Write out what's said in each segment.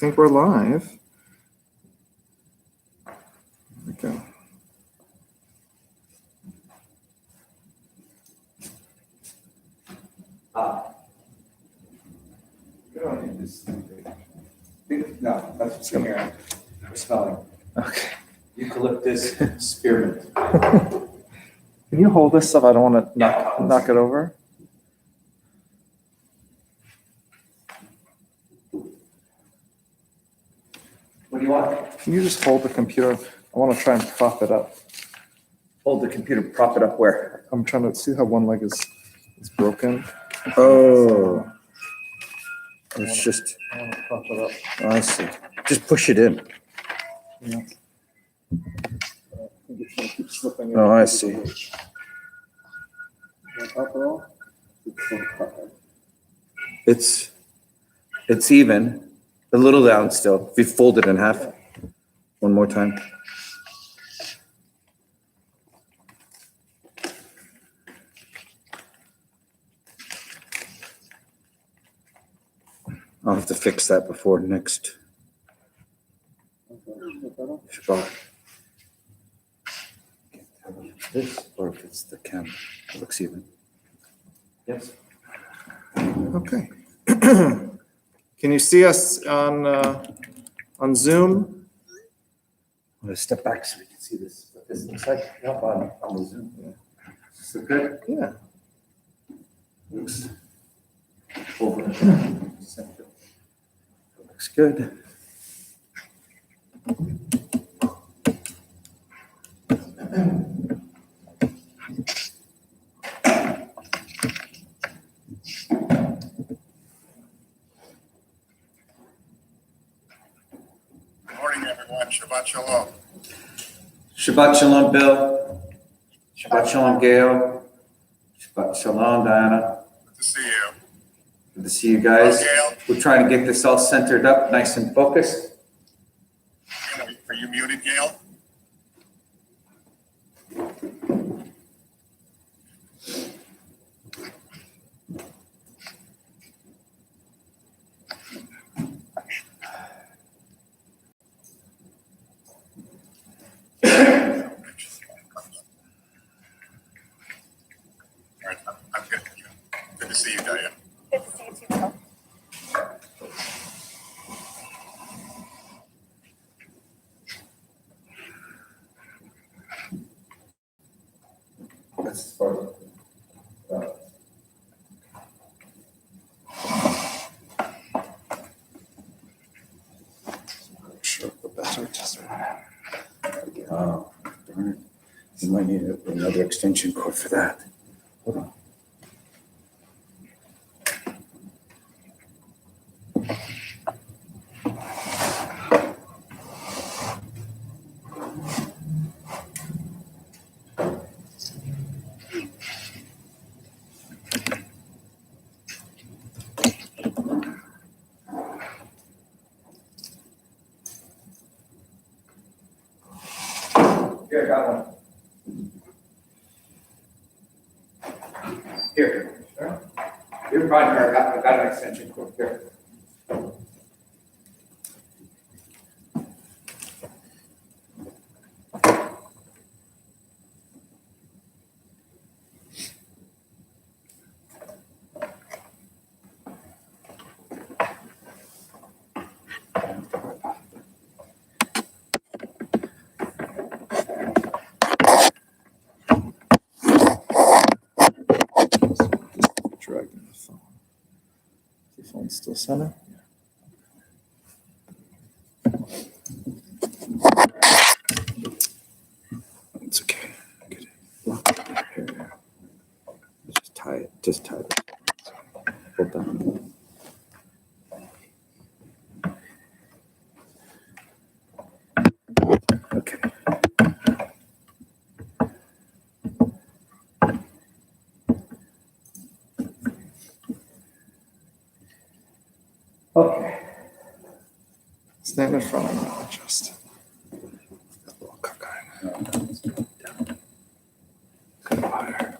think we're live. There we go. You don't need this thing. No, that's what's in here. We're smelling. Okay. Eucalyptus spearmint. Can you hold this stuff? I don't want to knock it over. What do you want? Can you just hold the computer? I want to try and prop it up. Hold the computer, prop it up where? I'm trying to see how one leg is broken. Oh, I it's just, want to prop it up. I see. Just push it in. Yeah. I think it's going to keep slipping in. Oh, I see. Up at all? It's sort of cut, right? It's even, a little down still. If you fold it in half, one more time. I'll have to fix that before next Shabbat. Can't tell if it's this or if it's the camera. It looks even. Yes. Okay. Can you see us on Zoom? I'm gonna step back so we can see this. What this looks like. Yep, on the Zoom. Is it good? Yeah. Looks, Over. looks good. Good morning, everyone. Shabbat Shalom. Shabbat Shalom, Bill. Shabbat Shalom, Gail. Shabbat Shalom, Diana. Good to see you. Good to see you guys. Hello, Gail. We're trying to get this all centered up, nice and focused. Are you muted, Gail? All right, I'm good. Good to see you, Diane. Good to see you too, Bill. That's as far as. Sure, the better. Oh, darn it. You might need another extension cord for that. Hold on. Here, I got one. Here. You're fine here. I got an extension cord here. Dragging the phone. Is the phone still center? It's okay. Get it. Here. Just tie it. Just tie it. Hold down. Okay. Okay. Stand in front of me, I'll adjust. That little cockeye. Go higher.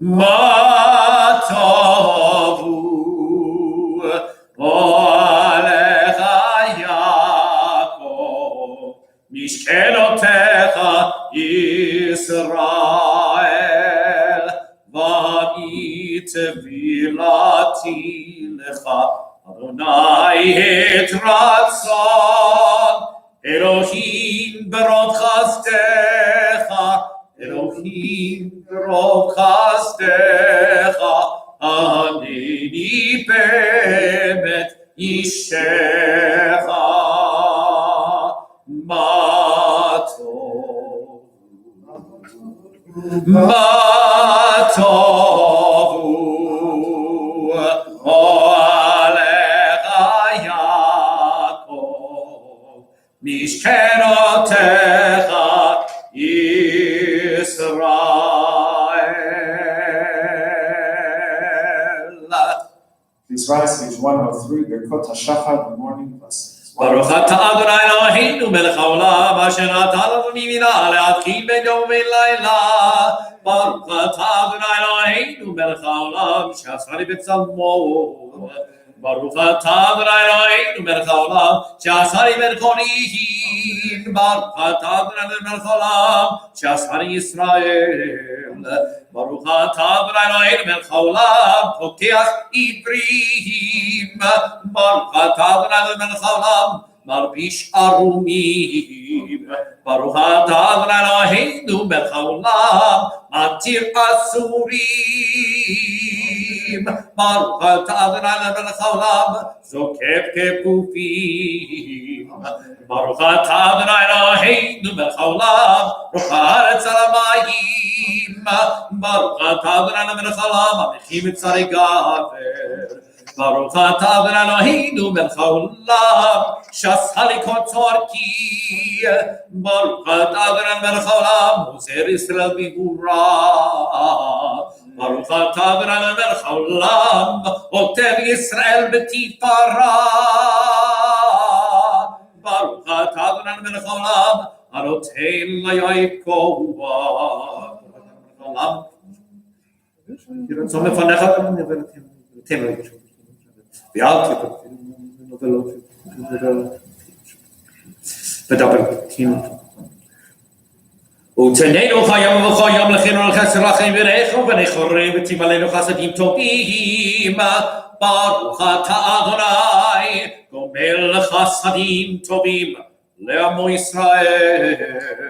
מה טובו אוהליך יעקב, משכנותיך ישראל, ואני תפילתי לך, אדוני את רצון, אלוהים ברוב חסדך, אלוהים ברוב חסדך, ענני באמת אישך, מה טוב, מה טובו אוהליך יעקב, משכנותיך ישראל. Please rise, page 103, Birkot HaShachar, the morning blessings. ברוך אתה אדוני אלוהינו מלך העולם אשר נתן לנו מימינה להתחיל בין יום ובין לילה. ברוך אתה אדוני אלוהינו מלך העולם שעשה לי בצלמו. ברוך אתה אדוני אלוהינו מלך העולם שעשה לי בן חורין. ברוך אתה אדוני מלך העולם שעשה לי ישראל. ברוך אתה אדוני אלוהינו מלך העולם פותח עברים. ברוך אתה אדוני מלך העולם מלביש ערומים. ברוך אתה אדוני אלוהינו מלך העולם מתיר אסורים. ברוך אתה אדוני מלך העולם זוקף כפופים. ברוך אתה אדוני אלוהינו מלך העולם רוח הארץ על המים. ברוך אתה אדוני מלך העולם המחים את שרי גבר. ברוך אתה אדוני אלוהינו מלך העולם שעשה לי כל צורכי. ברוך אתה אדוני מלך העולם עוזר ישראל בגבורה. ברוך אתה אדוני מלך העולם עוטף ישראל בתפארה. ברוך אתה אדוני מלך העולם הנותן ליעקב. העולם ירצון לפניך תן לו ואל תקרא נובלות ודבר ותננו חיים ובכל יום לכנו לחסר לכם ונכו ונכורים ותמלאנו חסדים טובים. ברוך אתה אדוני גומל חסדים טובים לעמו ישראל.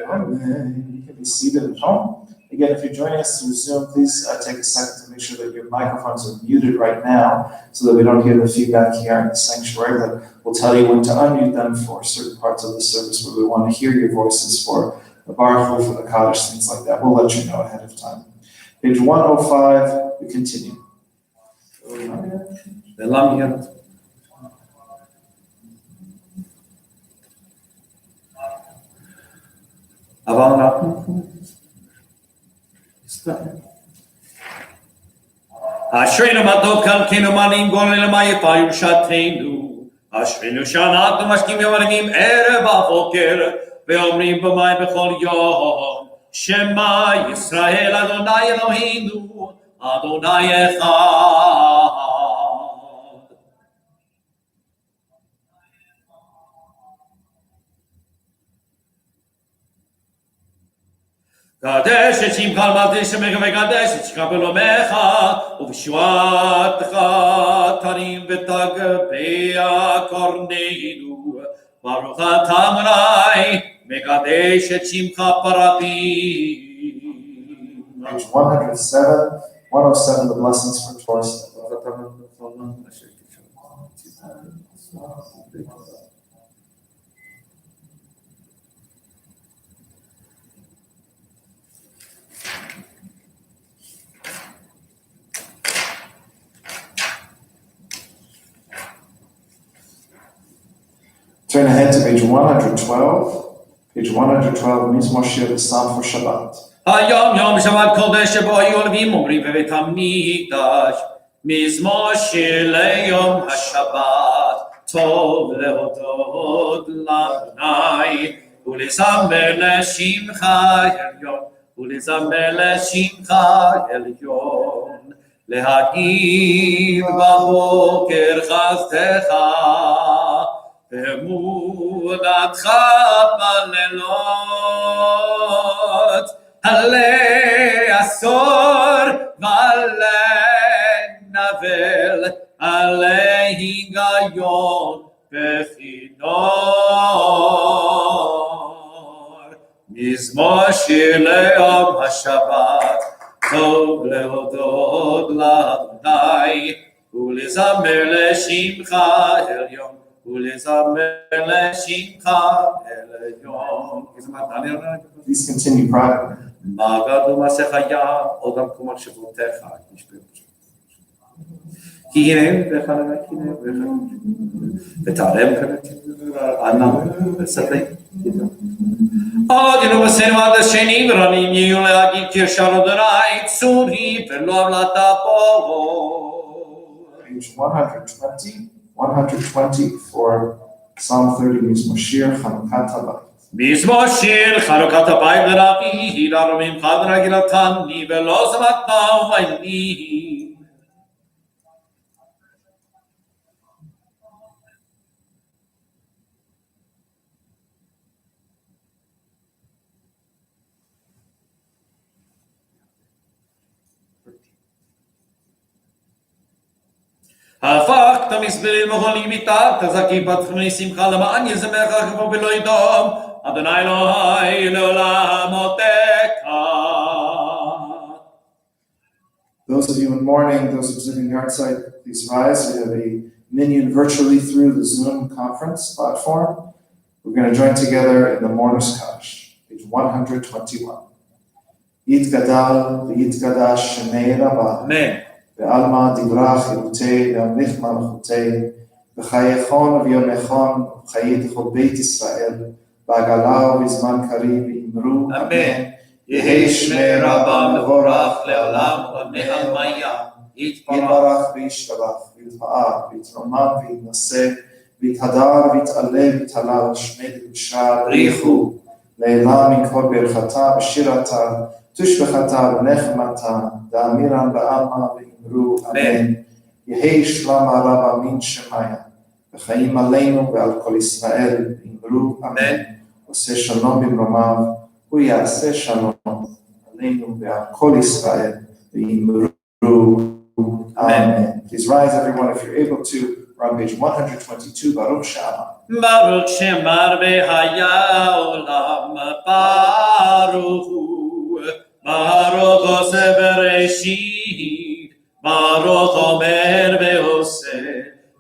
You can be seated at home. Again, if you're joining us through Zoom, please take a second to make sure that your microphones are muted right now so that we don't hear the feedback here in the sanctuary, but we'll tell you when to unmute them for certain parts of the service where we want to hear your voices for the Baruch Hu, for the Kaddish, things like that. We'll let you know ahead of time. Page 105, we continue. אשרינו מה טוב חלקנו מה נגאלנו מה יפה ירושתנו. אשרינו שאנחנו משקיעים ומרגיעים ערב הבוקר ואומרים במים בכל יום שמע ישראל אדוני אלוהינו אדוני אחד. קדש את שמך על מלכי שמך וקדש את שמך בלומך ובשבועתך תרים ותגביה קורננו. ברוך אתה אדוני מקדש את שמך ברבים. Page 107, 107, the blessings for Torah. Turn ahead to page 112. Page 112 means Moshe, the Psalm for Shabbat. היום יום שבת קודש שבו היו הלווים אומרים בבית המקדש מזמור שיר ליום השבת טוב להודות לאדוני ולזמר לשמך העליון ולזמר לשמך עליון, להגיד בבוקר חסדך, ואמונתך בלילות, עלי עשור ועלי נבל, עלי היגיון וכינור. מזמור שיר ליום השבת, טוב להודות לאדוני, ולזמר לשמך עליון, ולזמר לשמך עליון. Please continue privately. מגד ומעשה חיה, עוד המקומות שבותיך, כי הנה וחלק הנה ותערם כנראה ענם וספק. עוד ינו בסנו עד השני ורנים יהיו להגיד קרשר אדוני צורי ולא עמלתה פה. Page 120 for Psalm 30, Mizmor Shir, Chanukhat Habayit. מזמור שיר חנוכת הבית לרבי, לרמים חד רגלתני ולא זמתנה ובייני. הפקת מזבלים מחולים איתה, תזכי בתכני שמחה למען יזמך כמו ולא ידום, אדוני אלוהי לעולמותיך. Those of you in mourning, those observing yahrzeit, please rise. We have a minion virtually through the Zoom conference platform. We're going to join together in the mourner's Kaddish, page 121. Yitgadal v'yitgadash shemei Rabbah. Amen. Ve'alma divrach Yehutei ve'amlich malchutei v'chayechon v'yomechon v'chayetechol Beit Yisrael v'agala v'zman karim v'imru. Amen. יהי שמי רבה מבורך לעולם ולעלמיה. יתברך וישתבח ויתפאר ויתרומם ויתנשא ויתהדר ויתעלה ויתהלל שמי דקדושה בריחו לעילה מכל ברכתה ושירתה תושבחתה ונחמתה דאמירן בעלמא ואמרו אמן. יהי שלמה רבה מן שמיה וחיים עלינו ועל כל ישראל ואמרו אמן. עושה שלום במרומיו הוא יעשה שלום עלינו ועל כל ישראל ואמרו Amen. Please rise, everyone, if you're able to. We're on page 122, Baruch Shama. Baruch Shemar Behaya Olam Baruch Hu Baruch Ose Bereshit Baruch Omer Ve'ose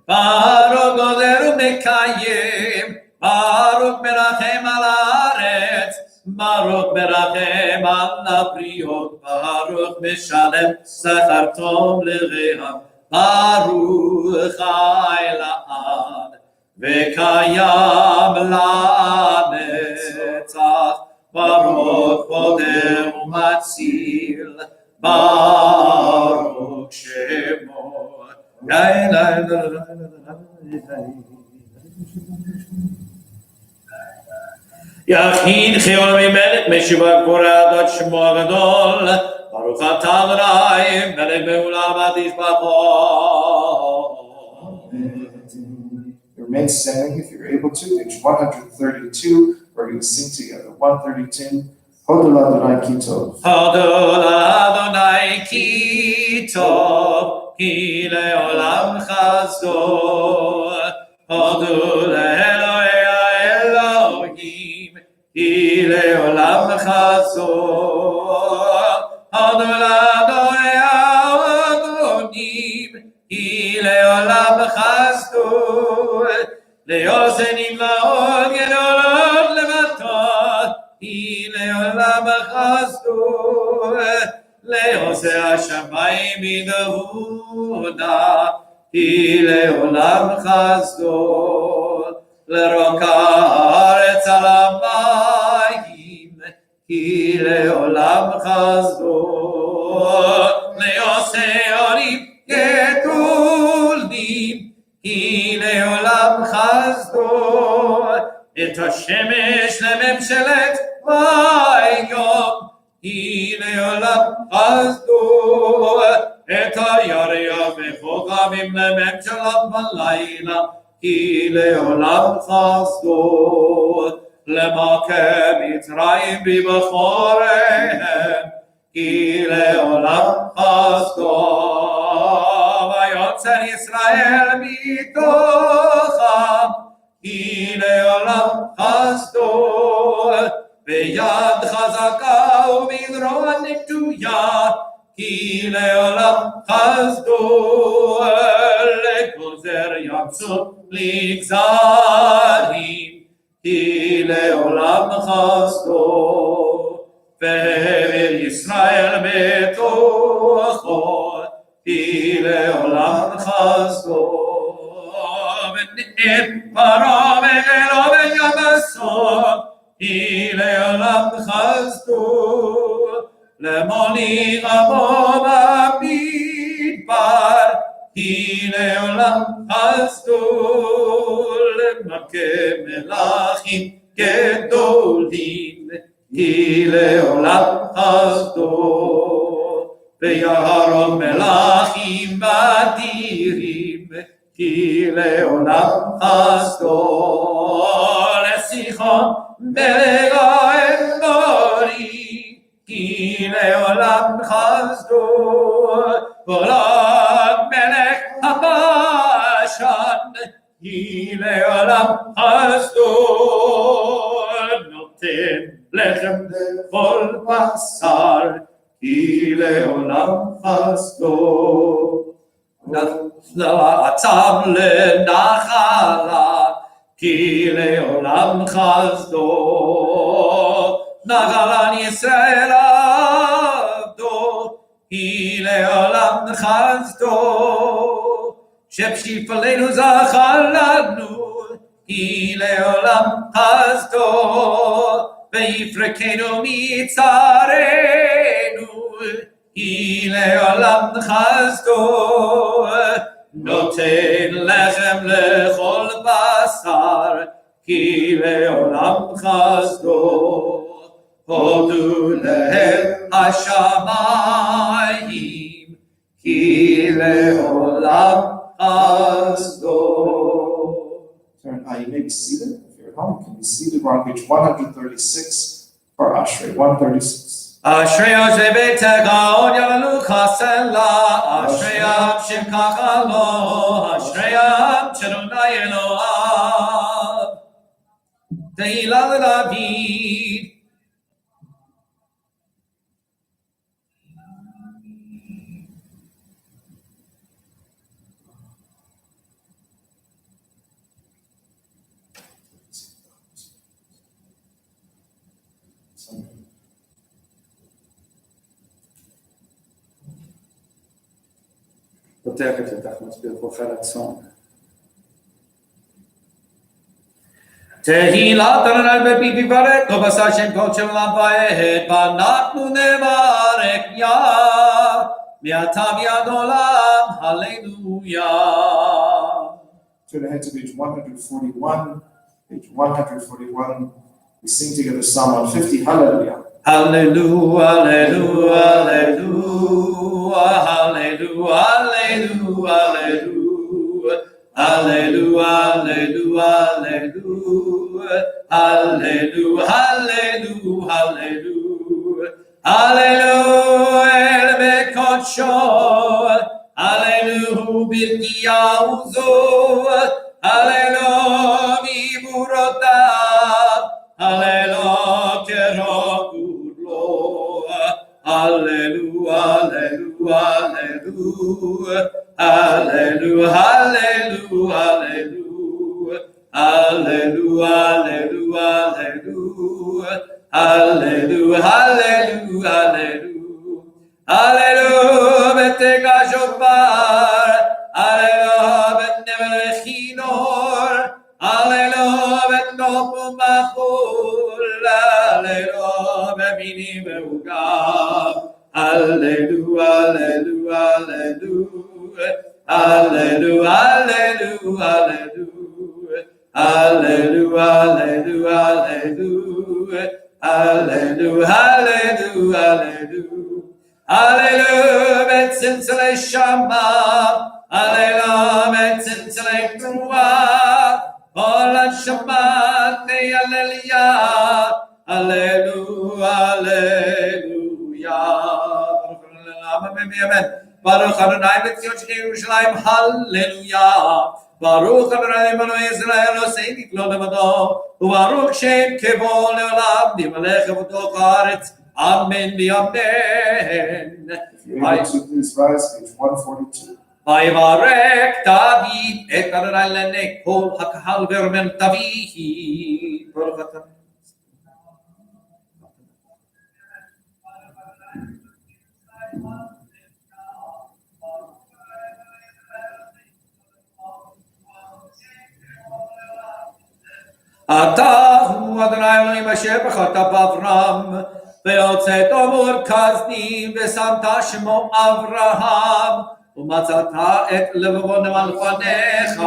Baruch Ozer Umekayim Baruch Merachem Al Haaretz Baruch Merachem Al Habriot Baruch Meshalem Sachar Tov Leream Baruch Chai La'ad V'Kayam La'netzach Baruch Poder U'Matzil Baruch Shemo יחיד חיול ממלך משיבה גבורה עד שמו הגדול ברוך אתה אדוני מלך מעולם עד ישבחו. Remain standing if you're able to. Page 132, we're going to sing together. 132, Hodol Adonai Ki Tov. Hodol Adonai Ki Tov Ki le'olam chazdo Hodol Eloi Elohim Ki le'olam chazdo Hodol Adonai Adonim Ki le'olam chazdo Le'ozenim la'od gedolot levatot Ki le'olam chazdo Le'ose hashamayim idahuna Ki le'olam chazdo Le'roka haaretz al hamayim Ki le'olam chazdo Le'ose orim getuldim Ki le'olam chazdo Et hashemesh le'memshelet vayom Ki חסדו, את הירח וכוכבים לממשלת בלילה, כי לעולם חסדו, למכה מצרים בבחוריהם, כי לעולם חסדו, ויוצר ישראל מתוכם, כי לעולם חסדו, ביד חזקה ובזרוע נטויה, כי לעולם חסדו, לגוזר ים סוף לגזרים, כי לעולם חסדו, והעביר ישראל בתוכו, כי לעולם חסדו, ונתן פרעה וגלו ויבשו, כי לעולם חסדו, למוני עמו במדבר, כי לעולם חסדו, למכה מלכים גדולים, כי לעולם חסדו, ויהרוג מלכים אדירים, כי לעולם חסדו, לסיחון מלך האמורי, כי לעולם חסדו, ולעג מלך הבשן, כי לעולם חסדו, נותן לחם לכל בשר, כי לעולם חסדו, עצם לנחלה, כי לעולם חסדו, נחלן ישראל עבדו, כי לעולם חסדו, שבשפלנו זכר לנו, כי לעולם חסדו, ויפרקנו מצערנו, כי לעולם חסדו, נותן לחם לכל בשר, כי לעולם חסדו, הודו לאל השמיים, כי לעולם חסדו. You may be seated. If you're at home, you can be seated. We're on page 136 for Ashrei, 136. אשרי יושבי ביתך עוד יעלו חסלה, אשרי עם שככה לו, אשרי עם שאדוני אלוהיו. תהילה לדוד. פותח את התחמוס ברכות הרצון. תהילת אדוני בפיו יברך, טוב עשה שם קודשו ועד, ואנחנו נברך יה, מעתה ועד עולם, הללויה. Turn ahead to page 141. Page 141. We sing together Psalm 150. Hallelujah. Hallelujah, hallelujah, hallelujah, hallelujah, hallelujah, hallelujah, hallelujah, hallelujah, hallelujah, hallelujah, hallelujah, el bekodsho, hallelujah, birkiauzo, hallelujah, viburotav, hallelujah, kerogu. Hallelujah, hallelujah, hallelujah, hallelujah, hallelujah, hallelujah, hallelujah, hallelujah, hallelujah, hallelujah, hallelujah, beteka shofar, hallelujah, betnevelechinor, hallelujah, betnopum bachul, hallelujah, beminim beugam. Hallelujah, hallelujah, hallelujah, hallelujah, hallelujah, hallelujah, hallelujah, hallelujah, hallelujah, hallelujah, Alleluia, betzintele Shabbat. Alleluia, betzintele Krua. Ola Shabbat, Alleluia. Alleluia, Alleluia. Amen. Baruch Adonai B'tzion Shekei Yerushalayim. Hallelujah. Baruch Adonai Eloheinu Israel Oseini Klo Levado. Ubaruch Shem Kevo Leolam Dimalech Avodoch Haaretz. Amen. Amen. If you're able to, please rise, page 142. ויברך דוד את אדוני לעיני כל הקהל ואומר תביאי ברוך אתה. אתה הוא אדוני אלוהים אשר בחרת באברהם והוצאת מורכזני ושמת שמו אברהם ומצאת את לבבו נאמן לפניך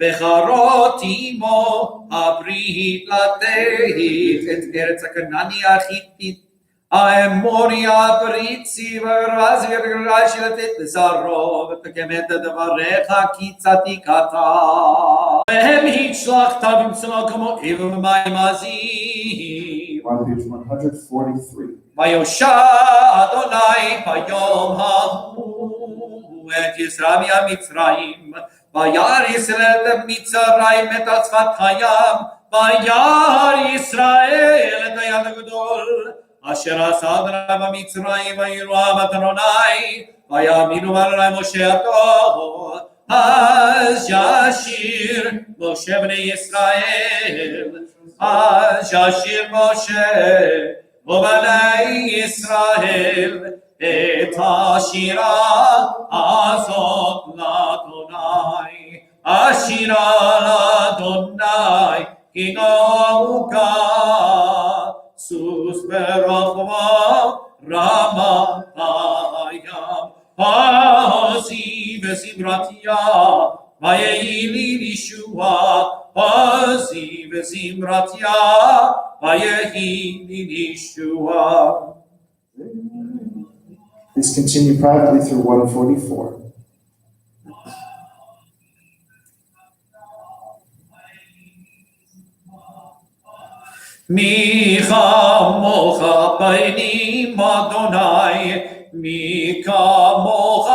וחרותי עמו הברית לתת את ארץ הכנעני החיתית האמורי הפריצי והרז והגרשי לתת לזרעו ותקם את דבריך כי צדיק אתה והם הצלחת במצלו כמו עבר ומים עזים On page 143. ויושע אדוני ביום ההוא את ישראל מהמצרים וירא ישראל את מצרים את על שפת הים וירא ישראל את היד הגדול אשר עשה אדוני במצרים ויראו את אדוני ויאמינו באדוני משה עבדו אז ישיר משה בני ישראל אז ישיר משה ובני ישראל את השירה הזאת לאדוני השירה לאדוני כי נהוגה סוס ברחבו רמת הים עזי וזמרתיה ויהי לי ישועה עזי וזמרתיה ויהי לי ישועה. Please continue privately through 144. מי כמוך בעינים אדוני, מי כמוך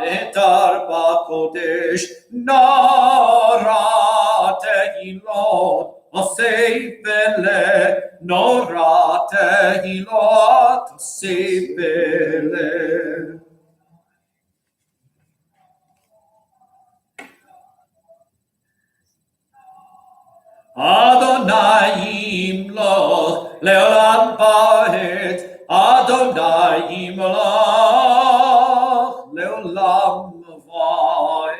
נטר בקודש, נורא תהילות עושי פלא, נורא תהילות עושי פלא. אדוני ימלוך לעולם ועד, אדוני ימלוך לעולם ועד.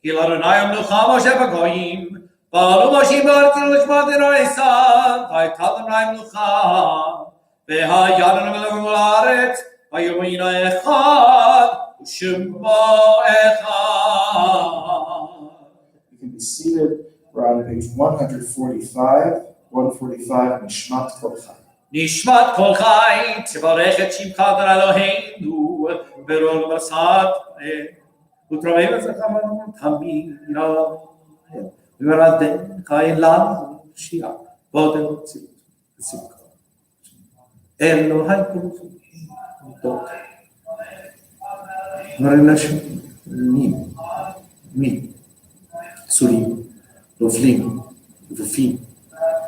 כי לאדוני המלוכה משה בגויים, פעלו משה בארץ לשמוע דברי עשיו, והייתה לאדוני המלוכה, והיה לנו מלך הארץ, ויאמר אחד ושמו אחד. You can be seated. We're on page 145, 145, Nishmat Kol Chai. נשמת כל חי, תברך את שמך אדוני אלוהינו, ברוב מסעת, ותרומם את זכר תמיד, ורדן חי לנו שיעה, ועודן ציבות, ושמחה. אלוהי כלום, מרנשים, מי, צורים, נופלים, גופים,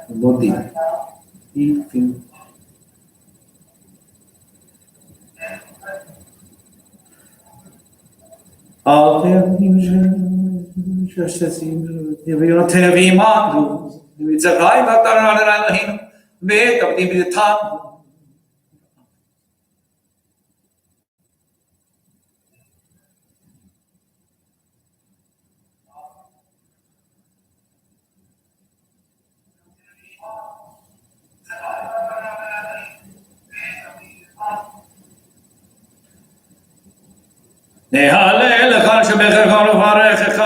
מודים, איפים. אל תאבים ששתים, תאבים עמדו, וצחי ואתרנו על אלוהינו, ותעבדים בדתנו. נהלל לך נשבחך ונברכך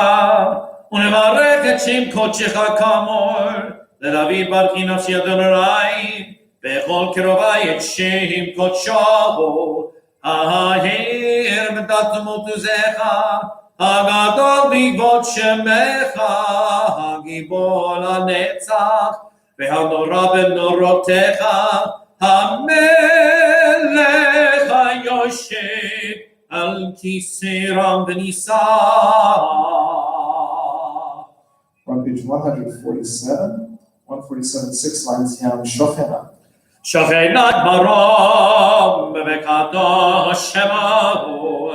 ונברך את שם קודשך כאמור לדוד ברכי נפשי אדוני בכל קרובי את שם קודשו, ההר בדתמות עוזך, הגדול בעקבות שמך, הגיבור לנצח, והנורא בנורותיך, המלך היושב על כיסא רם ונישא. On page 147, 147, 6 lines down, Shochena. שוכנת מרום וקדוש שמו,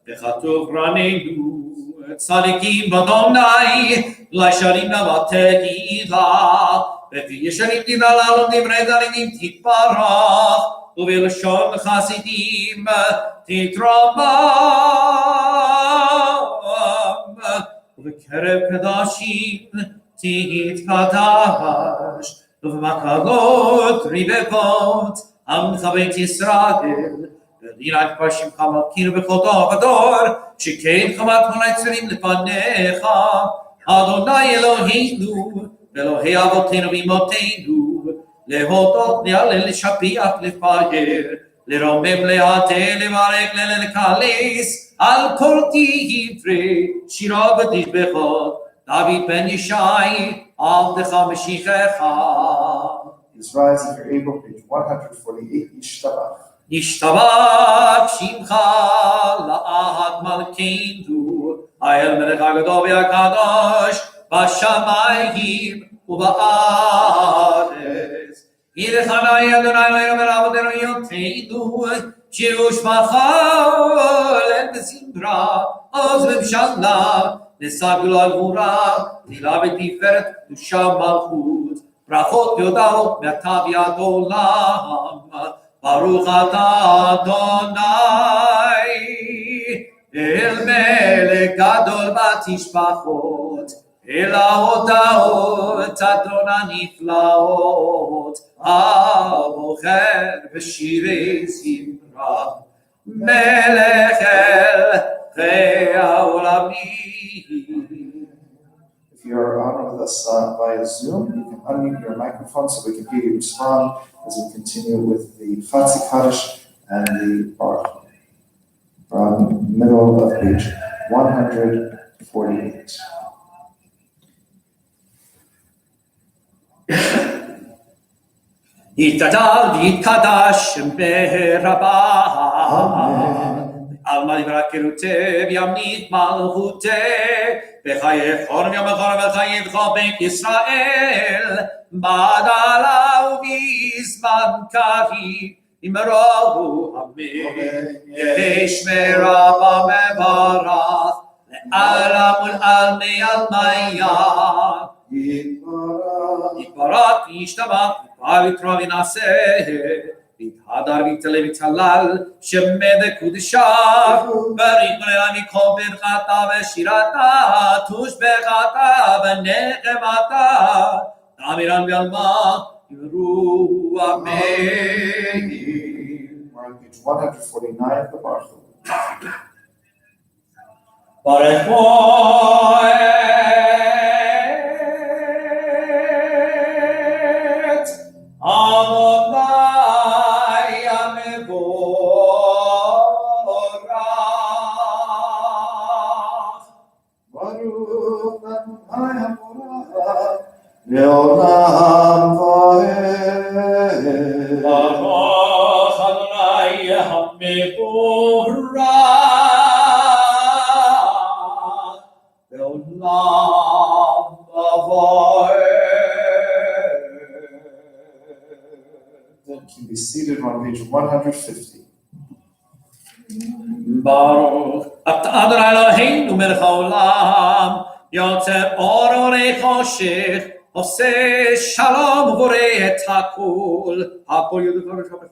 וכתוב רננו, צדיקים באדוני, לישרים לבתהילה, וכי ישרים תדללו דברי דברים תתברך, ובלשון חסידים תתרומם, ובקרב קדושים תתקדש, ובמקלות רבבות עמך בית ישראל, ולירת פרשים כמכיר בכל דור ודור, שכן חמת כל היצרים לפניך, אדוני אלוהינו, ואלוהי אבותינו ואמותינו, להודות, להלל, לשבח, לפאר, לרומם, להלל, לברך, לקלס, על כל דברי שירה ותשבחות, דוד בן ישי, עבדך משיחך. Please rise if you're able, page 148, Yishtabach. ישתבח שמך לעד מלכנו, האל מלך הגדול והקדוש, בשמיים ובארץ. ידך נאי אדוני אלוהינו ורבותינו יותנו, שירו שמחה לזמרה, עוז ומשלה, נשא גדולה גבורה, תהילה ותפארת, קדושה מלכות, ברכות והודעות מעתה ועד עולם. ברוך אתה אדוני, אל מלך גדול בתשבחות, אל ההודעות אדון הנפלאות, הבוחר בשירי זמרה, מלך אלוהי העולמים. If you are on with us via Zoom, you can unmute your microphone so we can hear you respond as we continue with the Chatzi Kaddish and the Baruch. From middle of page 148. יתגדל ויתקדש ברבה, עלמא דברה כרותי וימית מלכותי, בחיי חורם יום החורם וחיי בכל בית ישראל, בדלה ובזמן קריב, אמרו אמן, ישמרה במברך, לעלם ולעלמי עלמיה, יתברך וישתבח, יתפאר ויתרום ונעשה, ויתהדר ויתעלה ויתהלל, שמד קודשיו, בריך מלאה מכל ברכתה ושירתה, תושבחתה ונחמתה, תמירן ועלמה, יאמרו אמן. We're on page 149 of the Baruch. ברך מועד, אדוני המבורך. Baruch Adonai HaMorach, Le'olam va'ed. ברוך אדוני המבורך, לעולם ועד. You can be seated on page 150. ברוך אתה אדוני אלוהינו מלך העולם, יוצר אור אורי חושך, עושה שלום ובורא את הכל. הכל יודו כבר בשבתך.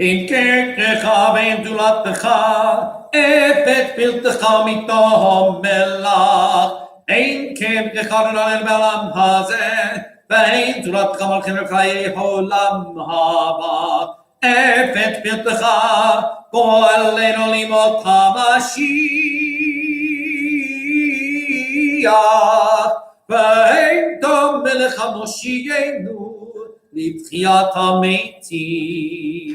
אם קרקך ואם גדולתך, אפת פלטך מתום מלח, אין כן כחרון בעולם הזה, ואין תורתך מלכנו לחיי העולם הבא. אפת פתך פועלנו לימות המשיח, ואין תום מלך המושיענו לתחיית המתים.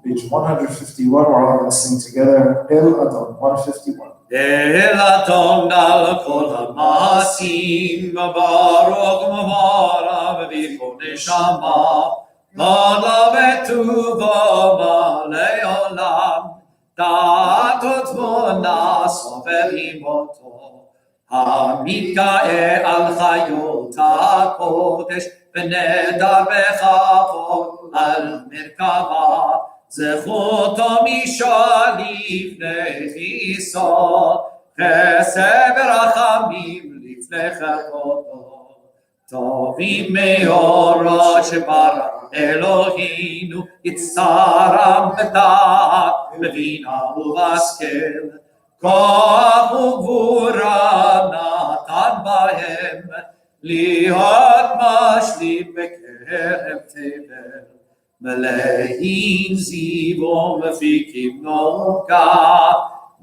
Page 151, we're all going to sing together. El Adon, 151. אל אדון על כל המעשים, ברוך מברך בכל נשמה, מלא בטובו מלא עולם, דעת ותבונה סובל עמותו, המתגאה על חיות הקודש, ונדר בכבוד על מרכבה, זכותו משל לפני כיסו, חסד ורחמים לפני חכותו. טובים מאורו שברא אלוהינו, יצרם בדעת, בבינה ובהשכל. כוח וגבורה נתן בהם, להיות משלים בקרב תבל. מלאים זיו ומפיקים נוגה,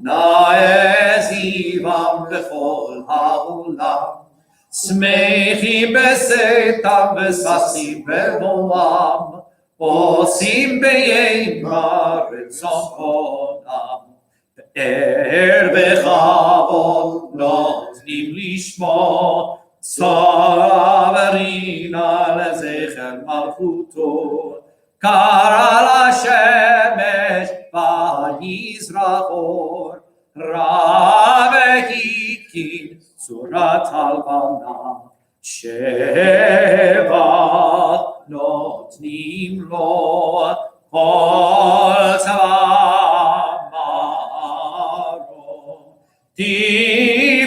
נאה זיום בכל העולם. שמחים בסתם וששים בבואם, עושים בימה רצון קונם. פאר בכבוד נותנים לשמו, צברינה לזכר מלכותו. קרא לשמש ויזרח אור, רע והתקין צורת הלבנה. שבח נותנים לו כל צבא מרום,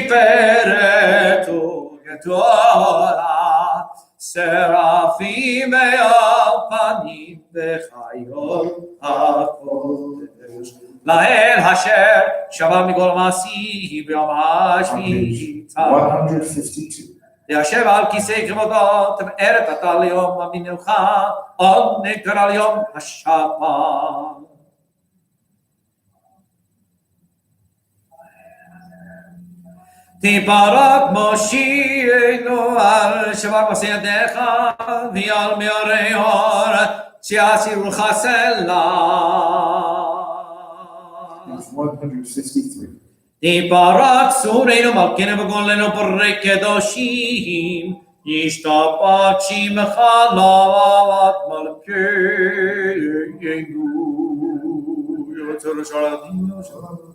תפארת וגדולה, שרפים והפנים וחיות הקודש. לאל אשר שבה מכל מעשי ביום השביעי. 152. לישב על כיסא כבודו, תפארת אתה ליום המנוחה, עונג תורה ליום השבת. תפרק מושיענו על שבר מעשה ידיך, ועל מאורי אור שיסירו לך סלה. 153. תפרק צורנו מלכנו וגואלנו פורי קדושים, ישתבח שמך לעד מלכנו. יוצר שרתנו שלנו.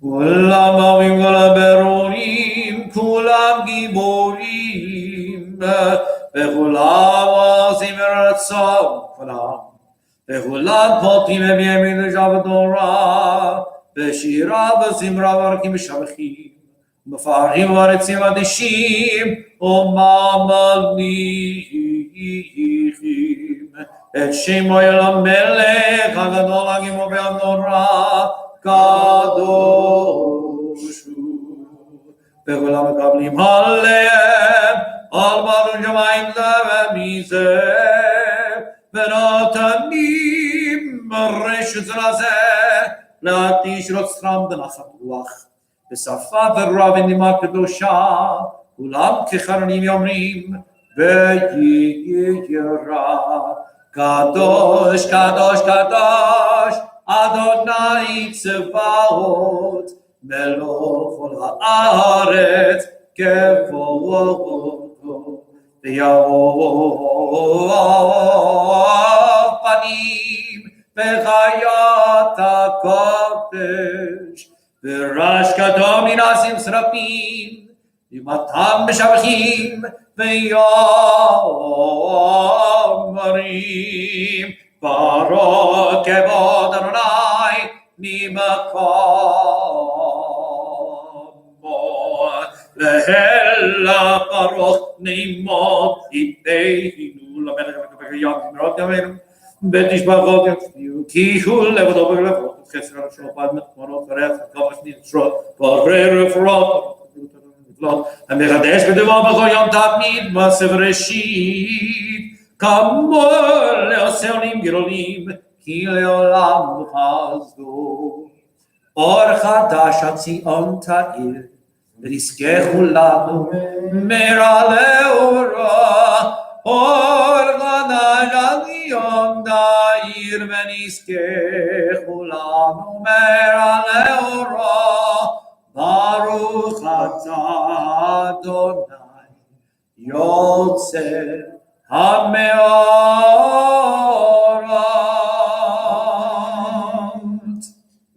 כולם אוהבים כל הברונים, כולם גיבורים, וכולם עושים רצון כולם, וכולם פותחים בימין לשבת תורה, בשירה וזמרה וברכים משבחים, מפארים ורצים אדישים, וממליכים את שמו אל המלך הגדול הגיבור והנורא, קדוש הוא. וכולם מקבלים עליהם, על ברוך שמיים זה ומזה, ונותנים רשת לזה, להתיש רוצרם בנחת רוח, בשפה ורוע ונימה קדושה, כולם כחרונים יאמרים, וירא, קדוש, קדוש, קדוש, אדוני צבאות, מלוך כל הארץ, כבודו, ויאור פנים בחיית הקודש, ורש קדום מנסים שרפים, ומתם משבחים, ויאמרים, ברוך כבוד אדוני ממקומו, להלה ברוך נעימות איתנו, למלך ים זמרות ימינו, ותשבחות יצביעו, כי הוא לבדו בגלבו, חסר על שופט מחמרות ורח, כמה שנים שרות, ברי רפואות, לא, המחדש בדברו בכל יום תמיד בספר ראשית, כמו לעושה עולים גדולים, כי לעולם חסדו. אור חדש הציון תאיר, ונזכה כולנו מהרה לאורה. אור חדש הציון תאיר, ונזכה כולנו מהרה לאורה. ברוך אתה אדוני יוצר המאורות.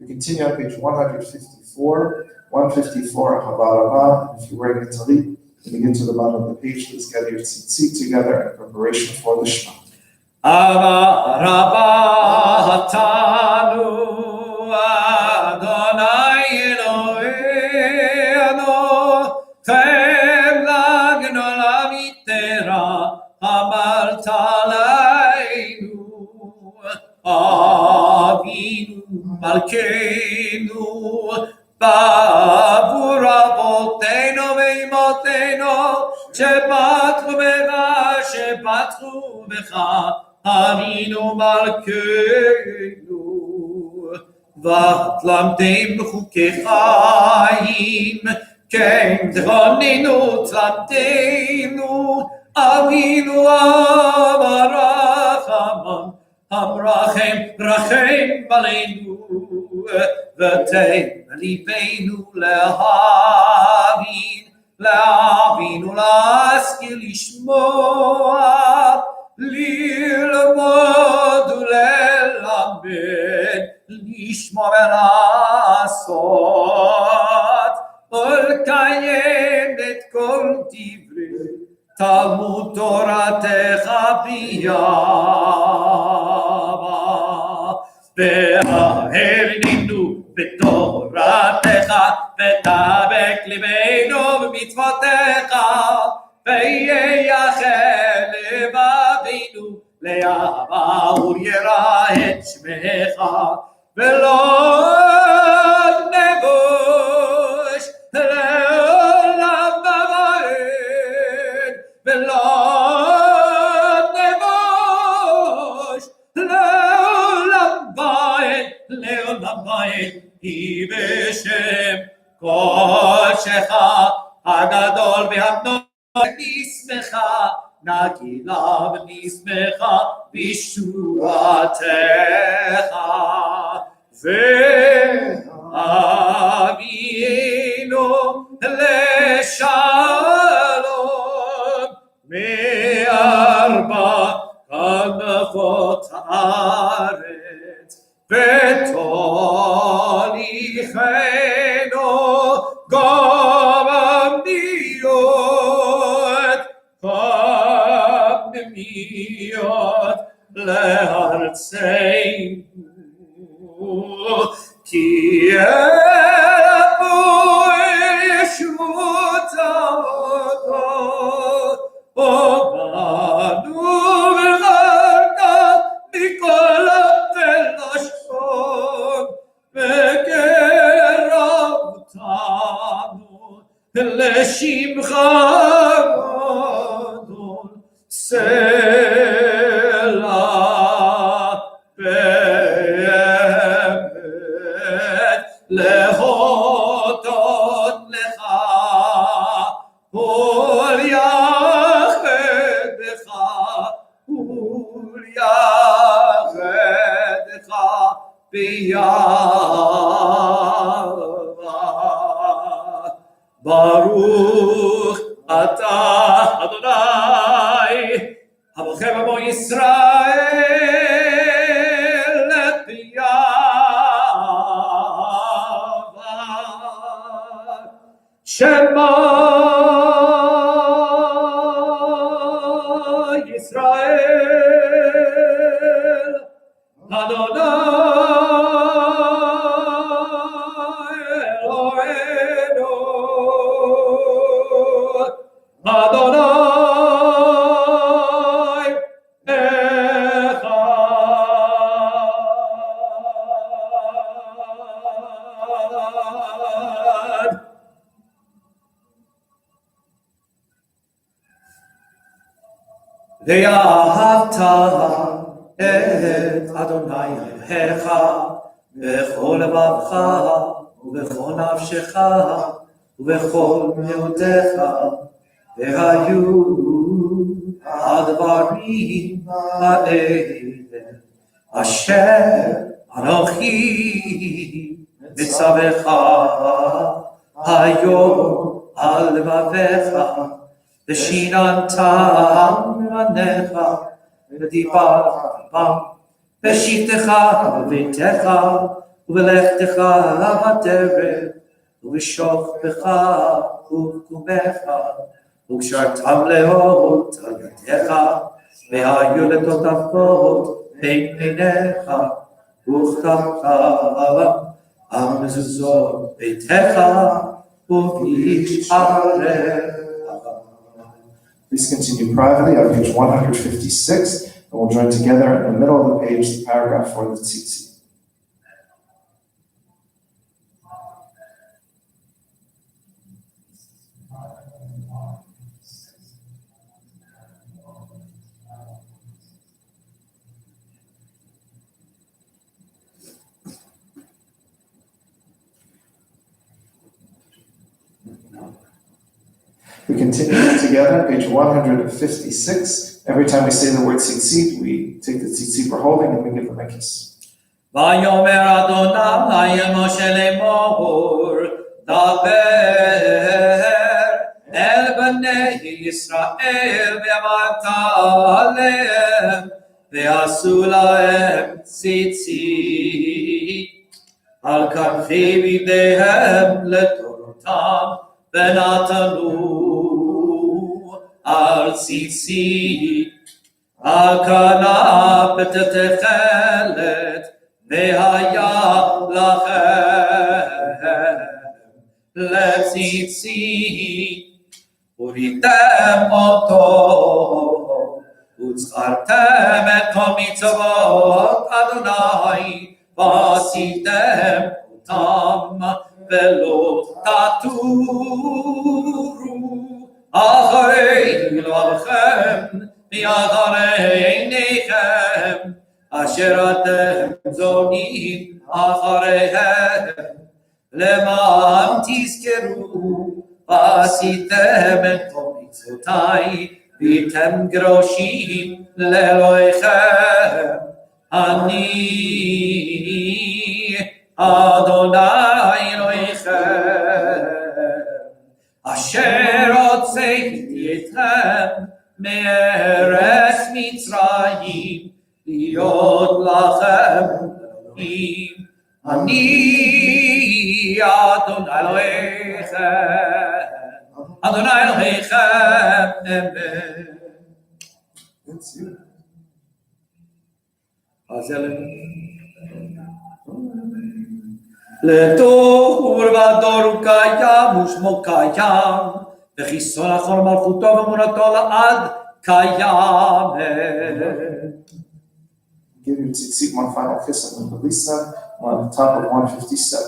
We continue on page 154, 154, Havarava. If you're wearing a talit, when you get to the bottom of the page, let's gather your tzitzit together in preparation for the Shema. Havarava hatanu Adonai Eloheinu, Chen lagno lamitera, amarta leinu, Avinu Malkeinu, Bavur avotenu veimotenu, shebatchu becha, Avinu Malkeinu. והתלמדם חוקי חיים, כן תכוננו תלמדנו, אבינו הרחמן, המרחם רחם עלינו, ותן ליבנו להבין ולהשכיל לשמוע, ללמוד וללמד, לשמוע ולעשות, ולקיים את כל דברי תלמוד תורתך בימה. והרנינו בתורתך, ודבק ליבנו במצוותיך, וייחל לבבינו לאהבה וליראה את שמך, ולא נבוש לעולם ועד, ולא נבוש לעולם ועד, היא בשם קודשך הגדול והנורא נשמחה, נגילה ונשמחה בישועתך. והביאנו לשלום מארבע כנפות הארץ, ותוליכנו פנימיות לארצנו, כי אלפו ישרות אותו, ובנו וחרקה מכל הפלשון, וקרב אותנו לשמך גדול, סלע באמת להודות לך וליחדך ביחד. ברוך אתה אדוני הבוחר במו ישראל את פניו. שמע ישראל אדוני אלוהינו אדוני אחד. ואהבת את אדוני אלוהיך בכל לבבך ובכל נפשך ובכל מאודך, והיו הדברים האלה אשר אנוכי מצווך היום על לבביך, ושיננתם בניך ודיברת בם בשבתך בביתך ובלכתך בדרך ובשוכבך ובקומך, וקשרתם לאות על ידיך, והיו לתותפות בין עיניך, וכתבת על מזוזות ביתך ובשעריך. Please continue privately on page 156, and we'll join together in the middle of the page, the paragraph for the tzitzit. We continue together, page 156. Every time we say the word tzitzit, we take the tzitzit we're holding and we give them a kiss. ויאמר אדוני אל משה לאמור, דבר אל בני ישראל ואמרת עליהם, ועשו להם ציצית על כנפי בידיהם לתורותם, ונתנו על ציצית על כנף בתכלת, והיה לכם לציצית, וריתם אותו, וזכרתם את כל מצוות אדוני, ועשיתם אותם, ולא תטורו אחרי לבבכם מאחרי עיניכם, אשר אתם זונים אחריהם, למען תזכרו ועשיתם את כל מצוותיי, והייתם קדושים לאלוהיכם. אני אדוני אלוהיכם, אשר הוצאתי אתכם מארץ מצרים, להיות לכם אלוהים. אני אדוני אלוהיכם, אדוני אלוהיכם, אמן. אז לתור ודור הוא קיים ושמו קיים, וחיסון אחר מלכותו ואמונתו לעד קיים. Give your tzitzit one final kiss and then release them. We're on the top of 157.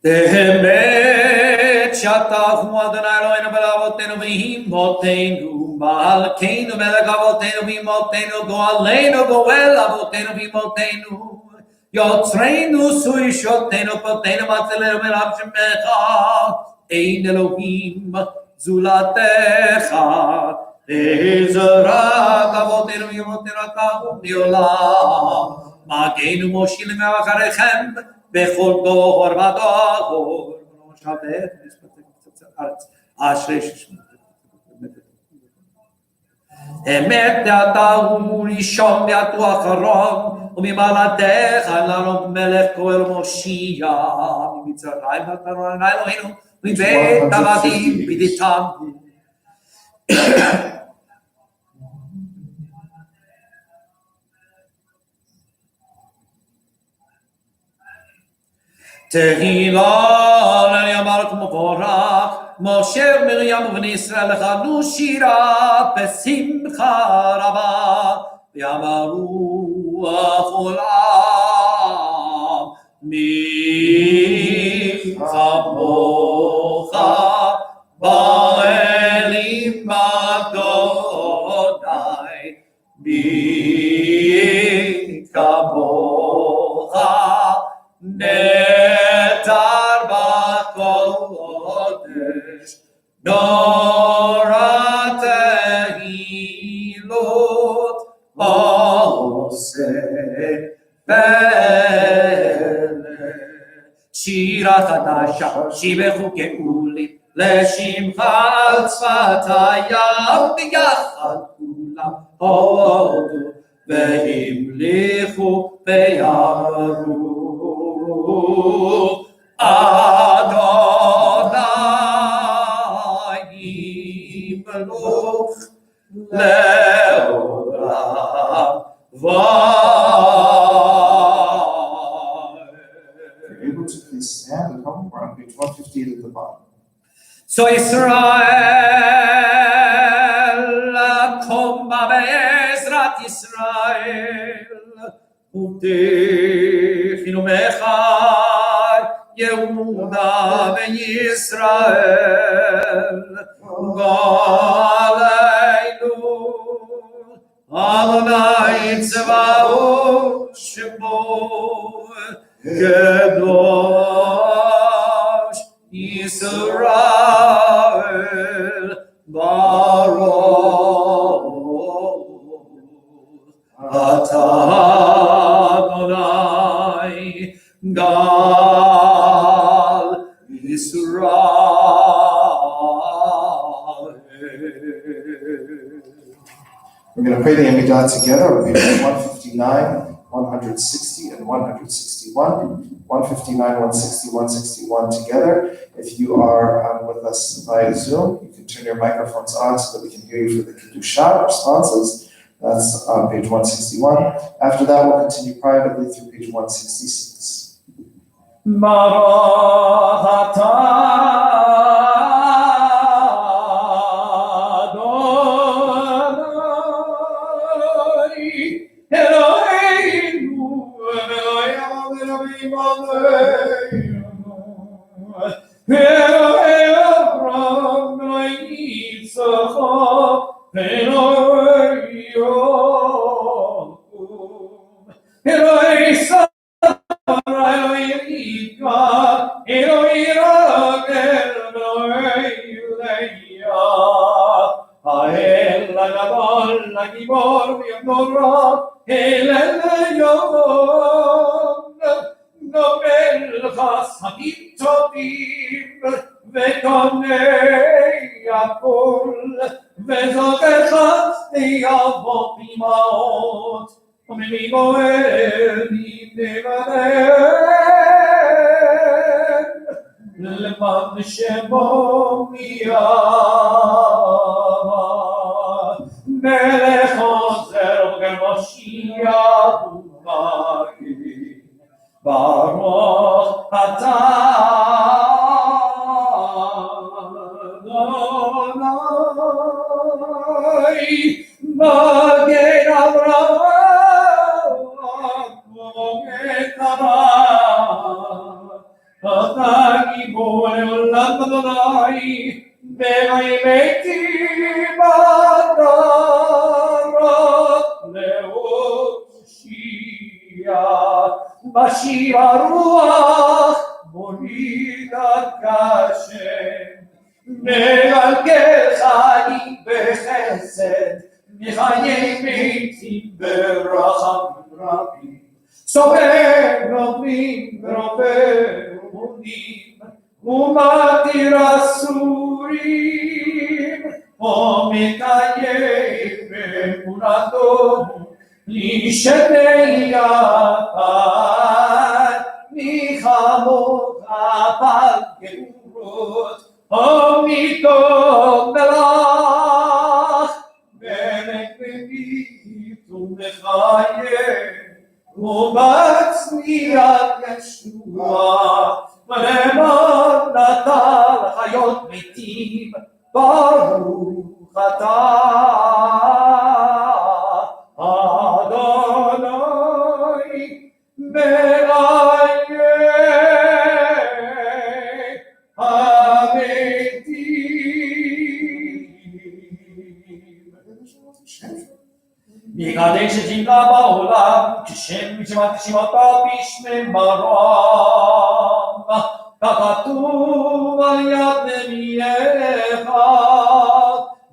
באמת שאתה הוא אדוני אלוהינו ולאבותינו ואימותינו, מלכנו מלך אבותינו ואימותינו, גואלנו גואל אבותינו ואימותינו, יוצרנו סוישותינו פותינו מצילנו מרב שמך, אין אלוהים זולתך, עזרת אבותינו ואימותינו אתה הוא לעולם, מגנו מושילים מאחריכם בכל דור ודור. אשרי ששמות. אמת אתה הוא ראשון ואתה אחרון, וממלדך לנו מלך כהל מושיע, ממצרים נתנו אלוהינו, מבית עבדים בידיתם. תהילה לימלך מבורך, משה ומרים ובני ישראל לכנו שירה בשמחה רבה, ויאמרו העולם מי כמוך בארץ. כמוך, נטר בקודש, נורא תהילות עושה פלא. שירה חדשה, שיבחו גאולים, לשמך על שפתיים, ביחד כולם הודו, והמליכו ויאמרו, אדוני ימלוך לעולם If you're able to please stand and come, we're on page 158 at the bottom. So Israel, קום בעזרת ישראל, ובטיחנו מחי יהודה וישראל, גאלנו, אדוני צבאות שמו, קדוש ישראל ברוך אתה אדוני גאל ישראל. We're going to pray the Amidah together on pages 159, 160, and 161. 159, 160, 161 together. If you are with us via Zoom, you can turn your microphones on so that we can hear you for the Kedusha responses. That's on page 161. After that, we'll continue privately through page 166. Baruch ונשמת נשימתה בשמי מרום, ככתוב על יד נביאך,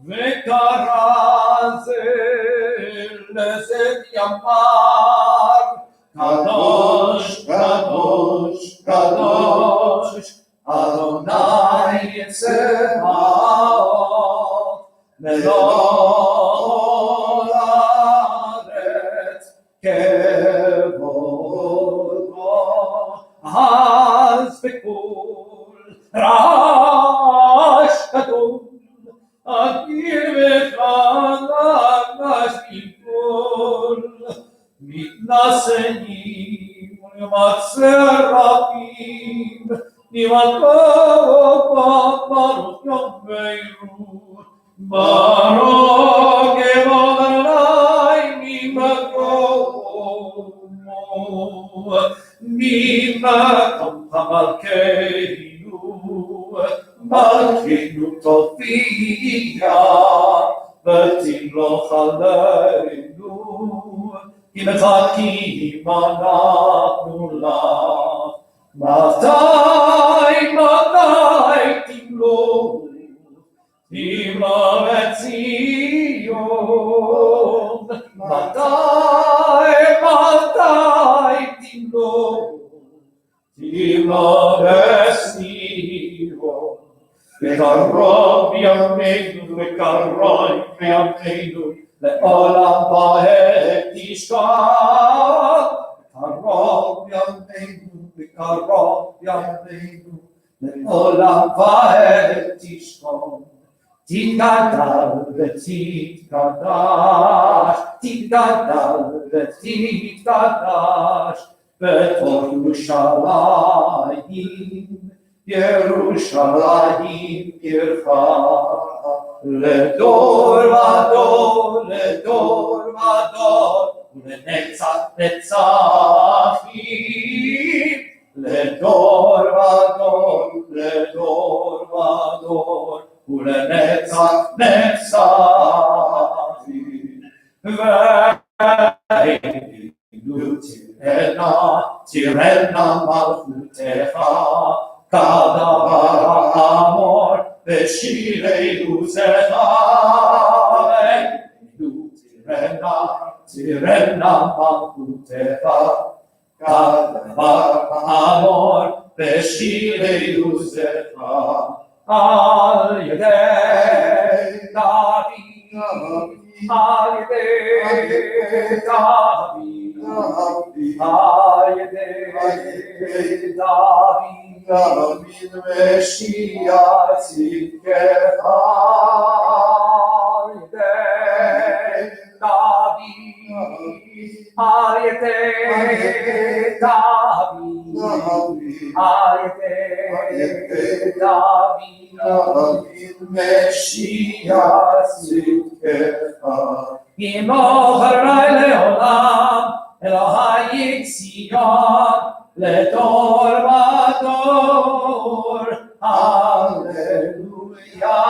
וקרא זה לזה יאמר, קדוש, קדוש, קדוש, אדוני צבאות, מלוא הארץ כבודו, אז בקול רעש גדול, אדיר וחלש מכל, מתנשאים ומצרפים, נמלכו ברוך יום ואירו, ברוך אדוני ממקומו, ממקום מלכנו, מלכנו תופיע, ותמלוך עלינו, כי מחכים אנחנו לך. מתי תמלוך, תמלוך את ציון, מתי תמלוך, תמלוך את ציון, וקרוב ימינו וקרוב ימינו, לעולם ועד תשכח, קרוב ימינו וקרוב ימינו, לעולם ועד תשכח. תתגדל ותתקדש, תתגדל ותתקדש, בתור ירושלים, ירושלים עירך, לדור ודור, לדור ודור, ולנצח נצחים, לדור ודור, לדור ודור, ולנצח נצחים. ואלוהינו תירנה מלכותך, כדבר אמור בשירי עוזך. תירנה מלכותך, כדבר אמור בשירי עוזך. על ידי דוד, על ידי דוד, על ידי דוד, משיח צדקך, על ידי דוד, על ידי דוד, על ידי דוד, משיח צדקך. עמו חי לעולם, אלוהי ציון, לדור ודור, הללויה.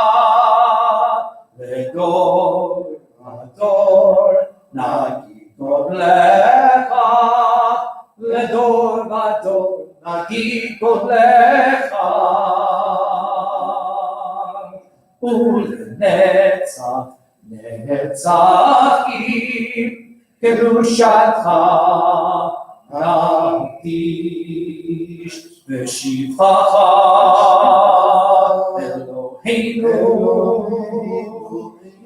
לדור ודור נגיד גודלך, לדור ודור נגיד גודלך, ולנצח נצחים קדושתך נקדיש, ושבחך אלוהינו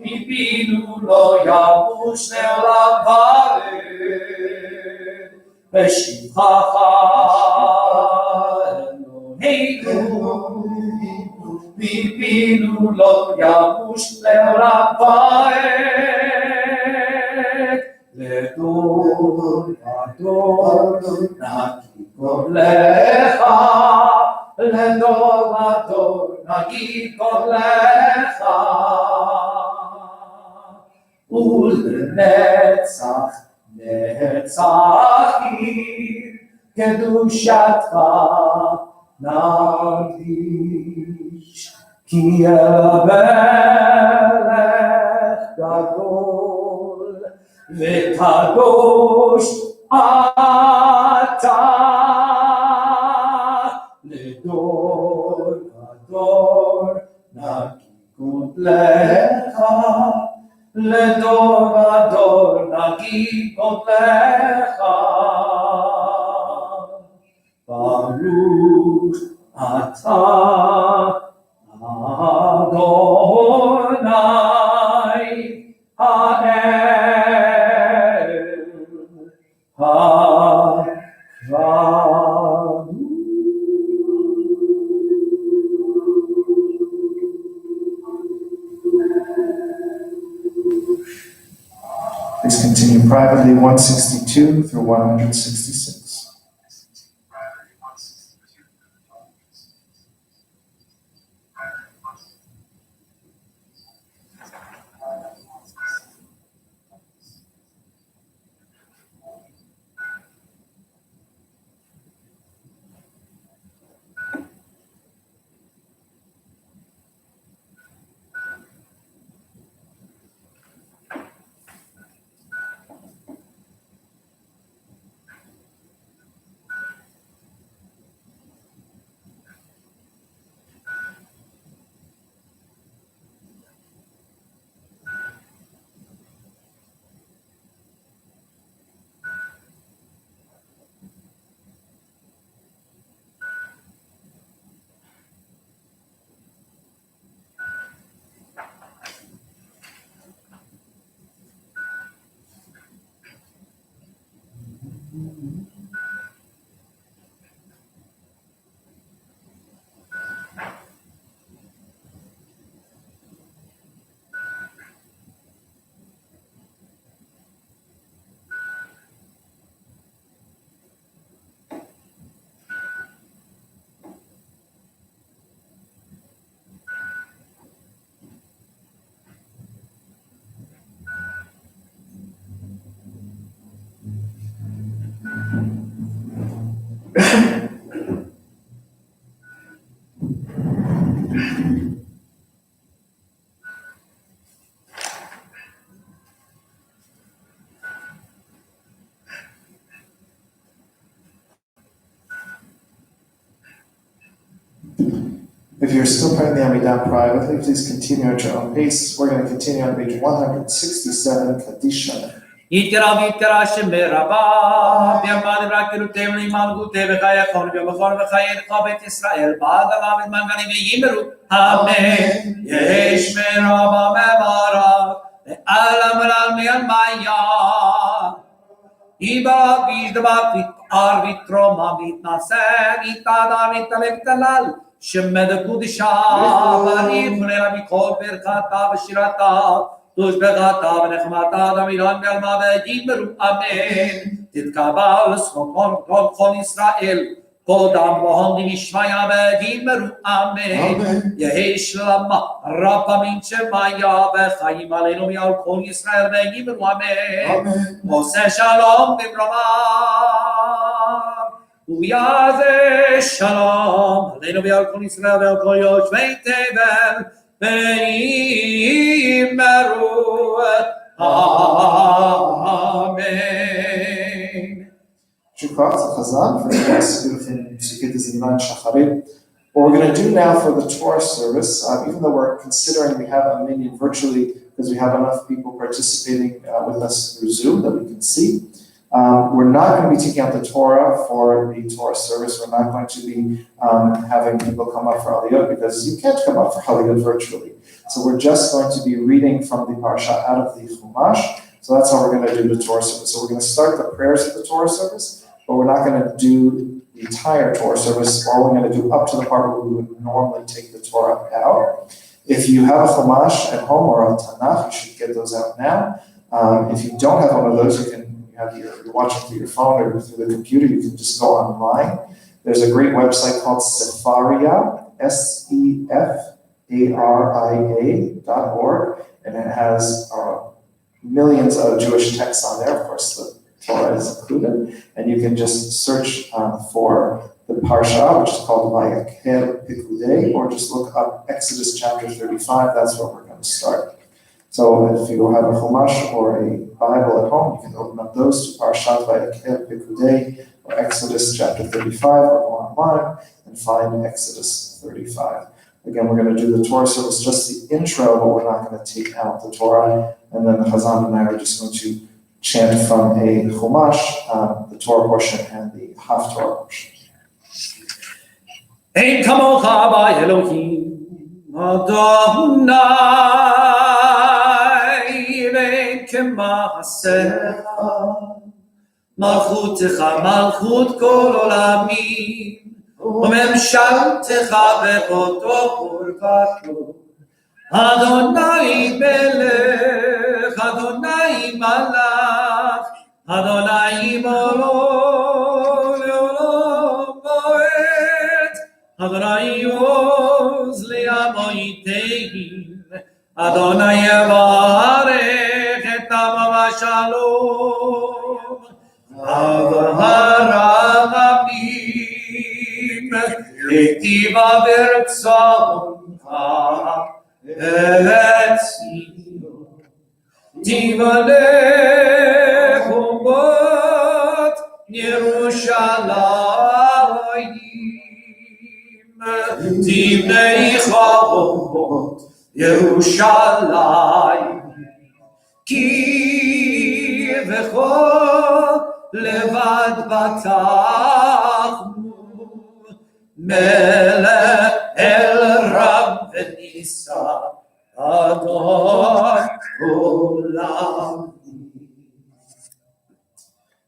מפינו לא יבוש לעולם ועד, ושבחך אלוהינו מפינו לא יבוש לעולם ועד, לדור ודור נגיד גודלך, לדור ודור נגיד גודלך, ולנצח נצחים קדושתך נקדיש. כי המלך גדול וקדוש אתה לדור ודור נגיד לך, לדור ודור נגיד לך. ברוך אתה אדוני האל הקרוב. Please continue privately 162 through 166. If you're still praying the Amidah privately, please continue at your own pace. We're going to continue on page 167, Kadisha. יתקרב יתקרא שמר רבה, בימד ורקלותם למלכותם וחייכון ובכל וחייך בית ישראל, בעד עליו את מנגנים וימרו, אמן. יש מרבה מברך, ועל המלל מהמיה. יברך וישדבק ויתפאר ויתרומם ויתנשא ויתהדר ויתעלה ויתהלל, שמד קודשה בריך ונעלה מכל ברכתה ושירתה. תושבחתה ונחמתה דמירן בעלמה ויגמרו אמן. תתקבל זכותון כל ישראל, קודם בהון דמשמיא ויגמרו אמן. יהי שלמה רבה מן שמיא וחיים עלינו מעל כל ישראל ויגמרו אמן. עושה שלום במרומם ויעשה שלום עלינו ועל כל ישראל ועל כל יושבי תבל ויאמרו אמן. Shukrat Chazan for the next beautiful Sukkot Ziman Shacharit. What we're going to do now for the Torah service, even though we're considering we have a minion virtually because we have enough people participating with us through Zoom that we can see, we're not going to be taking out the Torah for the Torah service. We're not going to be having people come up for Aliyot because you can't come up for Aliyot virtually. So we're just going to be reading from the Parsha out of the Chumash. So that's how we're going to do the Torah service. So we're going to start the prayers of the Torah service, but we're not going to do the entire Torah service. All we're going to do up to the part where we would normally take the Torah out. If you have a Chumash at home or a Tanakh, you should get those out now. If you don't have one of those, you're watching through your phone or through the computer, you can just go online. There's a great website called Sefaria, sefaria.org, and it has millions of Jewish texts on there. Of course, the Torah is included, and you can just search for the Parsha, which is called Vayakhel Pikudei, or just look up Exodus chapter 35. That's where we're going to start. So if you have a Chumash or a Bible at home, you can open up those to Parashat Vayakhel Pekudei or Exodus chapter 35, or go online and find Exodus 35. Again, we're going to do the Torah service, just the intro, but we're not going to take out the Torah. And then the Chazan and I are just going to chant from a Chumash, the Torah portion and the Haftorah portion. Ein kamocha ba'Elohim Adonai Ve'en kema'asecha Malchutecha malchut kol olamim U'memshaltecha bechodor v'kol Adonai melech Adonai malach Adonai molo le'olam moed Adonai oz le'amoitein Adonai yavarech et amam shalom Avarachamim etiva bertzoncha et Zion tivalech umot Yerushalayim Tivnei chavot Yerushalayim Ki v'chol levad batachnu Melech el rab v'nisa Adon olam.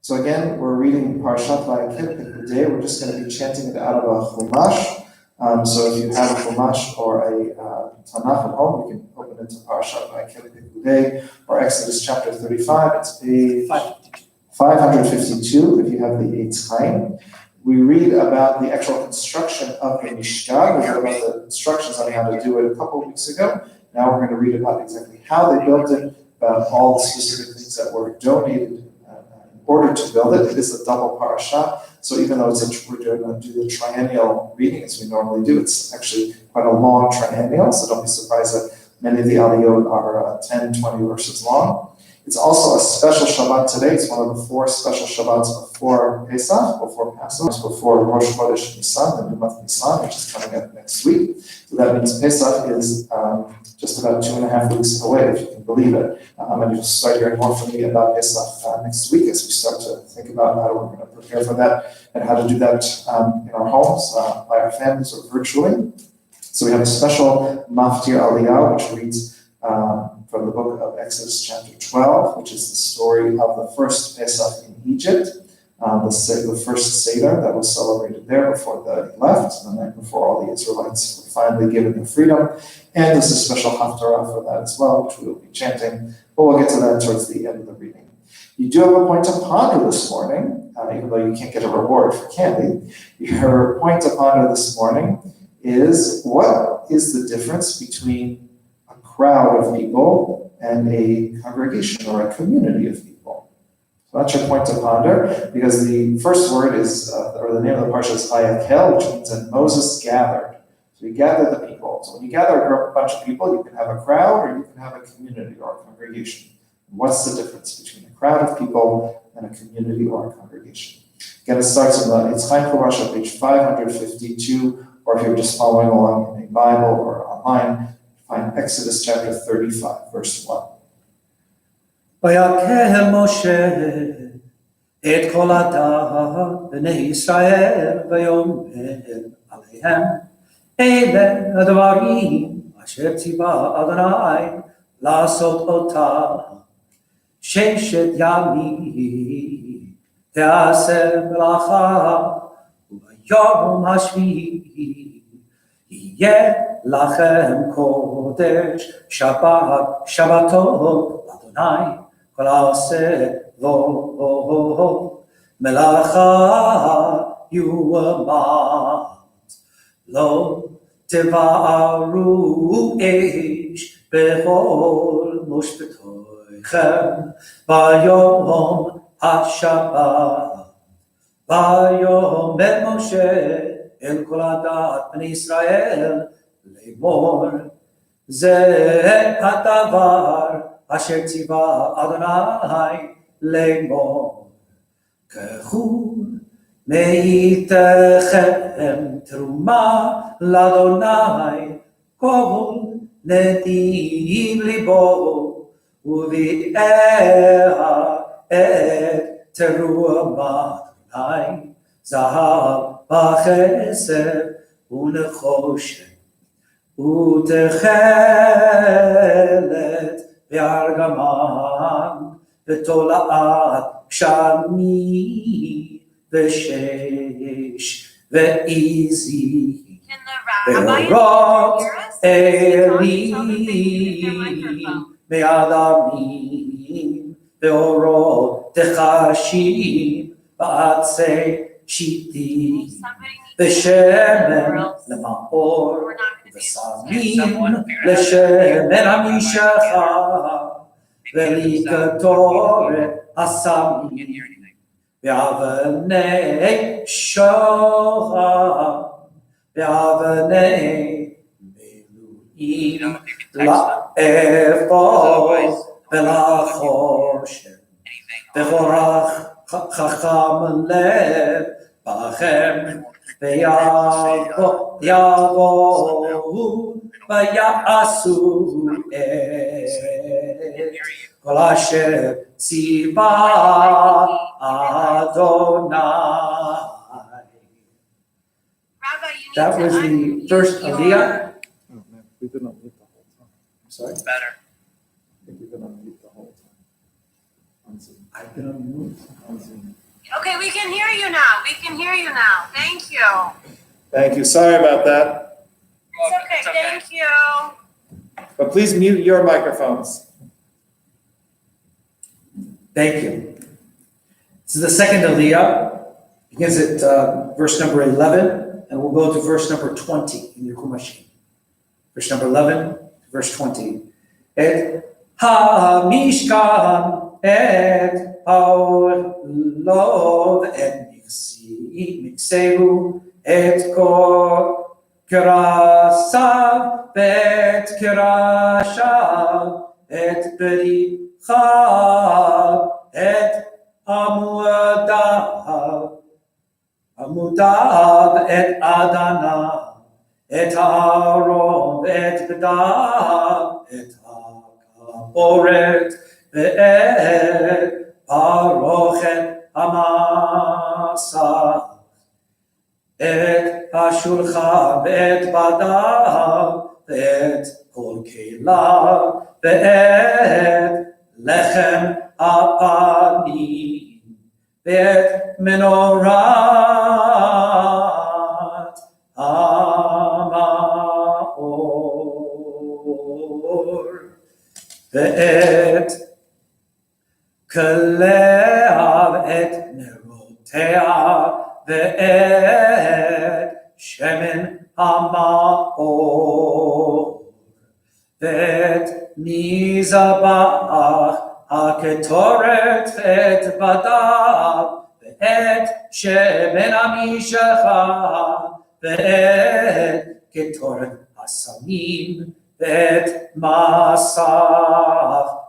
So again, we're reading Parashat Vayakhel Pekudei. We're just going to be chanting it out of a Chumash. So if you have a Chumash or a Tanakh at home, you can open it to Parashat Vayakhel Pekudei or Exodus chapter 35. It's page 552 if you have the Eitz Chaim. We read about the actual construction of the Mishkan. We heard about the instructions on how to do it a couple of weeks ago. Now we're going to read about exactly how they built it, about all the specific things that were donated in order to build it. It is a double parasha, so even though we're going to do the triennial reading as we normally do, it's actually quite a long triennial, so don't be surprised that many of the aliyot are 10, 20 verses long. It's also a special Shabbat today. It's one of the 4 special Shabbats before Pesach, before Passover, before Rosh Chodesh Nisan, the new month Nisan, which is coming up next week. So that means Pesach is just about 2.5 weeks away, if you can believe it. And you'll start hearing more from me about Pesach next week as we start to think about how we're going to prepare for that and how to do that in our homes, by our families, or virtually. So we have a special Maftir Aliyah, which reads from the book of Exodus chapter 12, which is the story of the first Pesach in Egypt, the first Seder that was celebrated there before they left, the night before all the Israelites were finally given their freedom. And there's a special Haftarah for that as well, which we will be chanting, but we'll get to that towards the end of the reading. You do have a point to ponder this morning, even though you can't get a reward for candy. Your point to ponder this morning is, what is the difference between a crowd of people and a congregation or a community of people? So that's your point to ponder, because the first word is, or the name of the parsha is Vayakhel, which means that Moses gathered. So he gathered the people. So when you gather a bunch of people, you can have a crowd or you can have a community or a congregation. What's the difference between a crowd of people and a community or a congregation? Again, it starts in the Eitz Chaim Chumash on page 552, or if you're just following along in a Bible or online, find Exodus chapter 35, verse 1. ויקהל משה את כל עדת בני ישראל ויאמר עליהם אלה הדברים אשר ציווה אדוני לעשות אותם 6 ימים תעשה מלאכה וביום השביעי יהיה לכם קודש שבתות אדוני כל העושה בו מלאכה יומץ לא תבערו אש בכל משפטותיכם ביום השבת ויאמר משה אל כל עדת בני ישראל לאמור זה הדבר אשר ציווה אדוני לאמור. קחו מאיתכם תרומה לאדוני כל נדיב ליבו, וביאה את תרומה אדוני זהב וכסף ונחושת ותכלת וארגמן ותולעת גשמים ושש ועזי Can the rabbi ואורות hear us? Tell them אלים they can use their microphone. מאדמים ואורות תחשים ועצי שיטים Somebody needs to ושמן or else למאור we're not going to be able to. ושמים לשמן המשחה ולקטורת הסמים ואבני שוהם ואבני מילואים לאפוד ולחושן וכורח חכם לב בכם ויבואו ויעשו כל אשר ציווה אדוני. Rabbi, you need That to was the unmute first your- Aliyah. Oh, man, we've been on mute the whole time. I'm sorry? Better. I think we've been on mute the whole time. On Zoom. I've been on mute on Zoom. Okay, we can hear you now. We can hear you now. Thank you. Thank you, sorry about that. It's okay, thank you. But please mute your microphones. Thank you. This is the second Aliyah. Begins at verse number 11, and we'll go to verse number 20 in your Kumashim. Verse number 11 to verse 20. Et ha-mishkan et ha-olov et miksehu et kol kerasav et kerashav et berichav et עמודיו את אדניו, את הארון ואת בדיו, את הכפורת ואת פרוכת המסך, את השולחן ואת בדיו, ואת כל כליו, ואת לחם הפנים. ואת מנורת המאור ואת כליה ואת נרותיה ואת שמן המאור ואת מזבח הקטורת ואת בדיו, ואת שמן המשחה, ואת קטורת הסמים, ואת מסך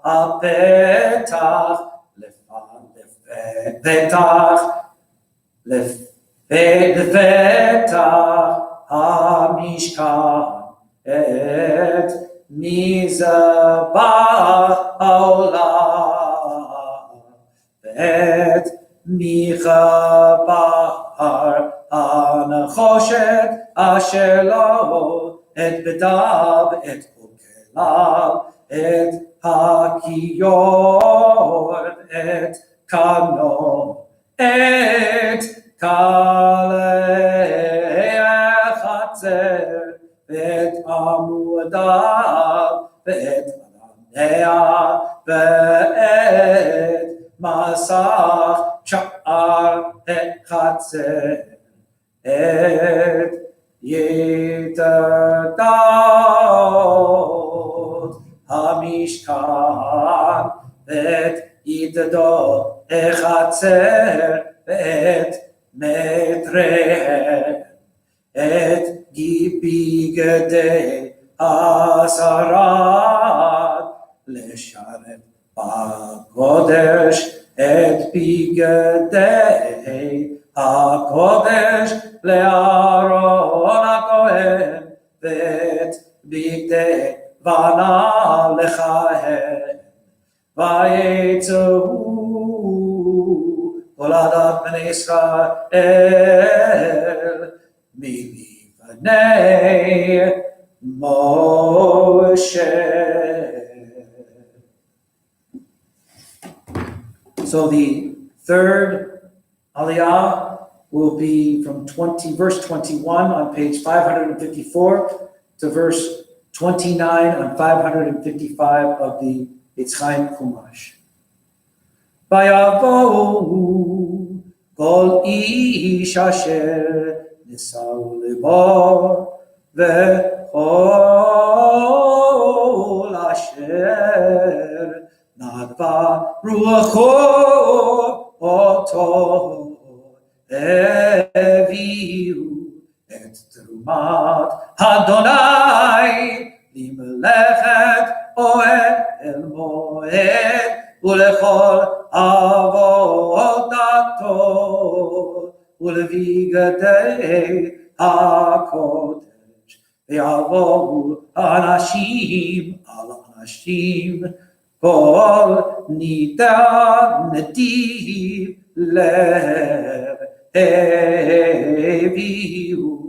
הפתח, לפתח המשכן, את מזבח העולם, ואת מחבר הנחושת אשר לו, את בדיו, את כל כליו, את הכיור, את קנו, את כלי החצר, ואת עמודיו, ואת אדניה, ואת מסך שער החצר, את יתדות המשכן, ואת יתדות החצר, ואת מטריהם, את בגדי השרד לשרת בקודש את בגדי הקודש לאהרון הכהן, ואת בגדי בנה לכהן. ויצאו כל עדת בני ישראל מלפני משה. So the third aliyah will be from verse 21 on page 554 to verse 29 on 555 of the Eitz Chaim Chumash. ויבואו כל איש אשר נשאו לבו וכל אשר נדבה רוחו אותו הביאו את תרומת אדוני למלאכת אוהל מועד ולכל עבודתו ולבגדי הקודש. ויבואו אנשים על אנשים כל נתיב לב הביאו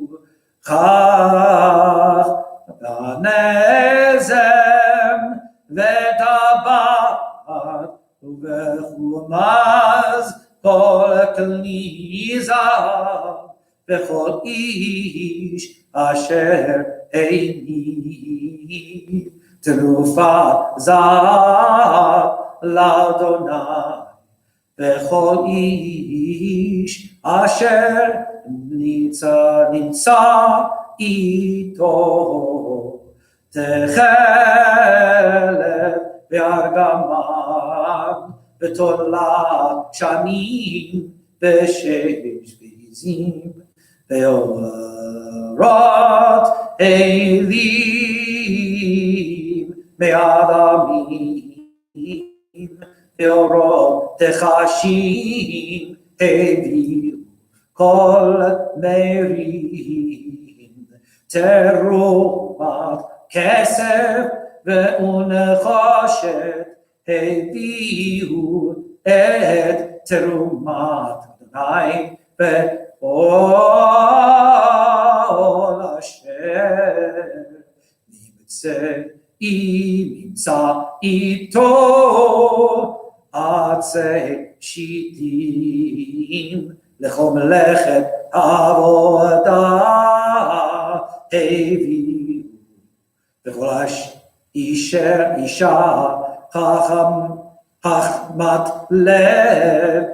כך בנזם וטבעת ובחומז כל כלי זהב וכל איש אשר הניב תרופה זהב לאדוני וכל איש אשר נמצא איתו תכלת בארגמן בתולת שנים ושש בעזים ואורות אלים מאדמים ואורות תחשים הביאו כל מרים תרומת כסף ונחושת הביאו את תרומת אדוני וכל אשר נמצא איתו עצי שיטים לכל מלאכת עבודה הביאו וכל אישה חכמת לב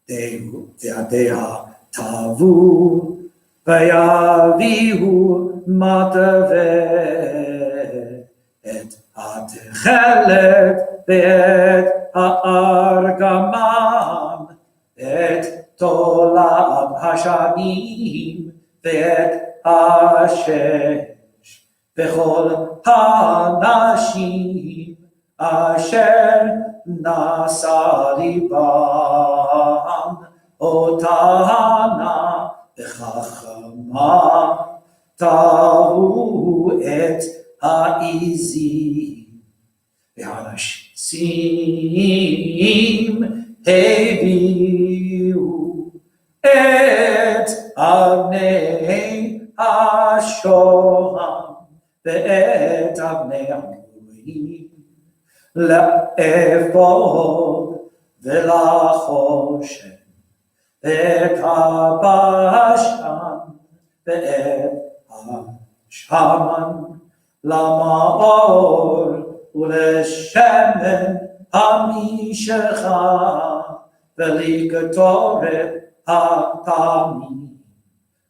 בידיה תבוא ויביאו מטווה את התכלת ואת הארגמן את תולעת השנים ואת השש וכל הנשים אשר נשא ליבם אותנה וחכמה תבוא את העזים והנשים הביאו את אבני השוהם ואת אבני המורים לאפוד ולחושן את הבשן ואת השמן למאור ולשמן המשחה ולקטורת התמים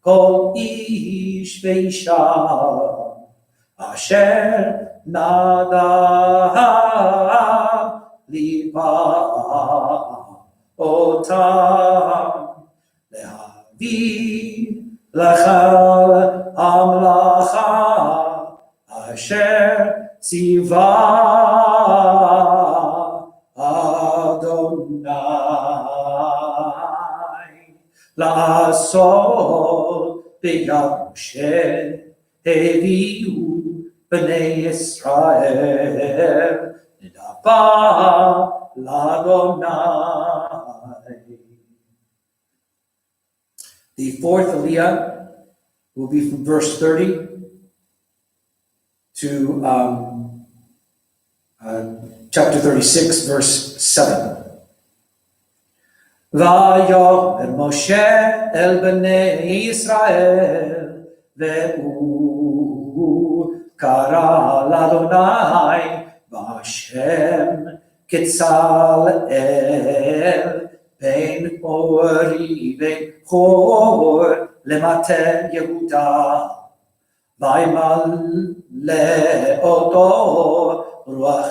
כל איש ואישה אשר נדע ליבה אותם להביא לכל המלאכה אשר ציווה Adonai לעשות ביד משה הביאו בני ישראל נדבה לאדוני. The fourth Aliyah will be from verse 30 to chapter 36, verse 7. ויאמר משה אל בני ישראל והוא קרא לאדוני בשם כצלאל בין אורי וחור למטה יהודה וימלא אותו רוח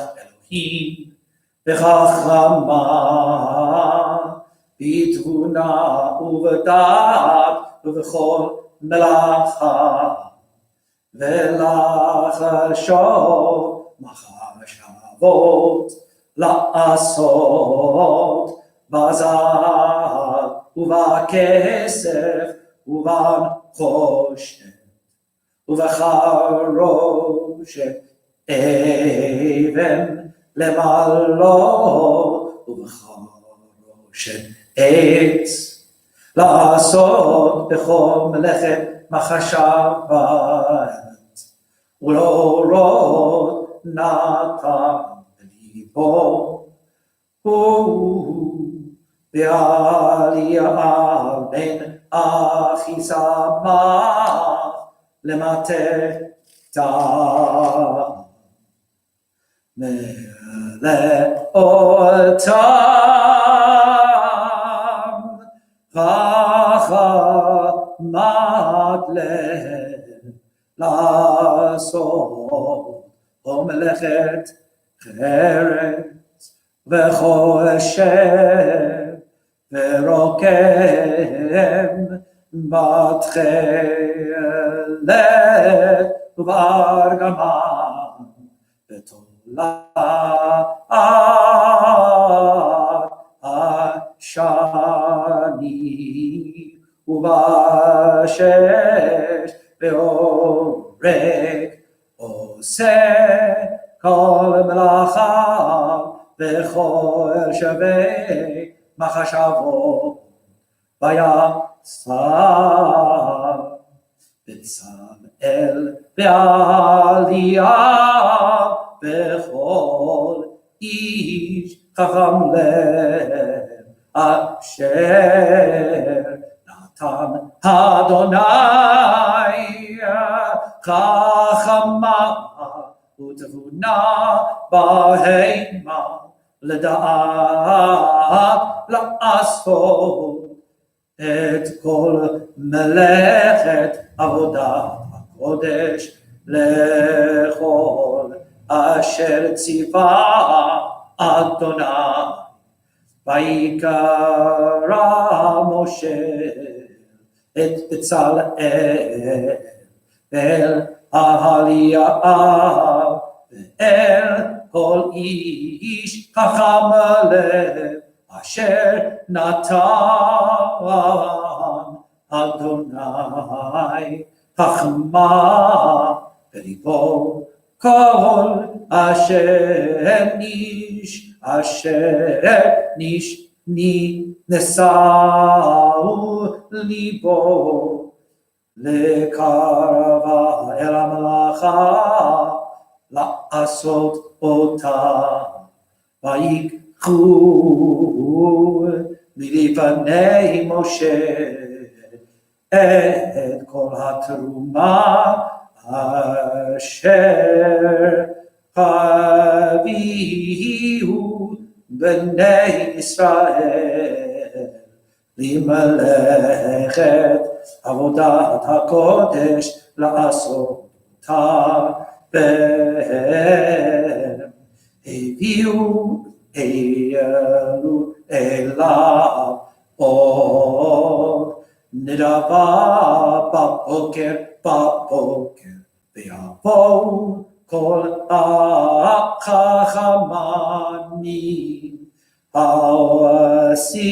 אלוהים וחכמה בתבונה ובדעת ובכל מלאכה ולחשוב מחשבות לעשות בזהב ובכסף ובנחושת ובחרושת אבן למלוא ובחרושת עץ לעשות בכל מלאכת מחשבת ולאורות נתן בליבו ועלייה בין אחיסמך למטה מלא אותם חכמת לב לעשות ומלאכת חרס וחושב ורוקם בתכלת ובארגמן בתולעת השני ובשש והורג עושה כל מלאכה וכל שווה מחשבות ויצא בצלאל בעלייה וכל איש חכם לב אשר נתן אדוני חכמה ותבונה בהמה לדעת לעשות את כל מלאכת עבודת הקודש לכל אשר ציווה אדוני. ויקרא משה את בצלאל אל העלייה ואל כל איש חכם לב אשר נתן אדוני חכמה בליבו כל אשר נשאו ליבו לקרבה אל המלאכה לעשות אותה ויקחו מלפני משה את כל התרומה אשר הביאו בני ישראל למלאכת עבודת הקודש לעשות אותה בהם הביאו אלו אליו עוד נדבה בבוקר ויבואו כל החכמים העושים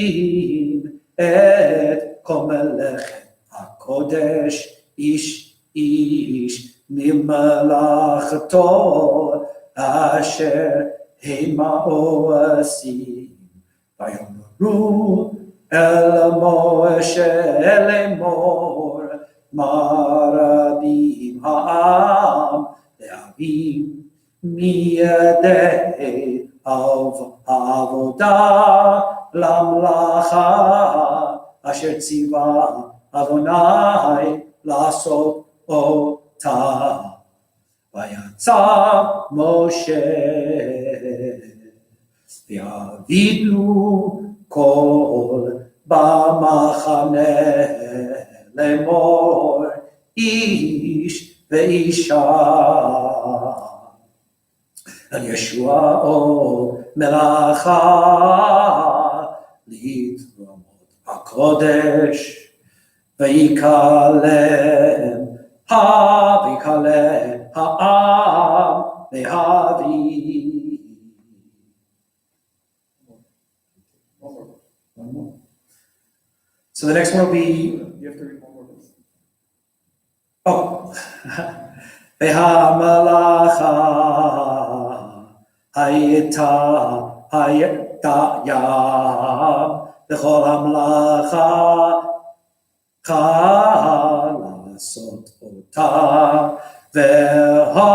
את כל מלאכת הקודש, איש איש ממלאכתו אשר המה עושים. ויאמרו אל משה לאמור, מה רבים העם להבין מידי העבודה למלאכה אשר ציווה אדוני לעשות אותה. ויצא משה ויעבידו כל במחנה לאמור, איש ואישה על ישועו מלאכה לתרומות הקודש. ויקלם העם להביא. So the next one will be, You have to read one more verse. oh, והמלאכה הייתה ים, וכל המלאכה לעשות אותה, והעוטר.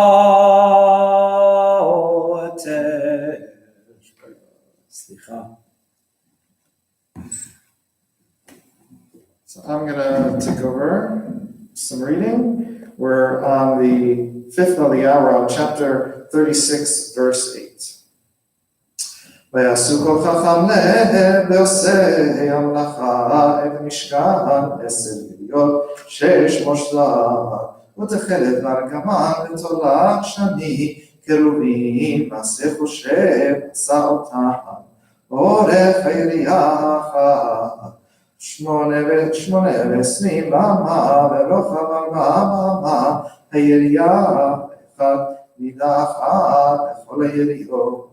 סליחה. So I'm gonna take over some reading. We're on the 5th Aliyah, we're on chapter 36, verse 8. ויעשו כל חכם לב ועושי המלאכה את המשכן 10 יריות 6 מושלה ותכלת מרגמן ותולע שני קרובים מעשה חושב עשה אותם אורך היריעה אחת 8 אמה ורוחב 4 אמה היריעה אחת מידה אחת לכל היריות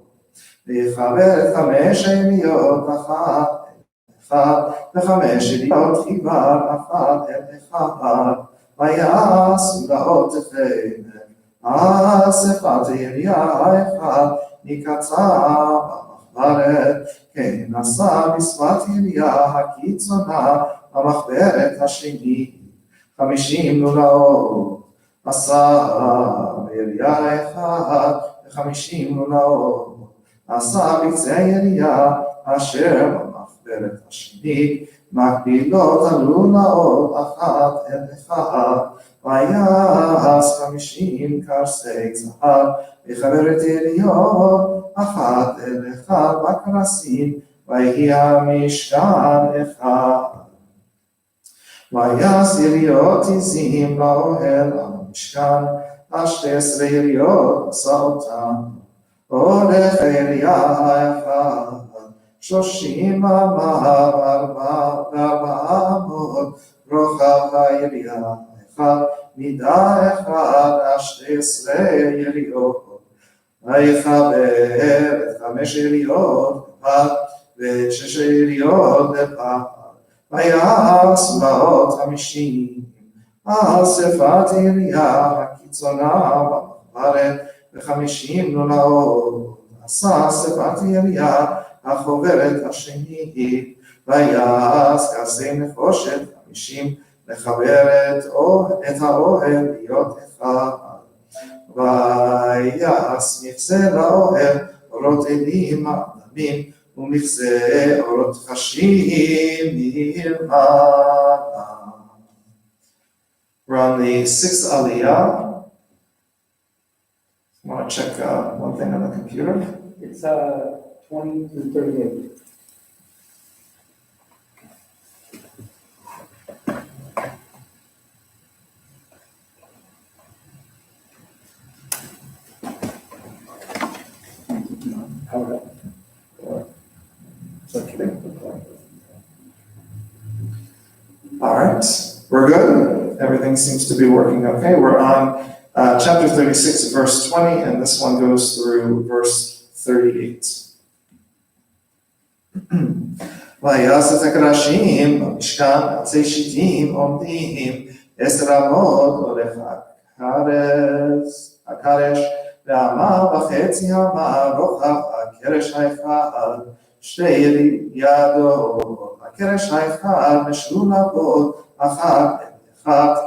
ויחבר 5 יריות אחת ו5 יריות חיבר אחת אל אחד ויעשו לאות תפארת אספת יריעה אחת מקצה במחברת כן עשה בשפת יריעה הקיצונה במחברת השני 50 לולאות עשה ביריעה אחת ו50 לולאות עשה בקצה היריעה אשר במחברת השני מקבילות הלולאות אחת אל אחד ויעש 50 קרסי זהב ויחבר את יריות אחת אל אחד בקרסים ויהי המשכן אחד ויעש יריות עזים לאוהל המשכן 12 יריות עשה אותם אורך היריעה אחד 30 אמה ו4 אמות רוחב היריעה אחד מידה אחת 12 יריות ויחבר את 5 יריות אחד ו6 יריות אחד ויעש לאות 50 אספת יריעה הקיצונה במחברת ו50 לולאות עשה אספת יריעה החוברת השני ויעש כעשי נחושת 50 לחבר את האוהל להיות אחד ויעש מכסה לאוהל אורות עלים אדמים ומכסה אורות חשים מלמעלה. We're on the 6th Aliyah. I want to check one thing on the computer. It's 20 to 38. All right, we're good. Everything seems to be working okay. We're on Chapter 36, verse 20, and this one goes through verse 38. ויעש את הקרשים במשכן עצי שיטים עומדים 10 אמות הולך הקרש ואמה וחצי אמה רוחב הקרש האחד 2 ידות הקרש האחד משולבות אחת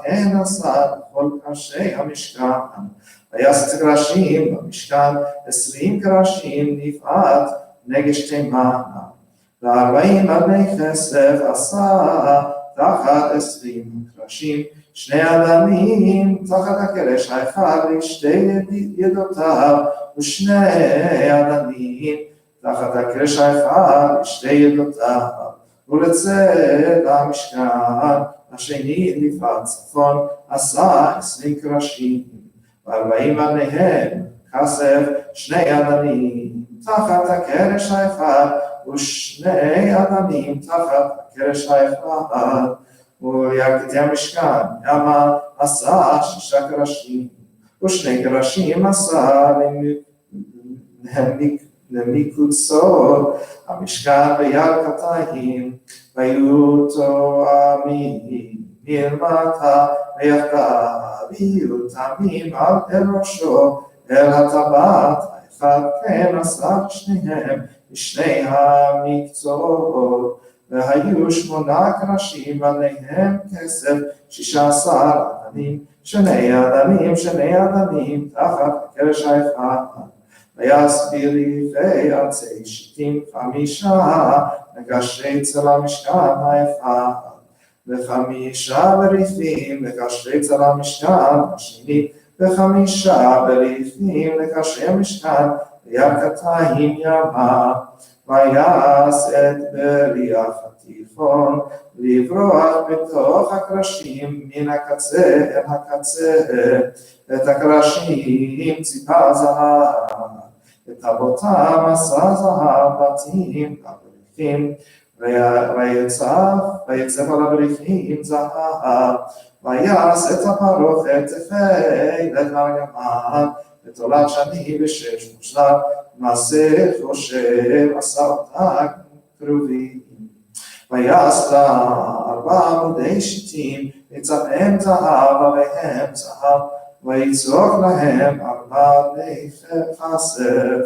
כן עשה בכל קרשי המשכן ויעש את הקרשים במשכן 20 קרשים נפעט נגש תימן ו40 אבני כסף עשה תחת 20 קרשים 2 אדנים תחת הקרש האחד ל2 ידותיו ו2 אדנים תחת הקרש האחד ל2 ידותיו ולצד המשכן השני לפת צפון עשה 20 קרשים ו40 אבניהם כסף 2 אדנים תחת הקרש האחד ו2 אדנים תחת הקרש האחד ולירכתי המשכן ימה עשה 6 קרשים ו2 קרשים עשה למקוצות המשכן בירכתיים והיו תואמים מלמטה ויחדיו יהיו תמים על ראשו אל הטבעת האחד כן עשה שניהם לשני המקצועות והיו 8 קרשים עליהם כסף 16 אדנים 2 אדנים תחת הקרש האחד ויעש בריחי עצי שיטים 5 מקשרי צל המשכן האחד ו5 בריחים לקשרי צל המשכן השני ו5 בריחים לקשרי המשכן בירכתיים ימה ויעש את בריח התיכון לברוח בתוך הקרשים מן הקצה אל הקצה את הקרשים ציפה זהב את אבותם עשה זהב בתים לבריחים ויצב על הבריחים זהב ויעש את הפרוכת תפילת מרגמן ותולד שני ו6 מושלם מעשה חושב עשה אותה קרובים ויעש לה 4 עמודי שיטים יצבעם זהב עליהם זהב ויצוק להם 4 בני כסף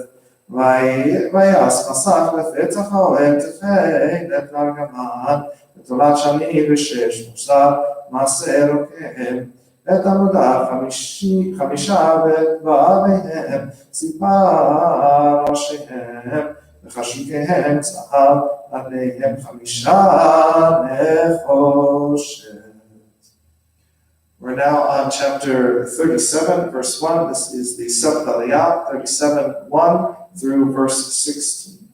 ויעש מסך לפתח האוהל תפילת מרגמן ותולד שני ו6 מושלם מעשה רוקם את עמודיו 5 ובעביהם ציפה ראשיהם וחשוקיהם זהב עליהם 5 נחושת. We're now on chapter 37, verse 1. This is the 7th Aliyah, 37:1 through verse 16.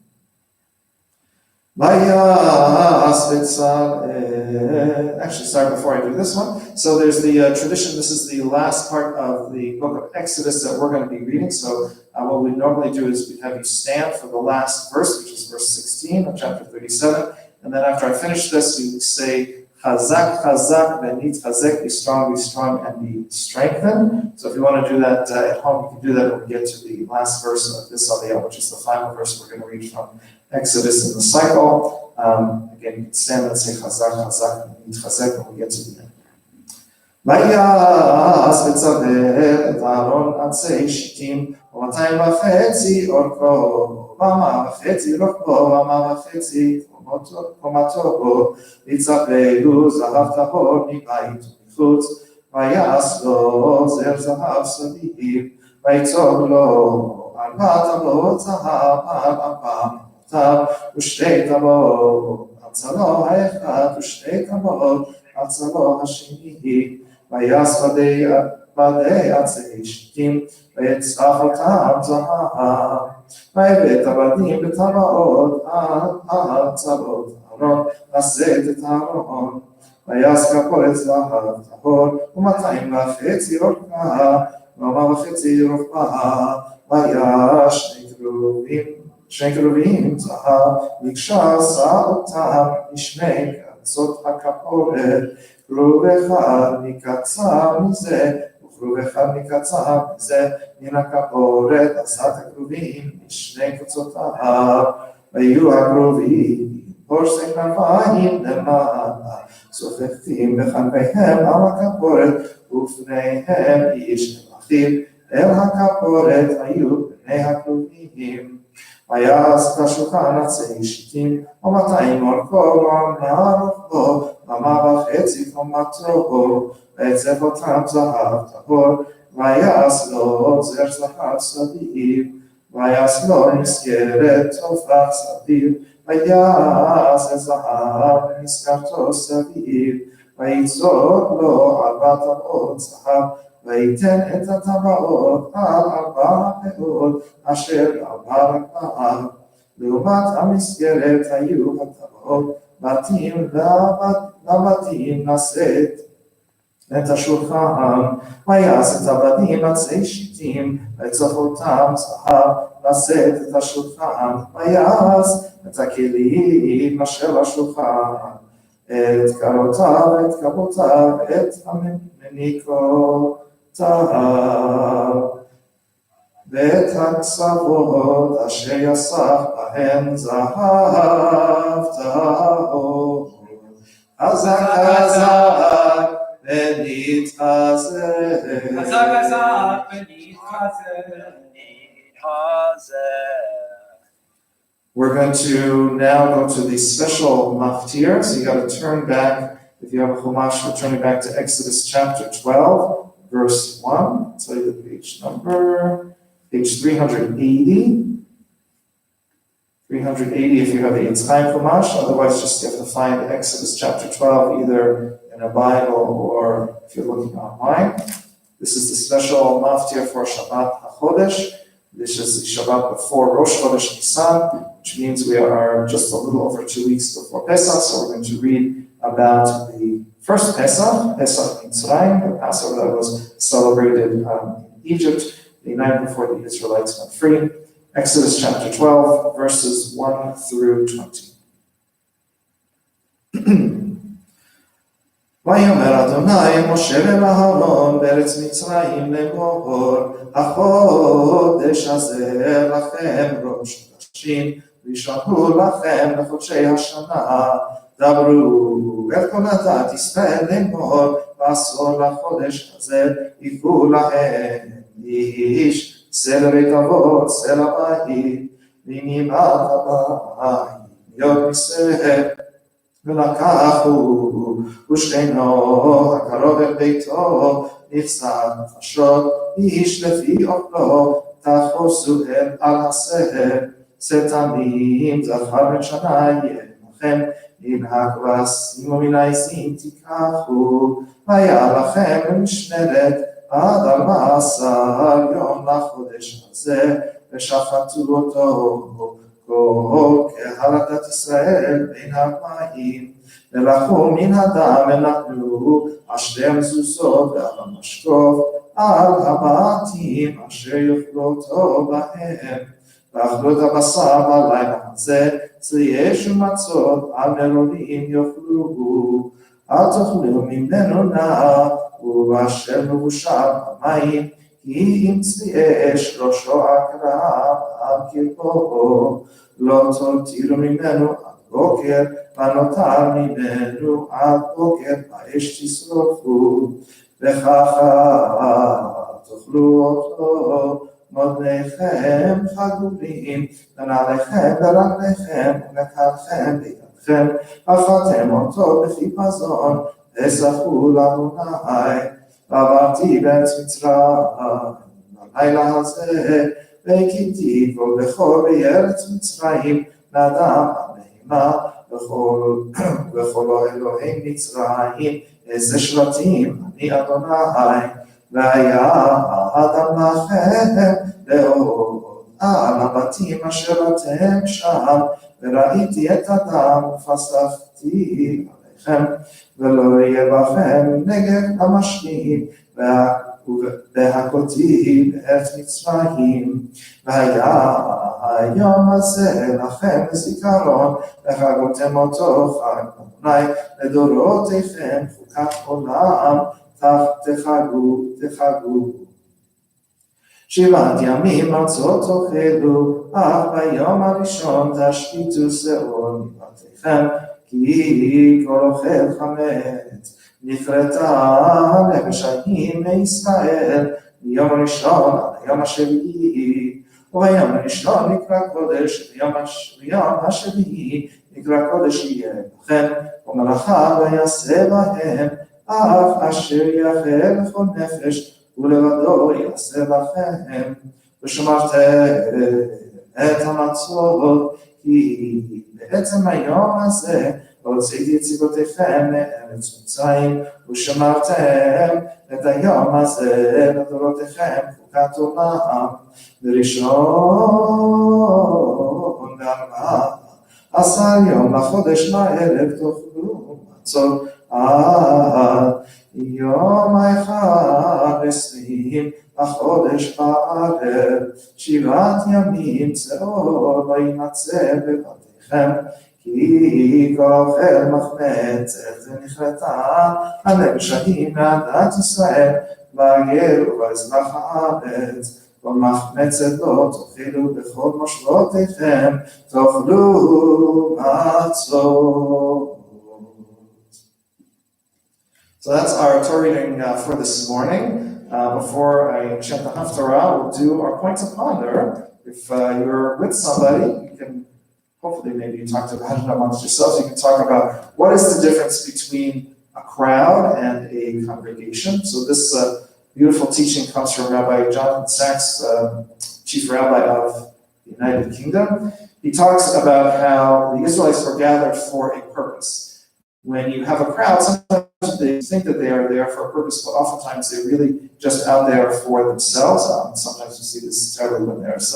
Actually, sorry, before I do this one. So there's the tradition, this is the last part of the book of Exodus that we're going to be reading. So what we normally do is we have you stand for the last verse, which is verse 16 of chapter 37. And then after I finish this, we say, Chazak, Chazak, Benit, Chazek, be strong, and be strengthened. So if you want to do that at home, you can do that when we get to the last verse of this Aliyah, which is the final verse we're going to read from Exodus in the cycle. Again, you can stand and say Chazak, Chazak, Benit, Chazek when we get to the end. ויעש וצווה את אהרון עצי שיטים ו2.5 אורכו ו1.5 רוחבו ו1.5 קומתו ויצבעו זהב טהור מבית ומחוץ ויעש לו זר זהב סביב ויצוב לו 4 טבעות זהב על 4 אמותיו ו2 טבעות על צלו האחד ו2 טבעות על צלו השני ויעש בדי עצי שיטים ויצרח אותם זהב ויבט עבדים בטבעות על צבאות אהרון לשאת את אהרון ויעש כפולת זהב טהור ו2.5 אורכה ו1.5 רוחבה ויעש 2 כרובים זהב מקשה עשה אותם משני קצות הכפולת כרוב אחד מקצה מזה כרוב אחד מקצה, זה מן הכפורת, עשת הכרובים משני קצותיו, ויהיו הכרובים, פורסי כנפיים למעלה, צופפים בכנפיהם על הכפורת, ופניהם איש אחיו, אל הכפורת היו בני הכרובים. ויעש את השולחן עצי שיטים, ו200 אורכו, ו100 רוחבו, ו1.5 קומתו, ויצב אותם זהב טהור, ויעש לו זר זהב סביב, ויעש לו מסגרת תופח סביב, ויעש את זהב במסגרתו סביב, ויצור לו 4 טבעות זהב, ויתן את הטבעות על 4 פאות אשר על 4 לעומת המסגרת היו הטבעות בתים לבתים לשאת את השולחן, ויעש את הבדים עצי שיטים, ויצוף אותם זהב לשאת את השולחן, ויעש את הכלים אשר השולחן, את קרותיו, את כפותיו, את המניקותיו, ואת הקצוות אשר יסף בהן זהב טהור. חזק חזק ונתחזק. חזק חזק ונתחזק. We're going to now go to the special maftir. So you got to turn back, if you have a chumash, we're turning back to Exodus chapter 12, verse 1. I'll tell you the page number, page 380. 380 if you have the Yitzchayim chumash. Otherwise, just you have to find Exodus chapter 12 either in a Bible or if you're looking online. This is the special maftir for Shabbat HaChodesh. This is the Shabbat before Rosh Chodesh Nisan, which means we are just a little over 2 weeks before Pesach. So we're going to read about the first Pesach, Pesach Mitzrayim, the Passover that was celebrated in Egypt, the night before the Israelites went free. Exodus chapter 12, verses 1 through 20. ויאמר אדוני משה אל אהרון בארץ מצרים לאמור, החודש הזה לכם ראש חודשים, וישמעו לכם לחודשי השנה, דברו את כל עדת ישראל לאמור, בעשור לחודש הזה יבואו להם איש סלע בית אבות, סלע בית, מנימת הבית, להיות מסר, ולקחו ושכנו הקרוב אל ביתו, נפסד נפשות, איש לפי אוכלו, תחוסו הם על הסר, סתמים זכר בן שנה יהיה לכם, מן הכבשים ומן העזים תיקחו, והיה לכם במשמרת עד 14 יום לחודש הזה, ושחטו אותו, כל קהל עדת ישראל בין המים, ולקחו מן הדם ונתנו על 2 מזוזות ועל המשקוף, על הבתים אשר יאכלו אותו בהם, ואכלו את הבשר בלילה הזה, צריש ומצות על מרורים יאכלו, אל תאכלו ממנו נא, ובאשר מבושל במים, כי אם צרי אש ראשו עקרב על קרבו, לא תותירו ממנו עד בוקר, ונותר ממנו עד בוקר, באש תשרפו, וככה תאכלו אותו, מותניכם חגורים, ונעליכם ורגליכם, ונקלכם בידכם, אכלתם אותו בחיפזון, וזכו לאדוני, ועברתי בארץ מצרים, בלילה הזה, והכיתי כל בכור בארץ מצרים, לאדם הבהמה, וכל אלוהי מצרים, איזה שבטים, אני אדוני, והיה האדם לכם לאור על הבתים אשר אתם שם, וראיתי את הדם ופסחתי עליכם, ולא יהיה בכם נגד המשקים, והכותי בארץ מצרים, והיה היום הזה לכם זיכרון, וחגותם אותו חג אדוני לדורותיכם חוקת עולם, תחגו. 7 ימים מצות תאכלו, אך ביום הראשון תשחיתו שאור מבתיכם, כי כל אוכל חמץ נכרתה נפש ההיא מישראל, מיום הראשון עד היום השביעי, וביום הראשון נקרא קודש, ביום השביעי נקרא קודש יהיה לכם, ומלאכה לא יעשה בהם, אך אשר יאכל לכל נפש, ולבדו יעשה לכם, ושמרתם את המצות, כי בעצם היום הזה הוצאתי את צבאותיכם מארץ מצרים, ושמרתם את היום הזה לדורותיכם חוקת עולם, וראשון ב14 יום לחודש בערב תאכלו מצות עד יום 21 לחודש בערב, 7 ימים צאור לא יימצא בבתיכם, כי כל אוכל מחמצת ונכרתה הנפש ההיא מעדת ישראל, בגר ובאזרח הארץ, ומחמצת לא תאכלו בכל מושבותיכם, תאכלו מצות. So that's our Torah reading for this morning. Before I chant the Haftarah, we'll do our points of ponder. If you're with somebody, you can hopefully maybe you talk about it amongst yourselves. You can talk about what is the difference between a crowd and a congregation. So this beautiful teaching comes from Rabbi Jonathan Sachs, Chief Rabbi of the United Kingdom. He talks about how the Israelites were gathered for a purpose. When you have a crowd, sometimes they think that they are there for a purpose, but oftentimes they're really just out there for themselves. Sometimes you see this terribly when there's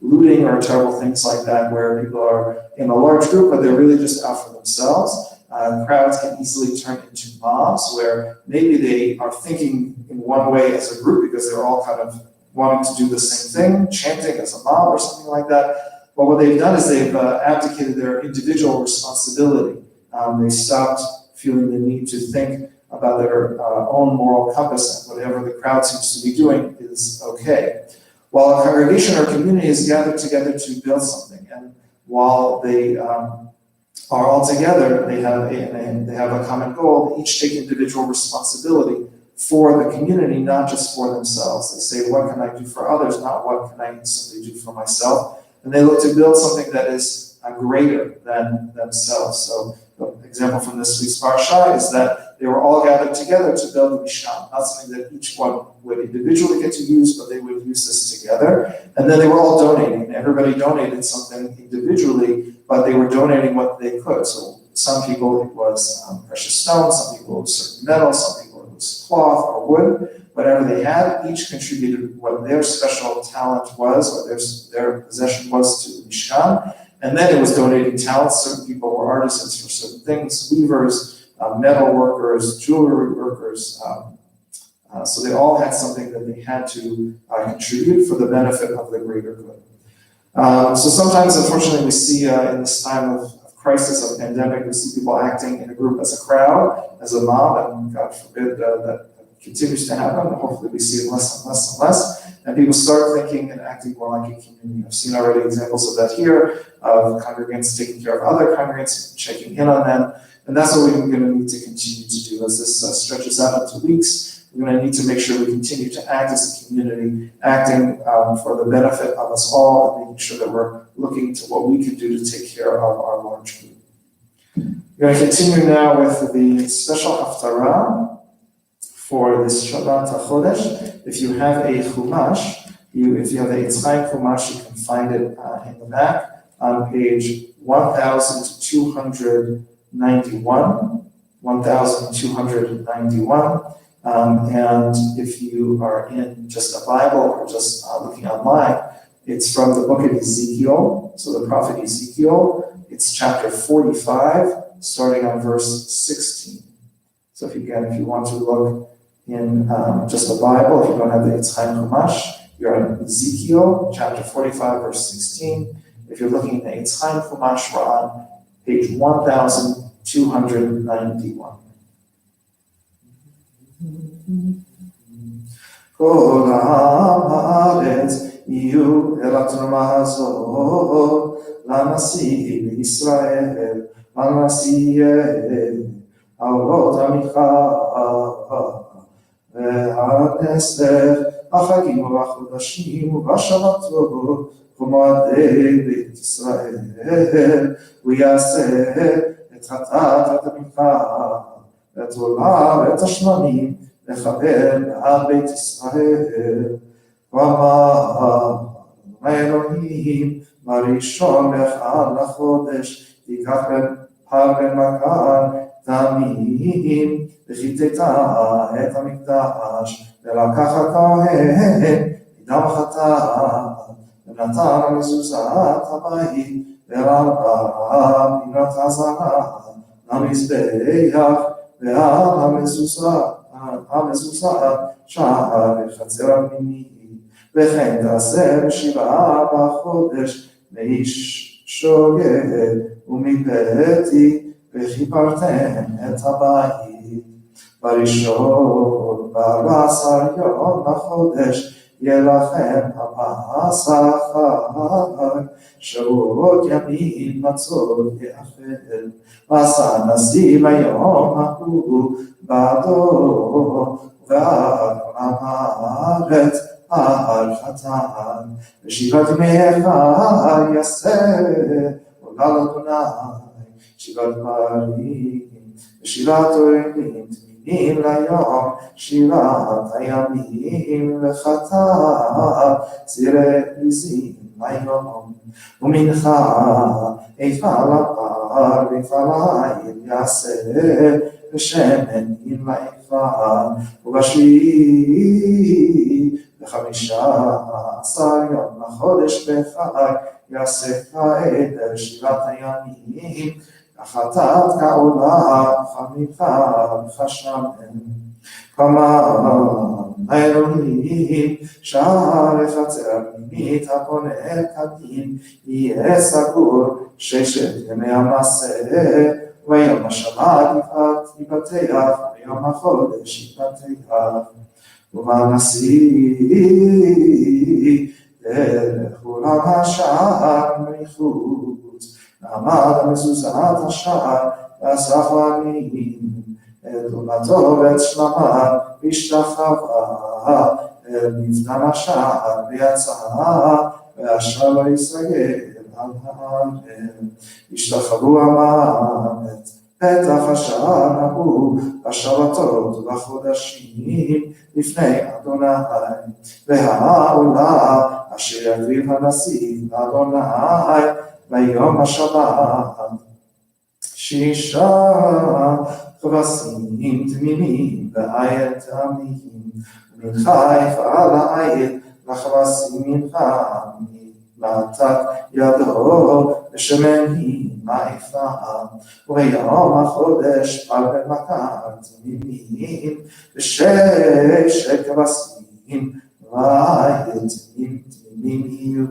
looting or terrible things like that, where people are in a large group, but they're really just out for themselves. Crowds can easily turn into mobs, where maybe they are thinking in one way as a group because they're all kind of wanting to do the same thing, chanting as a mob or something like that. But what they've done is they've abdicated their individual responsibility. They stopped feeling the need to think about their own moral compass, and whatever the crowd seems to be doing is okay. While a congregation or community is gathered together to build something, and while they are all together, they have a common goal. They each take individual responsibility for the community, not just for themselves. They say, what can I do for others, not what can I simply do for myself? And they look to build something that is greater than themselves. So the example from this week's Parsha is that they were all gathered together to build the Mishkan, not something that each one would individually get to use, but they would use this together. And then they were all donating. Everybody donated something individually, but they were donating what they could. So some people it was precious stones, some people it was certain metal, some people it was cloth or wood. Whatever they had, each contributed what their special talent was, what their possession was to the Mishkan. And then it was donating talents. Certain people were artisans for certain things, weavers, metal workers, jewelry workers. So they all had something that they had to contribute for the benefit of the greater good. So sometimes, unfortunately, we see in this time of crisis, of pandemic, we see people acting in a group as a crowd, as a mob, and God forbid that continues to happen. Hopefully we see it less and less and less. And people start thinking and acting more like a community. I've seen already examples of that here, of congregants taking care of other congregants, checking in on them. And that's what we're going to need to continue to do as this stretches out into weeks. We're going to need to make sure we continue to act as a community, acting for the benefit of us all, and making sure that we're looking to what we can do to take care of our large group. We're going to continue now with the special Haftarah for this Shabbat HaChodesh. If you have a Chumash, if you have a Eitz Chaim Chumash, you can find it in the back on page 1291. And if you are in just a Bible or just looking online, it's from the book of Ezekiel. So the prophet Ezekiel, it's chapter 45, starting on verse 16. So if you want to look in just a Bible, if you don't have the Eitz Chaim Chumash, you're in Ezekiel, chapter 45, verse 16. If you're looking in the Eitz Chaim Chumash, we're on page 1291. כל העם הארץ יהיו אל התרומה הזאת לנשיא בישראל, לנשיא העולות המנחה והנסך, החגים ובחודשים ובשבתות ומועדי בית ישראל, הוא יעשה את חטאת המנחה ואת עולה ואת השמנים לכוון על בית ישראל. ואמר האלוהים בראשון ואחד לחודש תיקח פר בן מקר דמים וחיטטת את המקדש ולקח הכהן מדם החטאת ונתן למזוזת הבית ורבה פינת הזרה למזבח ועל המזוזה שער וחצר הפנימי, וכן תעשה בשבעה בחודש מאיש שוגג ומבאתי וכיפרתם את הבית. בראשון ב14 יום בחודש יהיה לכם הפסח חג, שבועות ימים מצות יאכל, ועשה נשיא ביום ההוא בעדו, ועל הארץ על חטאת, ושבעת ימי אחד יעשה עולה לאדוני, שבעת פרים ושבעת עורבים תמימים ליום, שבעת הימים לחטאת, צירי עזים ליום, ומנחה איפה לפר ואיפה לעיל יעשה, ושמן עם לאיפה, ובשביעי ב15 יום לחודש בחג יעשה כעדר שבעת הימים, החטאת כעולה חמיתה וחשמן. כלומר האלוהים שער החצר הפנימית הפונה כדין יהיה סגור 6 ימי המעשה, ויום השבת יפתח ויום החודש יפתח. ובנשיא דרך אולם השער מחוץ נעמד המזוזת השער ואסף לעניים את עולתו ואת שלמה והשתחווה אל מפתן השער ויצא והשער לא יסגר על הארץ. השתחוו המוות פתח השער ההוא בשבתות ובחודשים לפני אדוני, והעולה אשר יקריב הנשיא לאדוני ביום השבת 6 כבשים תמימים ועיל תמים, ומנחה יפעל העיל לכבשים מנחה מתת ידו ושמנים מעיפה, וביום החודש פר בן מקר תמימים ו6 כבשים ועיל תמימים יהיו,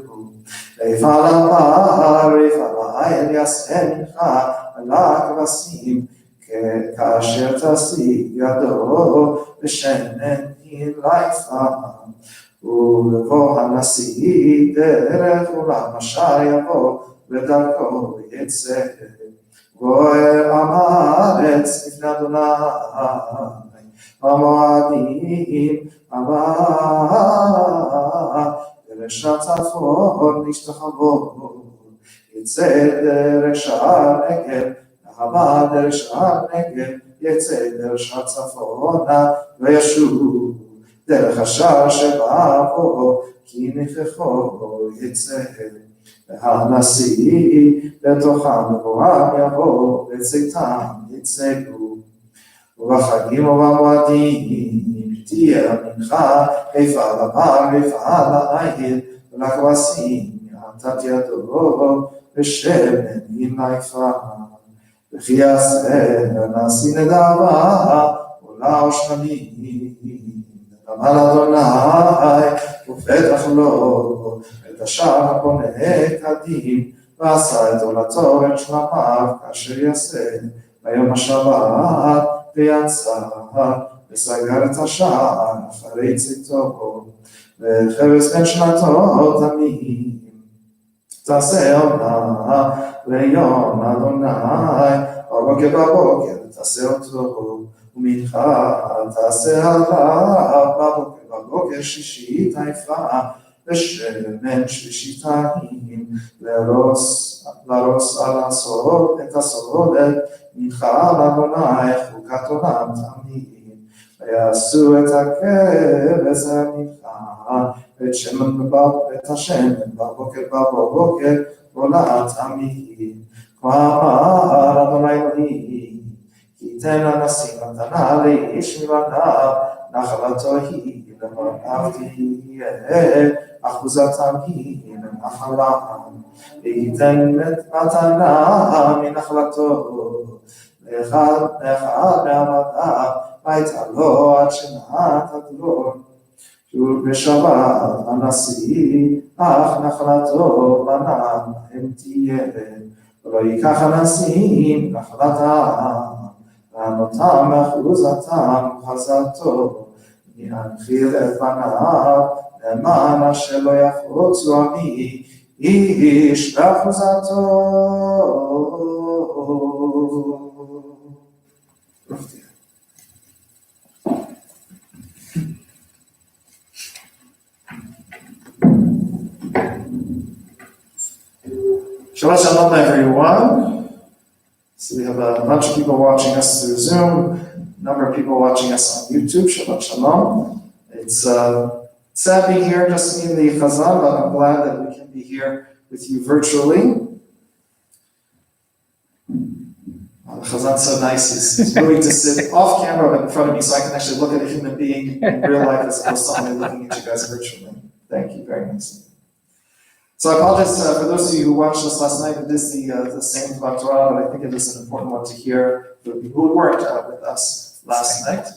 ויפעל הפר ויפעל העיל יעשה מנחה על הכבשים כאשר תשיג ידו ושמן לעיפה. ובבוא הנשיא דרך אולם השער יבוא ודרכו יצא, גואל עם הארץ לפני אדוני המועדים הבא דרך הצפון נשתחוו, יצא דרך שער נגב הבא דרך שער נגב, יצא דרך שער צפונה וישוב דרך השער שבא בו כי נפחו יצא. והנשיא בתוכם ובואם יבוא וצאתם יצאו. ובחגים ובמועדים תהיה המנחה איפה לפר ואיפה לעיל ולכבשים נתת ידו ושמן עם העיפה. וכי יעשה הנשיא נדבה עולה או שמנים, אמר אדוני ופתח לו את השער הפונה כדין, ועשה את עולתו ואת שלמיו כאשר יעשה ביום השבת ויצא וסגר את השער אחרי צאתו, וחרס בן שנתו תמים. תעשה עונה ליום אדוני, בבוקר בבוקר תעשה אותו, ומנחה תעשה עליו, בבוקר בבוקר שישית היפה, ושמן שלישית ההין, לרוס על הסוד את הסודת, מנחה לאדוני חוקת עולם תמיד. ויעשו את הכבש המנחה, ואת שמן ואת השמן בבוקר בבוקר עולה תמיד. כה אמר אדוני אלוהים, כי תן הנשיא מתנה לאיש מבניו, נחלתו היא לבניו תהיה, אחוזתם היא לנחלם. וייתן את מתנה מנחלתו, לאחד מעבדיו, והייתה לו עד שנת הדרור. שוב בשבת הנשיא, אך נחלתו בניו הם תהיה, ולא ייקח הנשיא נחלתם, וענותם מאחוזתם חזרתו, ינחיל את בניו, למען אשר לא יחוצו עמי, איש באחוזתו. Shabbat Shalom, everyone. So we have a bunch of people watching us through Zoom, a number of people watching us on YouTube. Shabbat Shalom. It's sad being here, just me and the Chazan, but I'm glad that we can be here with you virtually. The Chazan's so nice. He's willing to sit off camera but in front of me so I can actually look at a human being in real life as opposed to only looking at you guys virtually. Thank you very much. So I apologize for those of you who watched us last night. It is the same about Torah, but I think it is an important one to hear for the people who weren't with us last night.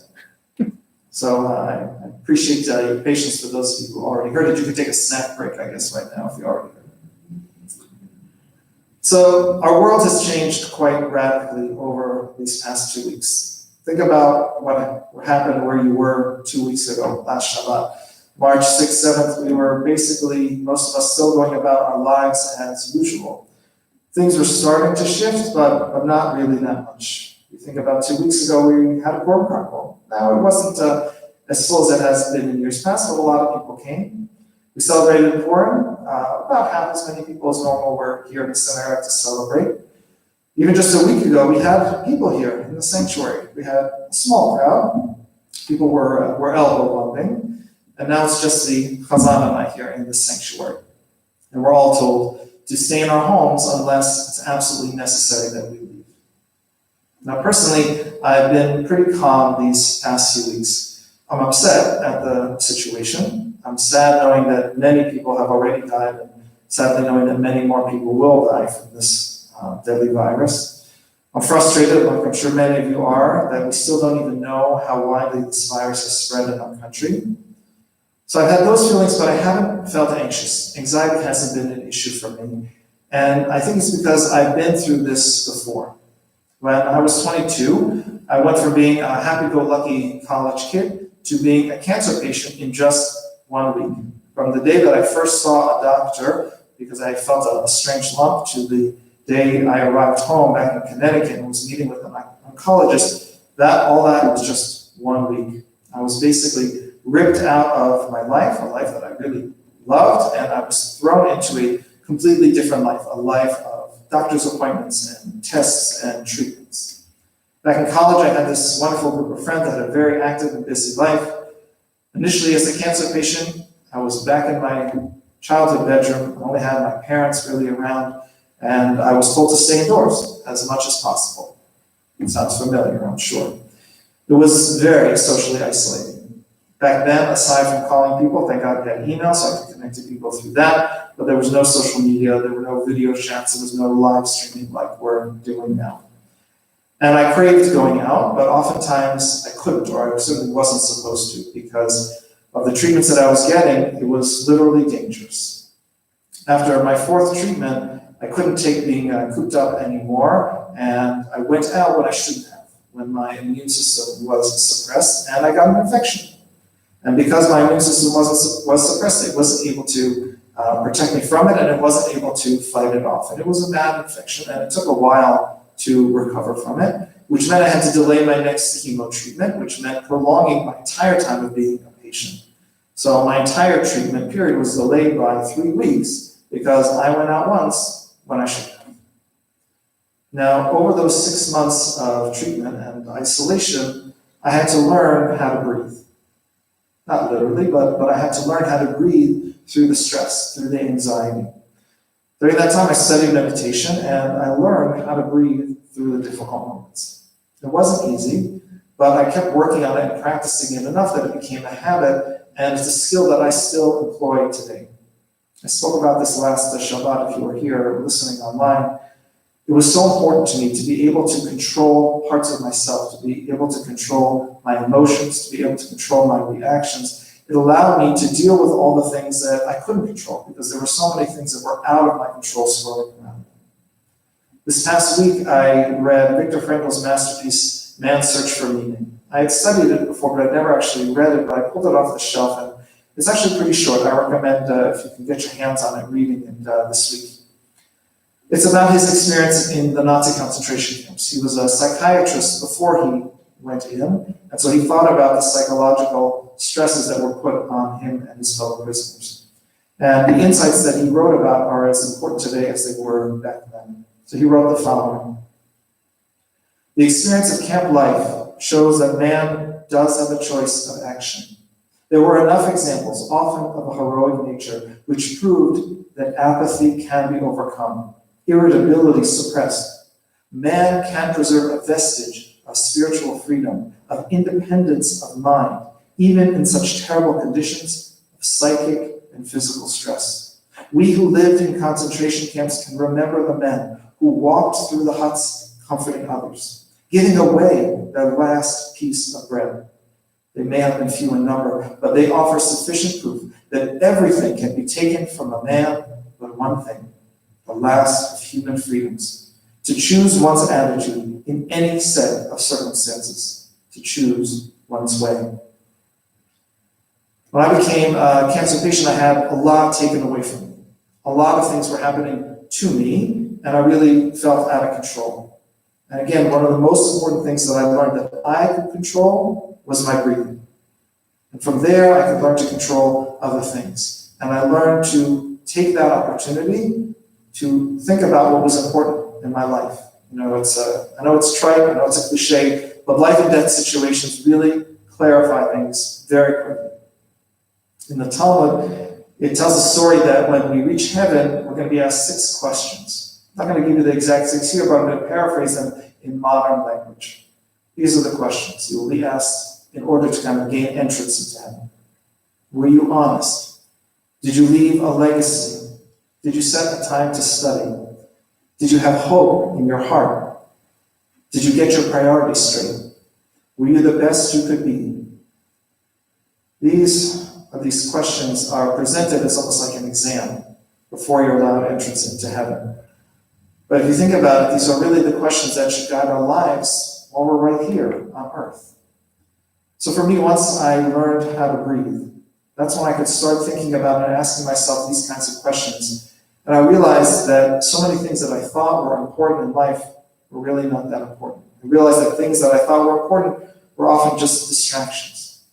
So I appreciate your patience for those of you who already heard it. You can take a snack break, I guess, right now if you already heard it. So our world has changed quite radically over these past 2 weeks. Think about what happened where you were 2 weeks ago, last Shabbat. March 6th, 7th, we were basically, most of us still going about our lives as usual. Things were starting to shift, but not really that much. You think about 2 weeks ago, we had a Purim carnival. Now, it wasn't as full as it has been in years past, but a lot of people came. We celebrated Purim. About half as many people as normal were here in the Samara to celebrate. Even just a week ago, we had people here in the sanctuary. We had a small crowd. People were elbow bumping. And now it's just the Chazan and I here in the sanctuary. And we're all told to stay in our homes unless it's absolutely necessary that we leave. Now, personally, I've been pretty calm these past few weeks. I'm upset at the situation. I'm sad knowing that many people have already died, and sadly knowing that many more people will die from this deadly virus. I'm frustrated, like I'm sure many of you are, that we still don't even know how widely this virus has spread in our country. So I've had those feelings, but I haven't felt anxious. Anxiety hasn't been an issue for me. And I think it's because I've been through this before. When I was 22, I went from being a happy-go-lucky college kid to being a cancer patient in just 1 week. From the day that I first saw a doctor, because I felt a strange lump, to the day I arrived home back in Connecticut and was meeting with an oncologist, all that was just 1 week. I was basically ripped out of my life, a life that I really loved, and I was thrown into a completely different life, a life of doctor's appointments and tests and treatments. Back in college, I had this wonderful group of friends that had a very active and busy life. Initially, as a cancer patient, I was back in my childhood bedroom. I only had my parents really around, and I was told to stay indoors as much as possible. It sounds familiar, I'm sure. It was very socially isolating. Back then, aside from calling people, thank God we had email, so I could connect to people through that, but there was no social media, there were no video chats, there was no live streaming like we're doing now. And I craved going out, but oftentimes I couldn't, or I certainly wasn't supposed to, because of the treatments that I was getting. It was literally dangerous. After my 4th treatment, I couldn't take being cooped up anymore, and I went out when I shouldn't have. when my immune system was suppressed and I got an infection. And because my immune system was suppressed, it wasn't able to protect me from it, and it wasn't able to fight it off. And it was a bad infection, and it took a while to recover from it, which meant I had to delay my next chemo treatment, which meant prolonging my entire time of being a patient. So my entire treatment period was delayed by 3 weeks because I went out once when I shouldn't have. Now, over those 6 months of treatment and isolation, I had to learn how to breathe. Not literally, but I had to learn how to breathe through the stress, through the anxiety. During that time, I studied meditation, and I learned how to breathe through the difficult moments. It wasn't easy, but I kept working on it and practicing it enough that it became a habit, and it's a skill that I still employ today. I spoke about this last Shabbat if you were here or listening online. It was so important to me to be able to control parts of myself, to be able to control my emotions, to be able to control my reactions. It allowed me to deal with all the things that I couldn't control because there were so many things that were out of my control swirling around. This past week, I read Viktor Frankl's masterpiece, Man's Search for Meaning. I had studied it before, but I'd never actually read it, but I pulled it off the shelf, and it's actually pretty short. I recommend, if you can get your hands on it, reading it this week. It's about his experience in the Nazi concentration camps. He was a psychiatrist before he went in, and so he thought about the psychological stresses that were put on him and his fellow prisoners. And the insights that he wrote about are as important today as they were back then. So he wrote the following. The experience of camp life shows that man does have a choice of action. There were enough examples, often of a heroic nature, which proved that apathy can be overcome, irritability suppressed. Man can preserve a vestige of spiritual freedom, of independence of mind, even in such terrible conditions of psychic and physical stress. We who lived in concentration camps can remember the men who walked through the huts comforting others, giving away their last piece of bread. They may have been few in number, but they offer sufficient proof that everything can be taken from a man but one thing, the last of human freedoms, to choose one's attitude in any set of circumstances, to choose one's way. When I became a cancer patient, I had a lot taken away from me. A lot of things were happening to me, and I really felt out of control. And again, one of the most important things that I learned that I could control was my breathing. And from there, I could learn to control other things. And I learned to take that opportunity to think about what was important in my life. I know it's trite, I know it's a cliche, but life and death situations really clarify things very quickly. In the Talmud, it tells a story that when we reach heaven, we're going to be asked 6 questions. I'm not going to give you the exact 6 here, but I'm going to paraphrase them in modern language. These are the questions you will be asked in order to kind of gain entrance into heaven. Were you honest? Did you leave a legacy? Did you set a time to study? Did you have hope in your heart? Did you get your priorities straight? Were you the best you could be? These questions are presented as almost like an exam before you're allowed entrance into heaven. But if you think about it, these are really the questions that should guide our lives while we're right here on earth. So for me, once I learned how to breathe, that's when I could start thinking about and asking myself these kinds of questions. And I realized that so many things that I thought were important in life were really not that important. I realized that things that I thought were important were often just distractions.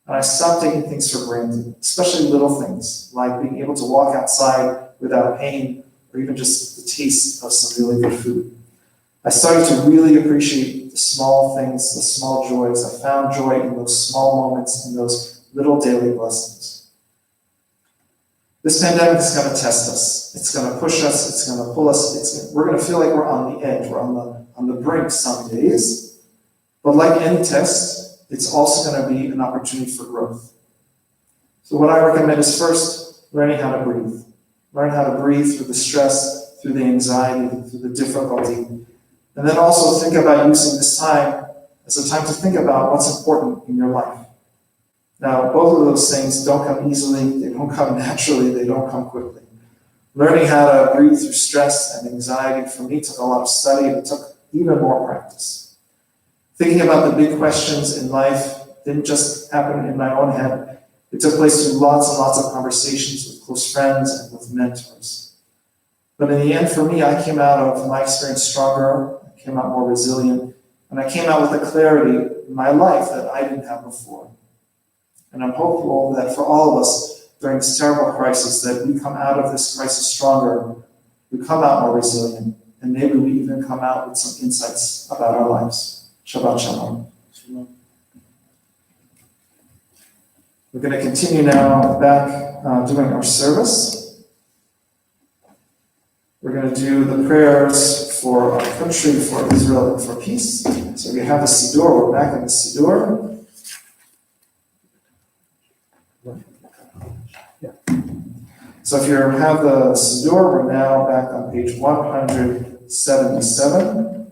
And I stopped taking things for granted, especially little things, like being able to walk outside without pain, or even just the taste of some really good food. I started to really appreciate the small things, the small joys. I found joy in those small moments, in those little daily blessings. This pandemic is going to test us. It's going to push us. It's going to pull us. We're going to feel like we're on the edge. We're on the brink some days. But like any test, it's also going to be an opportunity for growth. So what I recommend is first, learning how to breathe. Learn how to breathe through the stress, through the anxiety, through the difficulty. And then also think about using this time as a time to think about what's important in your life. Now, both of those things don't come easily, they don't come naturally, they don't come quickly. Learning how to breathe through stress and anxiety for me took a lot of study, and it took even more practice. Thinking about the big questions in life didn't just happen in my own head. It took place through lots and lots of conversations with close friends and with mentors. But in the end, for me, I came out of my experience stronger, I came out more resilient, and I came out with a clarity in my life that I didn't have before. And I'm hopeful that for all of us during this terrible crisis, that we come out of this crisis stronger, we come out more resilient, and maybe we even come out with some insights about our lives. Shabbat Shalom. We're going to continue now back doing our service. We're going to do the prayers for our country, for Israel, and for peace. So we have the Siddur. We're back in the Siddur. So if you have the Siddur, we're now back on page 177.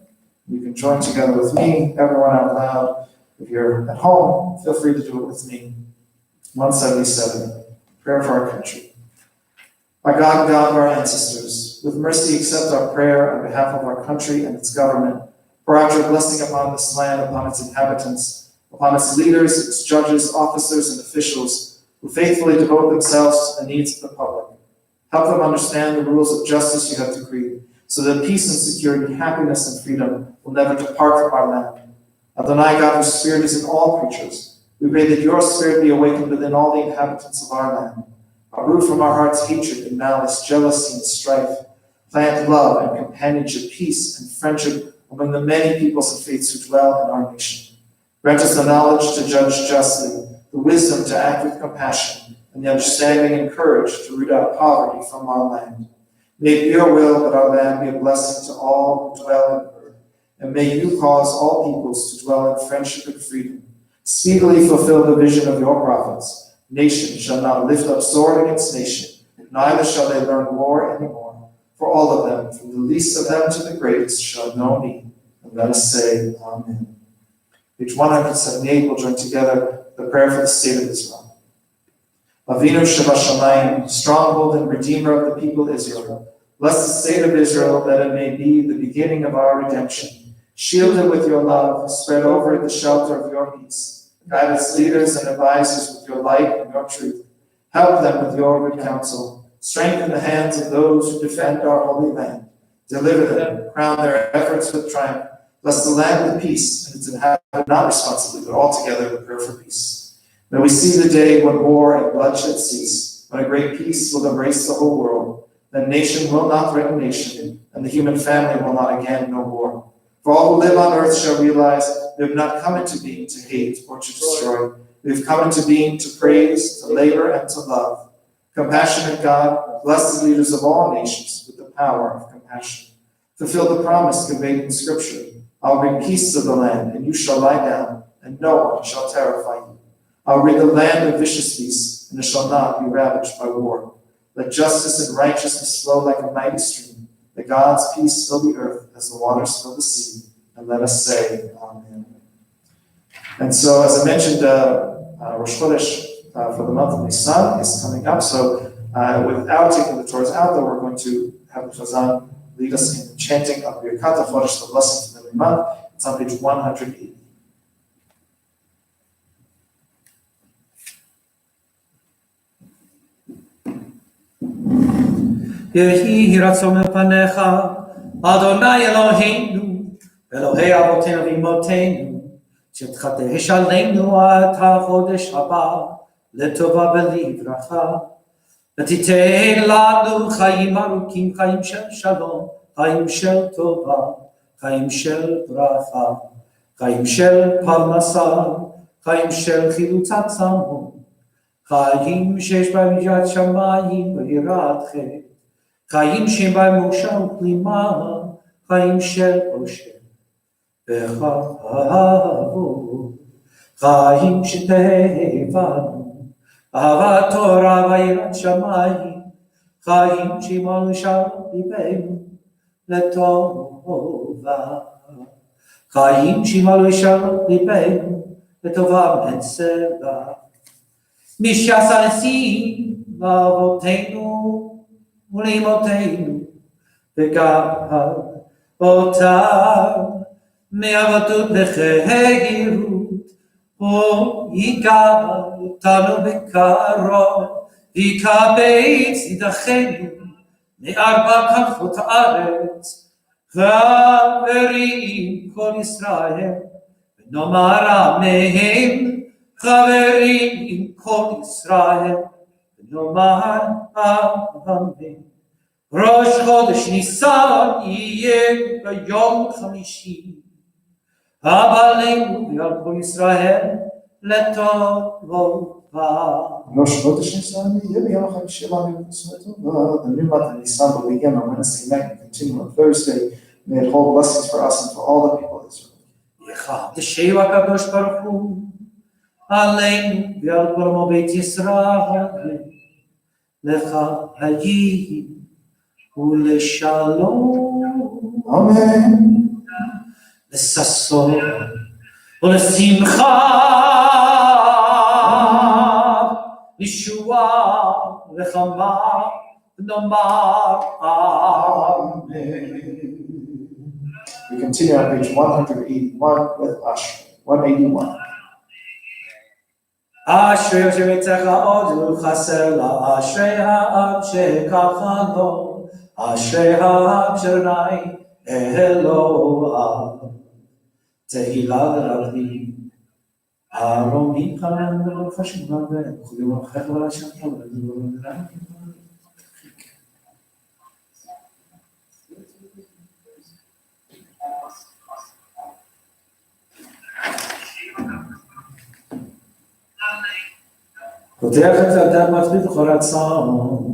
You can join together with me, everyone out loud. If you're at home, feel free to do it with me. 177, prayer for our country. My God, God of our ancestors, with mercy accept our prayer on behalf of our country and its government. Pour out your blessing upon this land, upon its inhabitants, upon its leaders, its judges, officers, and officials, who faithfully devote themselves to the needs of the public. Help them understand the rules of justice you have decreed, so that peace and security, happiness and freedom will never depart from our land. Adonai, God whose spirit is in all creatures, we pray that your spirit be awakened within all the inhabitants of our land. Uproot from our hearts hatred and malice, jealousy and strife. Plant love and companionship, peace and friendship among the many peoples and faiths who dwell in our nation. Grant us the knowledge to judge justly, the wisdom to act with compassion, and the understanding and courage to root out poverty from our land. May it be your will that our land be a blessing to all who dwell in it, and may you cause all peoples to dwell in friendship and freedom. Speedily fulfill the vision of your prophets. Nation shall not lift up sword against nation, neither shall they learn war anymore. For all of them, from the least of them to the greatest, shall know me. And let us say, Amen. Page 178, we'll join together the prayer for the state of Israel. Avinu Shabbat stronghold and redeemer of the people Israel. Bless the state of Israel, that it may be the beginning of our redemption. Shield it with your love, spread over it the shelter of your peace. Guide its leaders and advisors with your light and your truth. Help them with your good counsel. Strengthen the hands of those who defend our holy land. Deliver them, crown their efforts with triumph. Bless the land with peace, and its inhabitants, not responsibly, but altogether with prayer for peace. May we see the day when war and bloodshed cease, when a great peace will embrace the whole world. Then nation will not threaten nation, and the human family will not again know war. For all who live on earth shall realize we have not come into being to hate or to destroy. We have come into being to praise, to labor, and to love. Compassionate God, bless the leaders of all nations with the power of compassion. Fulfill the promise conveyed in Scripture. I'll bring peace to the land, and you shall lie down, and no one shall terrify you. I'll rid the land of vicious beasts, and it shall not be ravaged by war. Let justice and righteousness flow like a mighty stream. Let God's peace fill the earth as the waters fill the sea. And let us say, Amen. And so, as I mentioned, Rosh Chodesh for the month of Nisan is coming up. So, without taking the Torahs out, though, we're going to have the Chazan lead us in the chanting of Birkat HaChodesh, the blessing for the new month. It's on page 180. יהי רצון מפניך, אדוני אלוהינו, אלוהי אבותינו ואמותינו, שתחדש עלינו את החודש הבא, לטובה ולברכה, ותיתן לנו חיים ארוכים, חיים של שלום, חיים של טובה, חיים של ברכה, חיים של פרנסה, חיים של חילוץ עצמות, חיים שיש בהם יראת שמיים ויראת חטא, חיים שהם בהם מורשה וכלימה, חיים של אושר וכבוד, חיים שתהבנו, אהבת תורה ויראת שמיים, חיים שימלאו שלום ליבנו לטובה, חיים שימלאו שלום ליבנו לטובה ונצלה. מי שעשה ניסים לאבותינו ולאמותינו וגאל אותם מעבדות לחירות, הוא ייגע אותנו בקרוב, ויקבץ ידכנו מארבע כנפות הארץ, חברים כל ישראל, ונאמר אמן, חברים כל ישראל, ונאמר אמן. ראש חודש ניסן יהיה ביום חמישי, עלינו ועל כל ישראל לטובה. Rosh Chodesh Nisan, Yom HaMashiach, the new month of Nisan will begin on Wednesday night and continue on Thursday. May it hold blessings for us and for all the people of Israel. יחדשהו הקדוש ברוך הוא עלינו ועל כל עמו בית ישראל לחיים ולשלום. Amen. לששון ולשמחה, לישועה וחמה, ונאמר אמן. We continue on page 181 with Ashrei. 181. אשרי אשר יצאך עוד לא חסר לה, אשרי העם שככה לו, אשרי העם שרנאי אלוהיו. תהילה לרבים, הרומים חלם ולא חשוב הרבה, חולים אחר ולא שם ולא פותח את האדם מצביא בכל רצון.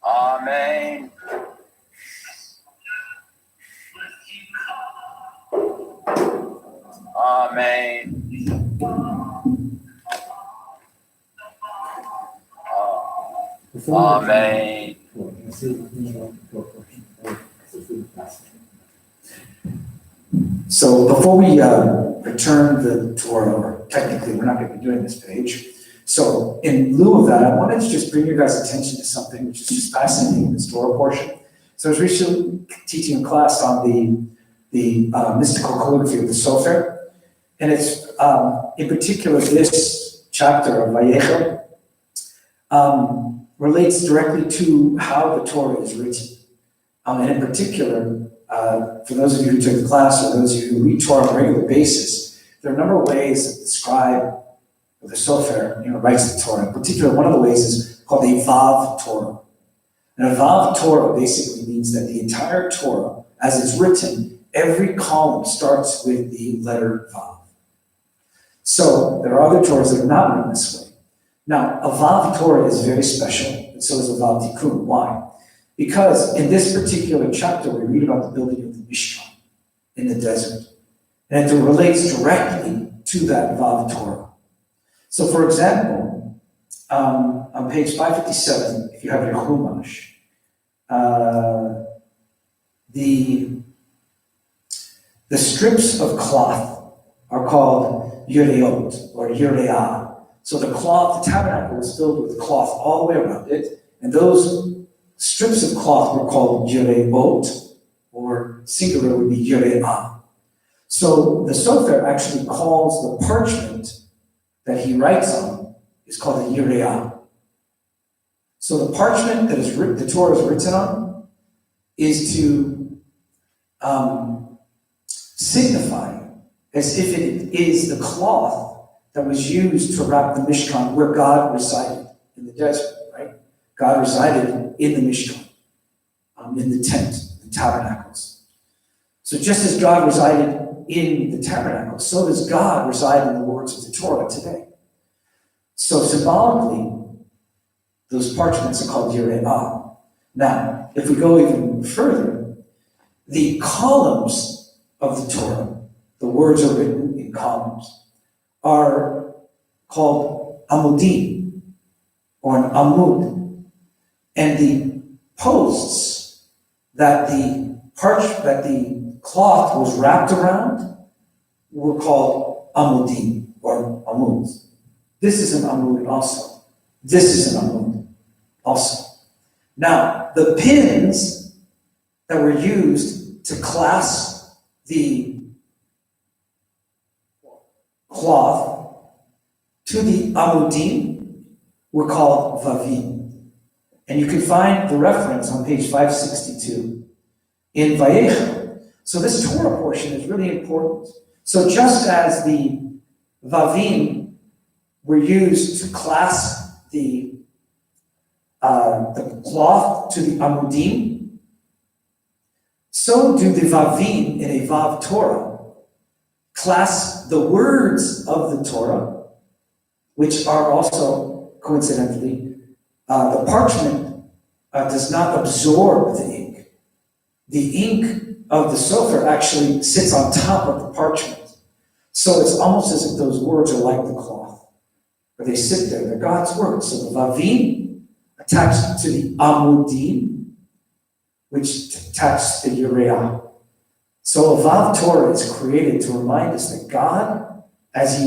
Amen. Amen. Amen. So before we return the Torah, or technically we're not going to be doing this page. So in lieu of that, I wanted to just bring your guys' attention to something which is just fascinating in this Torah portion. So I was recently teaching a class on the mystical calligraphy of the Sofer, and it's in particular this chapter of Vayechel relates directly to how the Torah is written. And in particular, for those of you who took the class or those of you who read Torah on a regular basis, there are a number of ways that the scribe or the Sofer, writes the Torah. In particular, one of the ways is called a Vav Torah. And a Vav Torah basically means that the entire Torah, as it's written, every column starts with the letter Vav. So there are other Torahs that are not written this way. Now, a Vav Torah is very special, and so is a Vav Tikkun. Why? Because in this particular chapter, we read about the building of the Mishkan in the desert. And it relates directly to that Vav Torah. So for example, on page 557, if you have your Chumash, the strips of cloth are called Yureot or Yureah. So the cloth, the tabernacle was filled with cloth all the way around it, and those strips of cloth were called Yureot, or singular would be Yureah. So the Sofer actually calls the parchment that he writes on is called a Yureah. So the parchment that is the Torah is written on is to signify as if it is the cloth that was used to wrap the Mishkan where God resided in the desert, right? God resided in the Mishkan, in the tent, the tabernacles. So just as God resided in the tabernacle, so does God reside in the words of the Torah today. So symbolically, those parchments are called Yureah. Now, if we go even further, the columns of the Torah, the words are written in columns, are called amudim, or an amud. And the posts that the cloth was wrapped around were called amudim, or amuds. This is an amud also. This is an amud also. Now, the pins that were used to clasp the cloth to the amudim were called vavim. And you can find the reference on page 562 in Vayechel. So this Torah portion is really important. So just as the vavim were used to clasp the cloth to the amudim, so do the vavim in a vav Torah clasp the words of the Torah, which are also, coincidentally, the parchment does not absorb the ink. The ink of the Sofer actually sits on top of the parchment. So it's almost as if those words are like the cloth, or they sit there, they're God's words. So the vavim attached to the amudim, which attached to the ureah. So a vav Torah is created to remind us that God, as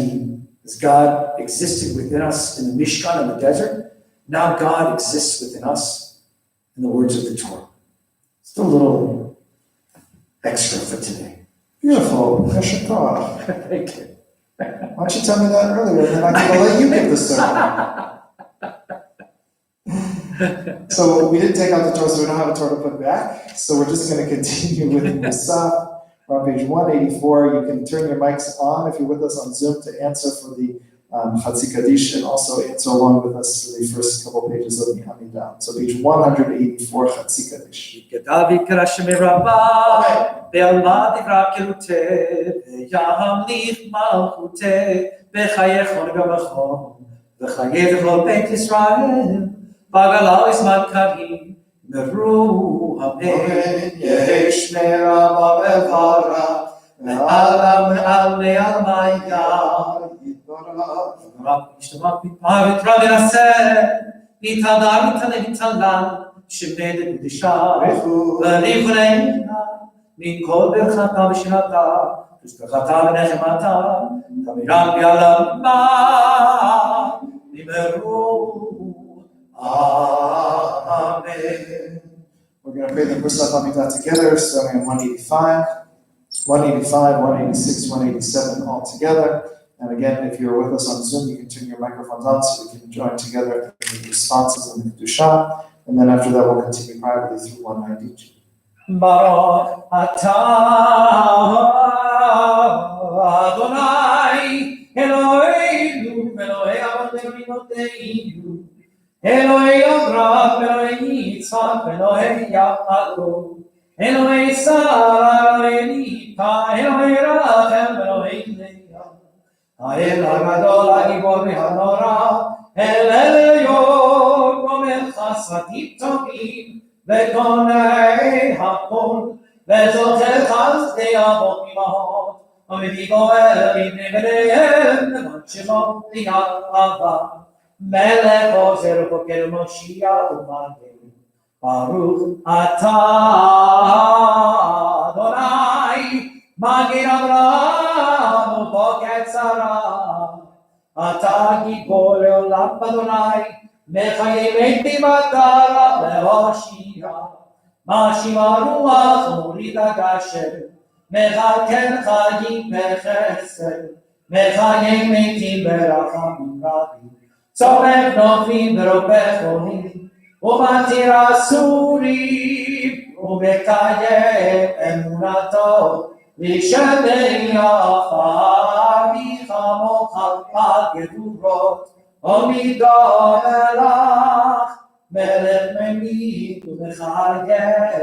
God existed within us in the Mishkan in the desert, now God exists within us in the words of the Torah. Just a little extra for today. Beautiful. Jesher Koach. Thank you. Why don't you tell me that earlier, and then I can let you give the sermon. So we didn't take out the Torah, so we don't have a Torah to put back. So we're just going to continue with Musaf. We're on page 184. You can turn your mics on if you're with us on Zoom to answer for the Chatzi Kaddish, and also answer along with us for the first couple pages of the Amidah. So page 184, Chatzi Kaddish. גדל ויקרא שמי רבה, בעלמא דברה כרותה, וימליך מלכותה, בחיי חון גמחון, וחיי וכל בית ישראל, בגלה וזמן קרים, מרו אמן. יש מרבה מברך, מעל מיה, רב משתמע מפעם ותרע מנסה, מתהדר מתהלל, שמי לקדושה, ולבננה, מכל ברכתה ושנתה, ושבחתה ונחמתה, תמירם בעלמה, נמרו, amen. We're going to pray the Musaf Amidah together, starting on 185, 186, 187 all together. And again, if you're with us on Zoom, you can turn your microphones on so we can join together in the responses in the Kedusha. And then after that, we'll continue privately through 192. Baruch atah Adonai Eloheinu Elohei Avotenu Elohei Avraham Elohei Yitzchak Elohei Yaakov Elohei Sarah Elohei Rivka Elohei Rachem Elohei Leah Ha'el HaGadol HaGibor VeHanora El Elyon Gomer Chasadim Tovim וקונאי הכל, וזוכר חסדי אבות אמהות, ומביא גואל מבני בניהם, למען שמו ליאהבה. מלך עוזר וחוקר מושיע ומגן, ברוך אתה אדוני, מגן אברהם ובוקר שרה. אתה גיבור לעולם אדוני, מחיים את מטרה להושיע, משיב הרוח ומוריד הגשם, מחלקן חיים בחסד, מחיים מתים ברחמים רבים, צומח נופלים ורופא חולים, ומתיר אסורים, ומקיים אמונתו, לשמר יחד מחמוך על גבורות, עמידה מלך, מלך ממיט ומחגר,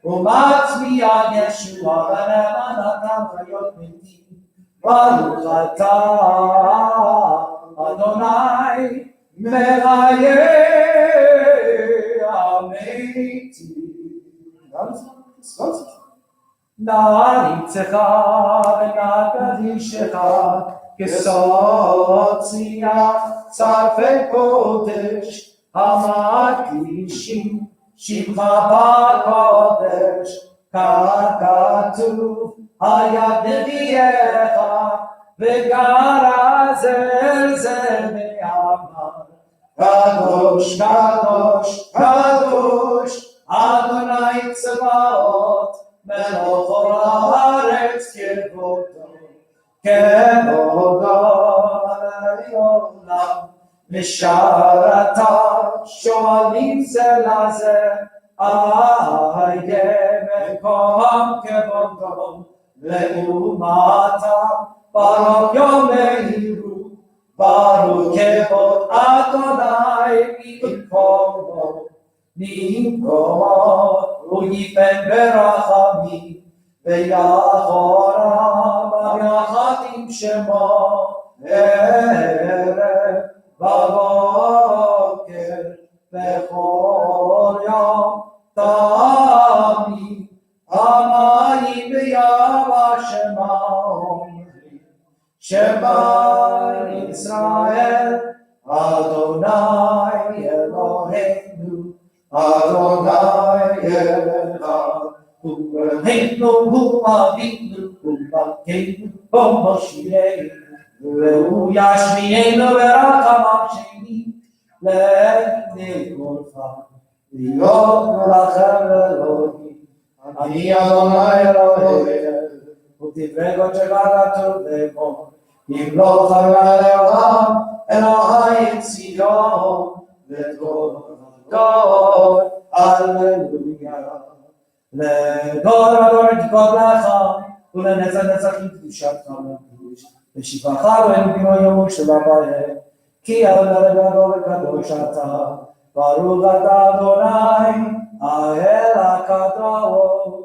ומצביע ישוע ונאמנתם חיות מתים. ברוך אתה, אדוני, מחיי המתים. נעריצך ונקדישך, כסוד שיח צרפי קודש, המקדישים שמך בקודש, כך כתוב היד נביאך, וגרז אל זה ואמר, קדוש קדוש קדוש Adonai Tzebaot, Melech haaretz kevodו, כבודו לעולם. משרתיו שואלים זה לזה, איה מקום כבודו, לעומתה ברוך יאמרו, ברוך כבוד אדוני ממקומו, הוא ייתן ברחמים, ויחורם יחד עם שמו, ערב בבוקר בכל יום תמיד המים ביבשמה אומרים שמע ישראל אדוני אלוהינו אדוני אחד הוא אלוהינו הוא אבינו הוא מלכנו הוא מושיענו והוא ישמיענו ברחמיו שני לפני כל פעם להיות לכם אלוהים אני אדוני אלוהיכם ותדבק אשר כתוב לאמור ימלוך לעולם אלוהי ציון וגדול הללויה לגדול אדוני תגדול לך ולנצח נצחים קדושתך לקדוש ושבחך אלוהים ביום יומו של אביהם כי אדוני גדול וקדוש אתה ברוך אתה אדוני האל הקדוש.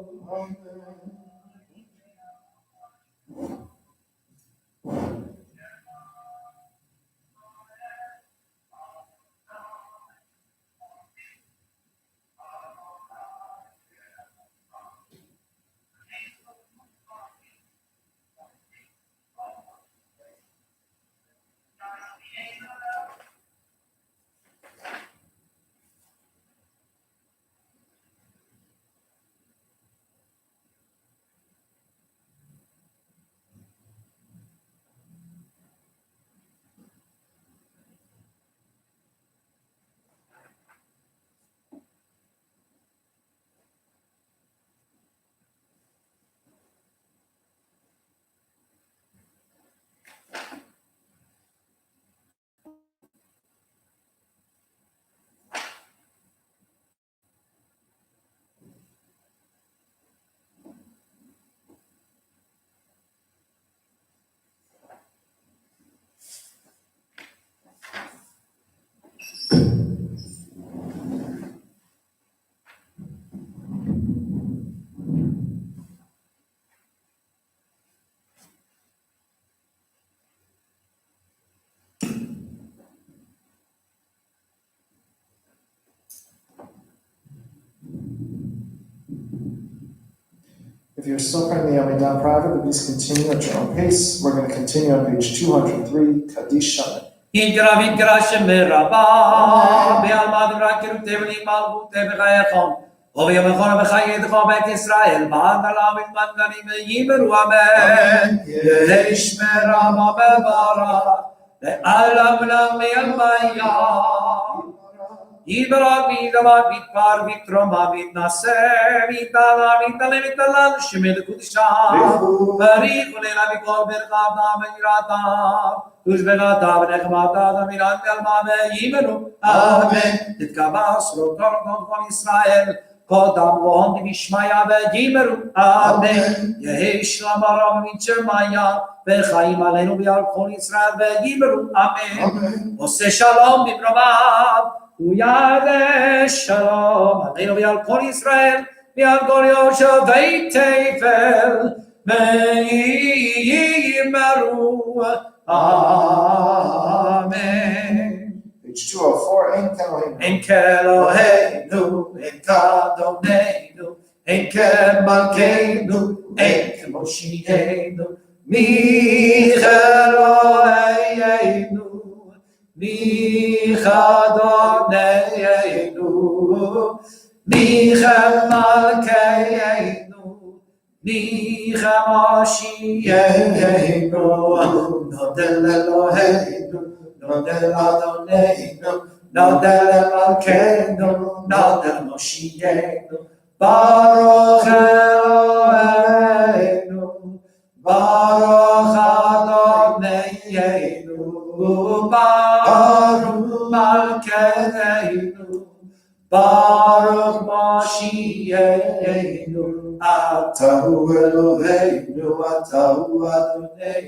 If you're still printing the Amidah private, please continue at your own pace. We're going to continue on page 203, Kaddish Shaman. יתגרה שמרבה, בעלמא דברה כרותב לי מלכות בחייכם, וביומכם בחייתך בית ישראל, מעגלה מתמנגנים וימרו אמן, יהי שמרה בברך, לעלם למיה. יברק וידבר ויתפר ויתרומה ויתנשא ויתעלה ויתעלה ויתעלל שמי לקודשה בריך ולילה מכל ברכתה ויראתה ושבחתה ונחמתה ומירת גלמה וימנו אמן תתקבע סלוטו כל ישראל קודם והון דמשמיא וימרו אמן יהי שלום הרב מצ'רמיה וחיים עלינו ועל כל ישראל וימרו אמן עושה שלום במרומיו ויעשה שלום עלינו ועל כל ישראל ועל כל יושבי תבל ויאמרו אמן. Page 204, אין כאלוהינו, אין כאדוננו, אין כמלכנו, אין כמושיענו, מי כאלוהינו, מי כאדוננו, מי כמלכנו, מי כמושיענו, נודה לאלוהינו, נודה לאדוננו, נודה למלכנו, Nada Moshiach, Baruch Eloheinu, Baruch Adonai, Baruch Malkeinu, Baruch Moshiach, Atahu Eloheinu, Atahu Adonai,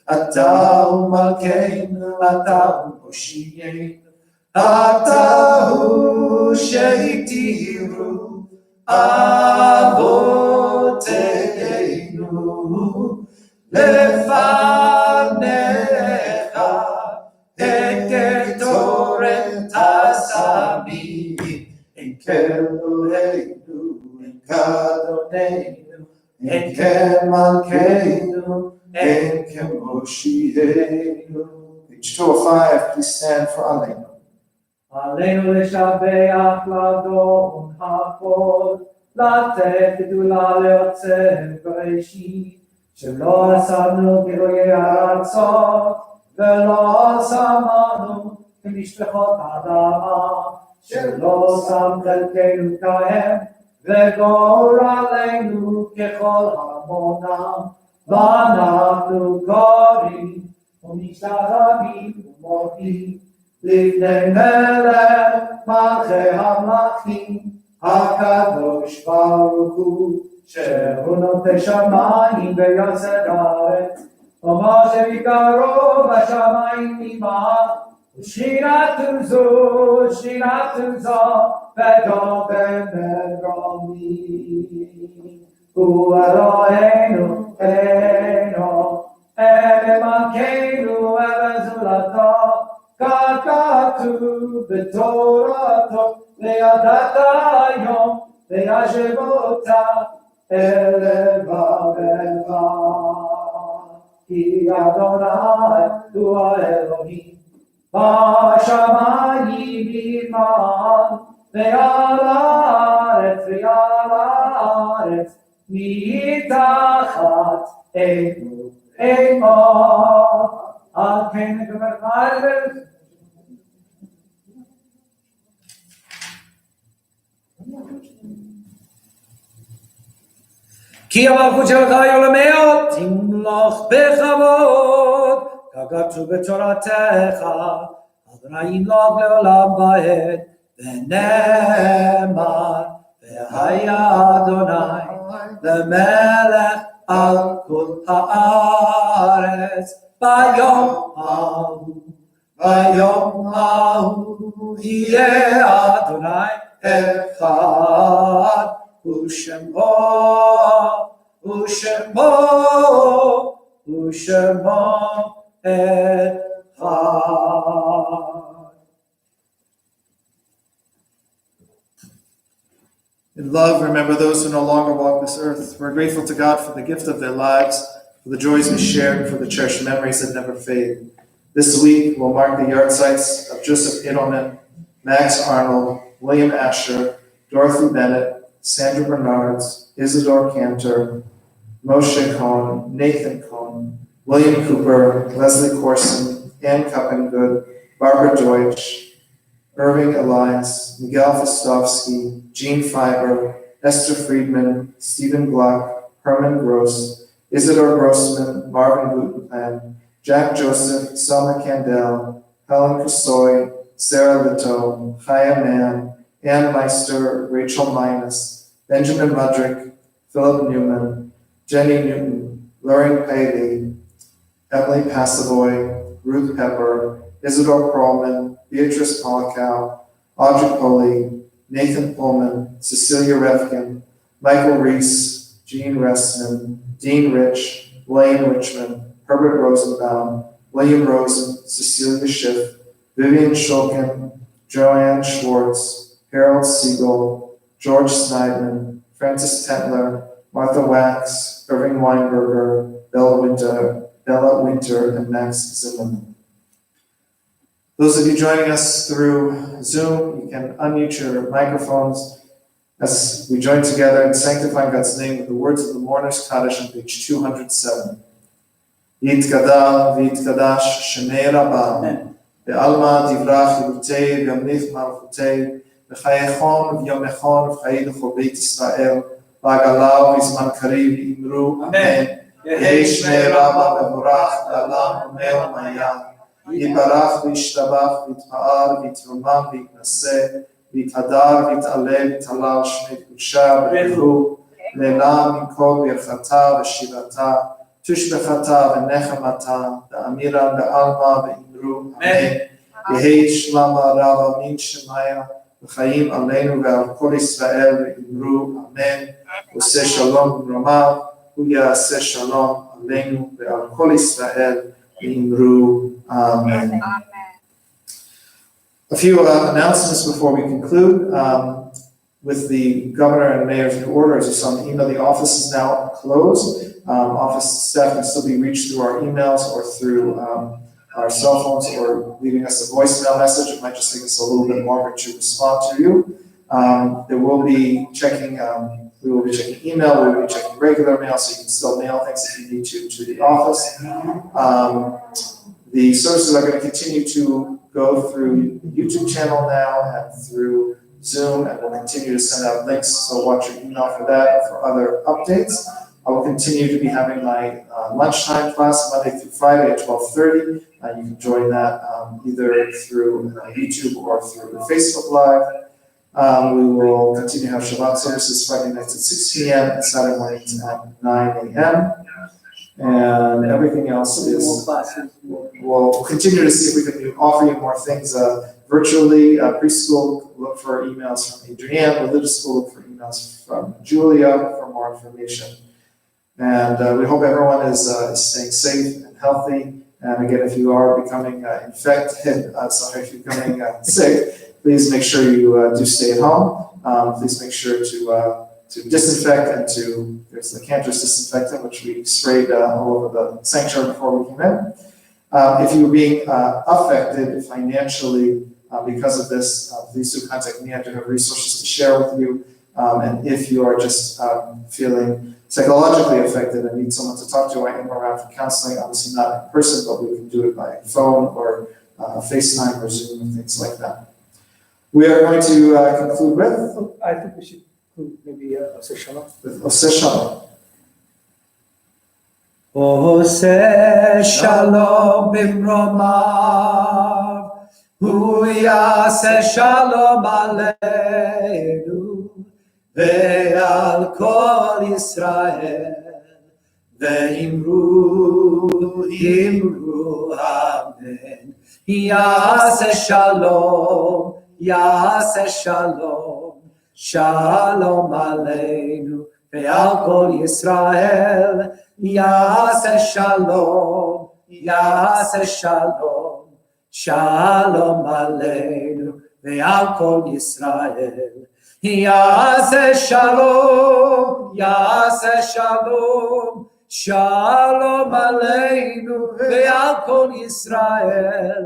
Atahu Malkeinu, Atahu Moshiach, Atahu Sheitiru Avoteinu Lefanecha et Ketoret Hasamim Enkeloheinu Enkadoneinu Enkemalkeinu Enkemoshiachenu. Page 205, please stand for Aleinu. Aleinu לשבח לדון הכל, לתת גדולה לעוצר בראשית, שלא עשנו גילויי ארצות, ולא שמענו כמשפחות אדמה, שלא שם חלקנו כהם, וגורלנו ככל המונם, ואנחנו קוראים ומשתחווים ומודים. לפני מלך מלכי המלכים, הקדוש ברוך הוא, שהוא נוטה שמיים ויוצר הארץ, ומה שבקרוב השמיים ממעל, ושירתו זו, ודובר מרומים. הוא אלוהינו, אלוהינו, אלמלכנו, זולתו, כתוב בתורתו, וידעת היום, וישבותה אל לבבך. כי אדוני הוא האלוהים, בשמיים ממעל, ועל הארץ, מתחת עמו. על כן נקבל חייבת. כי המלכות שלך היא עולמיות, תמלוך בכבוד, ככתוב בתורתך, אדוני ימלוך לעולם ועד, ונאמר, והיה אדוני למלך על כל הארץ, ביום ההוא יהיה אדוני אחד, ושמו אחד. In love, remember those who no longer walk this earth. We're grateful to God for the gift of their lives, for the joys we shared, and for the cherished memories that never fade. This week will mark the yard sites of Joseph Edelman, Max Arnold, William Asher, Dorothy Bennett, Sandra Bernards, Isidore Cantor, Moshe Cohn, Nathan Cohn, William Cooper, Leslie Corson, Ann Kuppengood, Barbara Deutsch, Irving Elias, Miguel Fostovsky, Gene Fiber, Esther Friedman, Stephen Gluck, Herman Gross, Isidore Grossman, Marvin Gutenpan, Jack Joseph, Selma Candel, Helen Kusoy, Sarah Lito, Chaya Mann, Ann Meister, Rachel Minus, Benjamin Mudrick, Philip Newman, Jenny Newton, Lorraine Paley, Emily Passavoy, Ruth Pepper, Isidore Perlman, Beatrice Polikow, Audrey Poley, Nathan Pullman, Cecilia Refkin, Michael Reese, Jean Reston, Dean Rich, William Richmond, Herbert Rosenbaum, William Rosen, Cecilia Schiff, Vivian Shulkin, Joanne Schwartz, Harold Siegel, George Snyderman, Francis Tetler, Martha Wax, Irving Weinberger, Bella Winter, and Max Zimmerman. Those of you joining us through Zoom, you can unmute your microphones as we join together in sanctifying God's name with the words of the Mourner's Kaddish on page 207. Yitgadal v'yitkadash shemei Rabbah, be'alma divrach yirutei v'yamlich malchutei, וחייכון ויומכון וחיי לכל בית ישראל, בעגלה ובזמן קריב אמרו אמן. יהי שמי רבא מבורך לעולם ומעולם היה. יברך וישתבח ויתפאר ויתרומם ויתנשא ויתהדר ויתעלה ויתהלל שמי קדושה בריחו לעילם עם כל ברכתה ושירתה תושבחתה ונחמתה ואמירה בעלמא ואמרו אמן. יהי שלמה רב אמין שמיה וחיים עלינו ועל כל ישראל ואמרו אמן. עושה שלום במרומיו הוא יעשה שלום עלינו ועל כל ישראל ואמרו amen. A few announcements before we conclude. With the governor and mayor's new order, as you saw in the email, the office is now closed. Office staff can still be reached through our emails or through our cell phones or leaving us a voicemail message. It might just take us a little bit longer to respond to you. We will be checking email, we will be checking regular mail, so you can still mail things if you need to the office. The services are going to continue to go through the YouTube channel now and through Zoom, and we'll continue to send out links, so watch your email for that and for other updates. I will continue to be having my lunchtime class Monday through Friday at 12:30. You can join that either through YouTube or through Facebook Live. We will continue to have Shabbat services Friday nights at 6 p.m. and Saturday mornings at 9 a.m. And everything else is, we'll continue to see if we can offer you more things virtually. Preschool, look for emails from Adrienne. Religious school, look for emails from Julia for more information. And we hope everyone is staying safe and healthy. And again, if you are becoming if you're becoming sick, please make sure you do stay at home. Please make sure to disinfect and there's the Cantor's disinfectant, which we sprayed all over the sanctuary before we came in. If you're being affected financially because of this, please do contact me. I do have resources to share with you. And if you are just feeling psychologically affected and need someone to talk to, I am around for counseling, obviously not in person, but we can do it by phone or FaceTime or Zoom and things like that. We are going to conclude with, I think we should conclude maybe Oseh Shalom. with Oseh Shalom. Oseh Shalom bimromav, hu yaseh shalom aleinu, ve'al kol Yisrael, ve'imru amen. Yaseh shalom, shalom aleinu, ve'al kol Yisrael, Yaseh shalom, shalom aleinu, ve'al kol Yisrael. Yaseh shalom, shalom aleinu, ve'al kol Yisrael.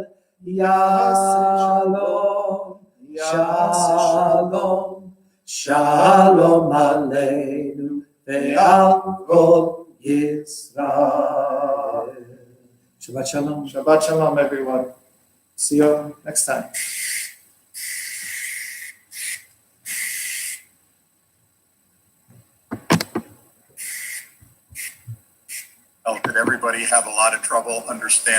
Shalom aleinu, ve'al kol Yisrael. Shabbat shalom. Shabbat Shalom, everyone. See you next time. Did everybody have a lot of trouble understanding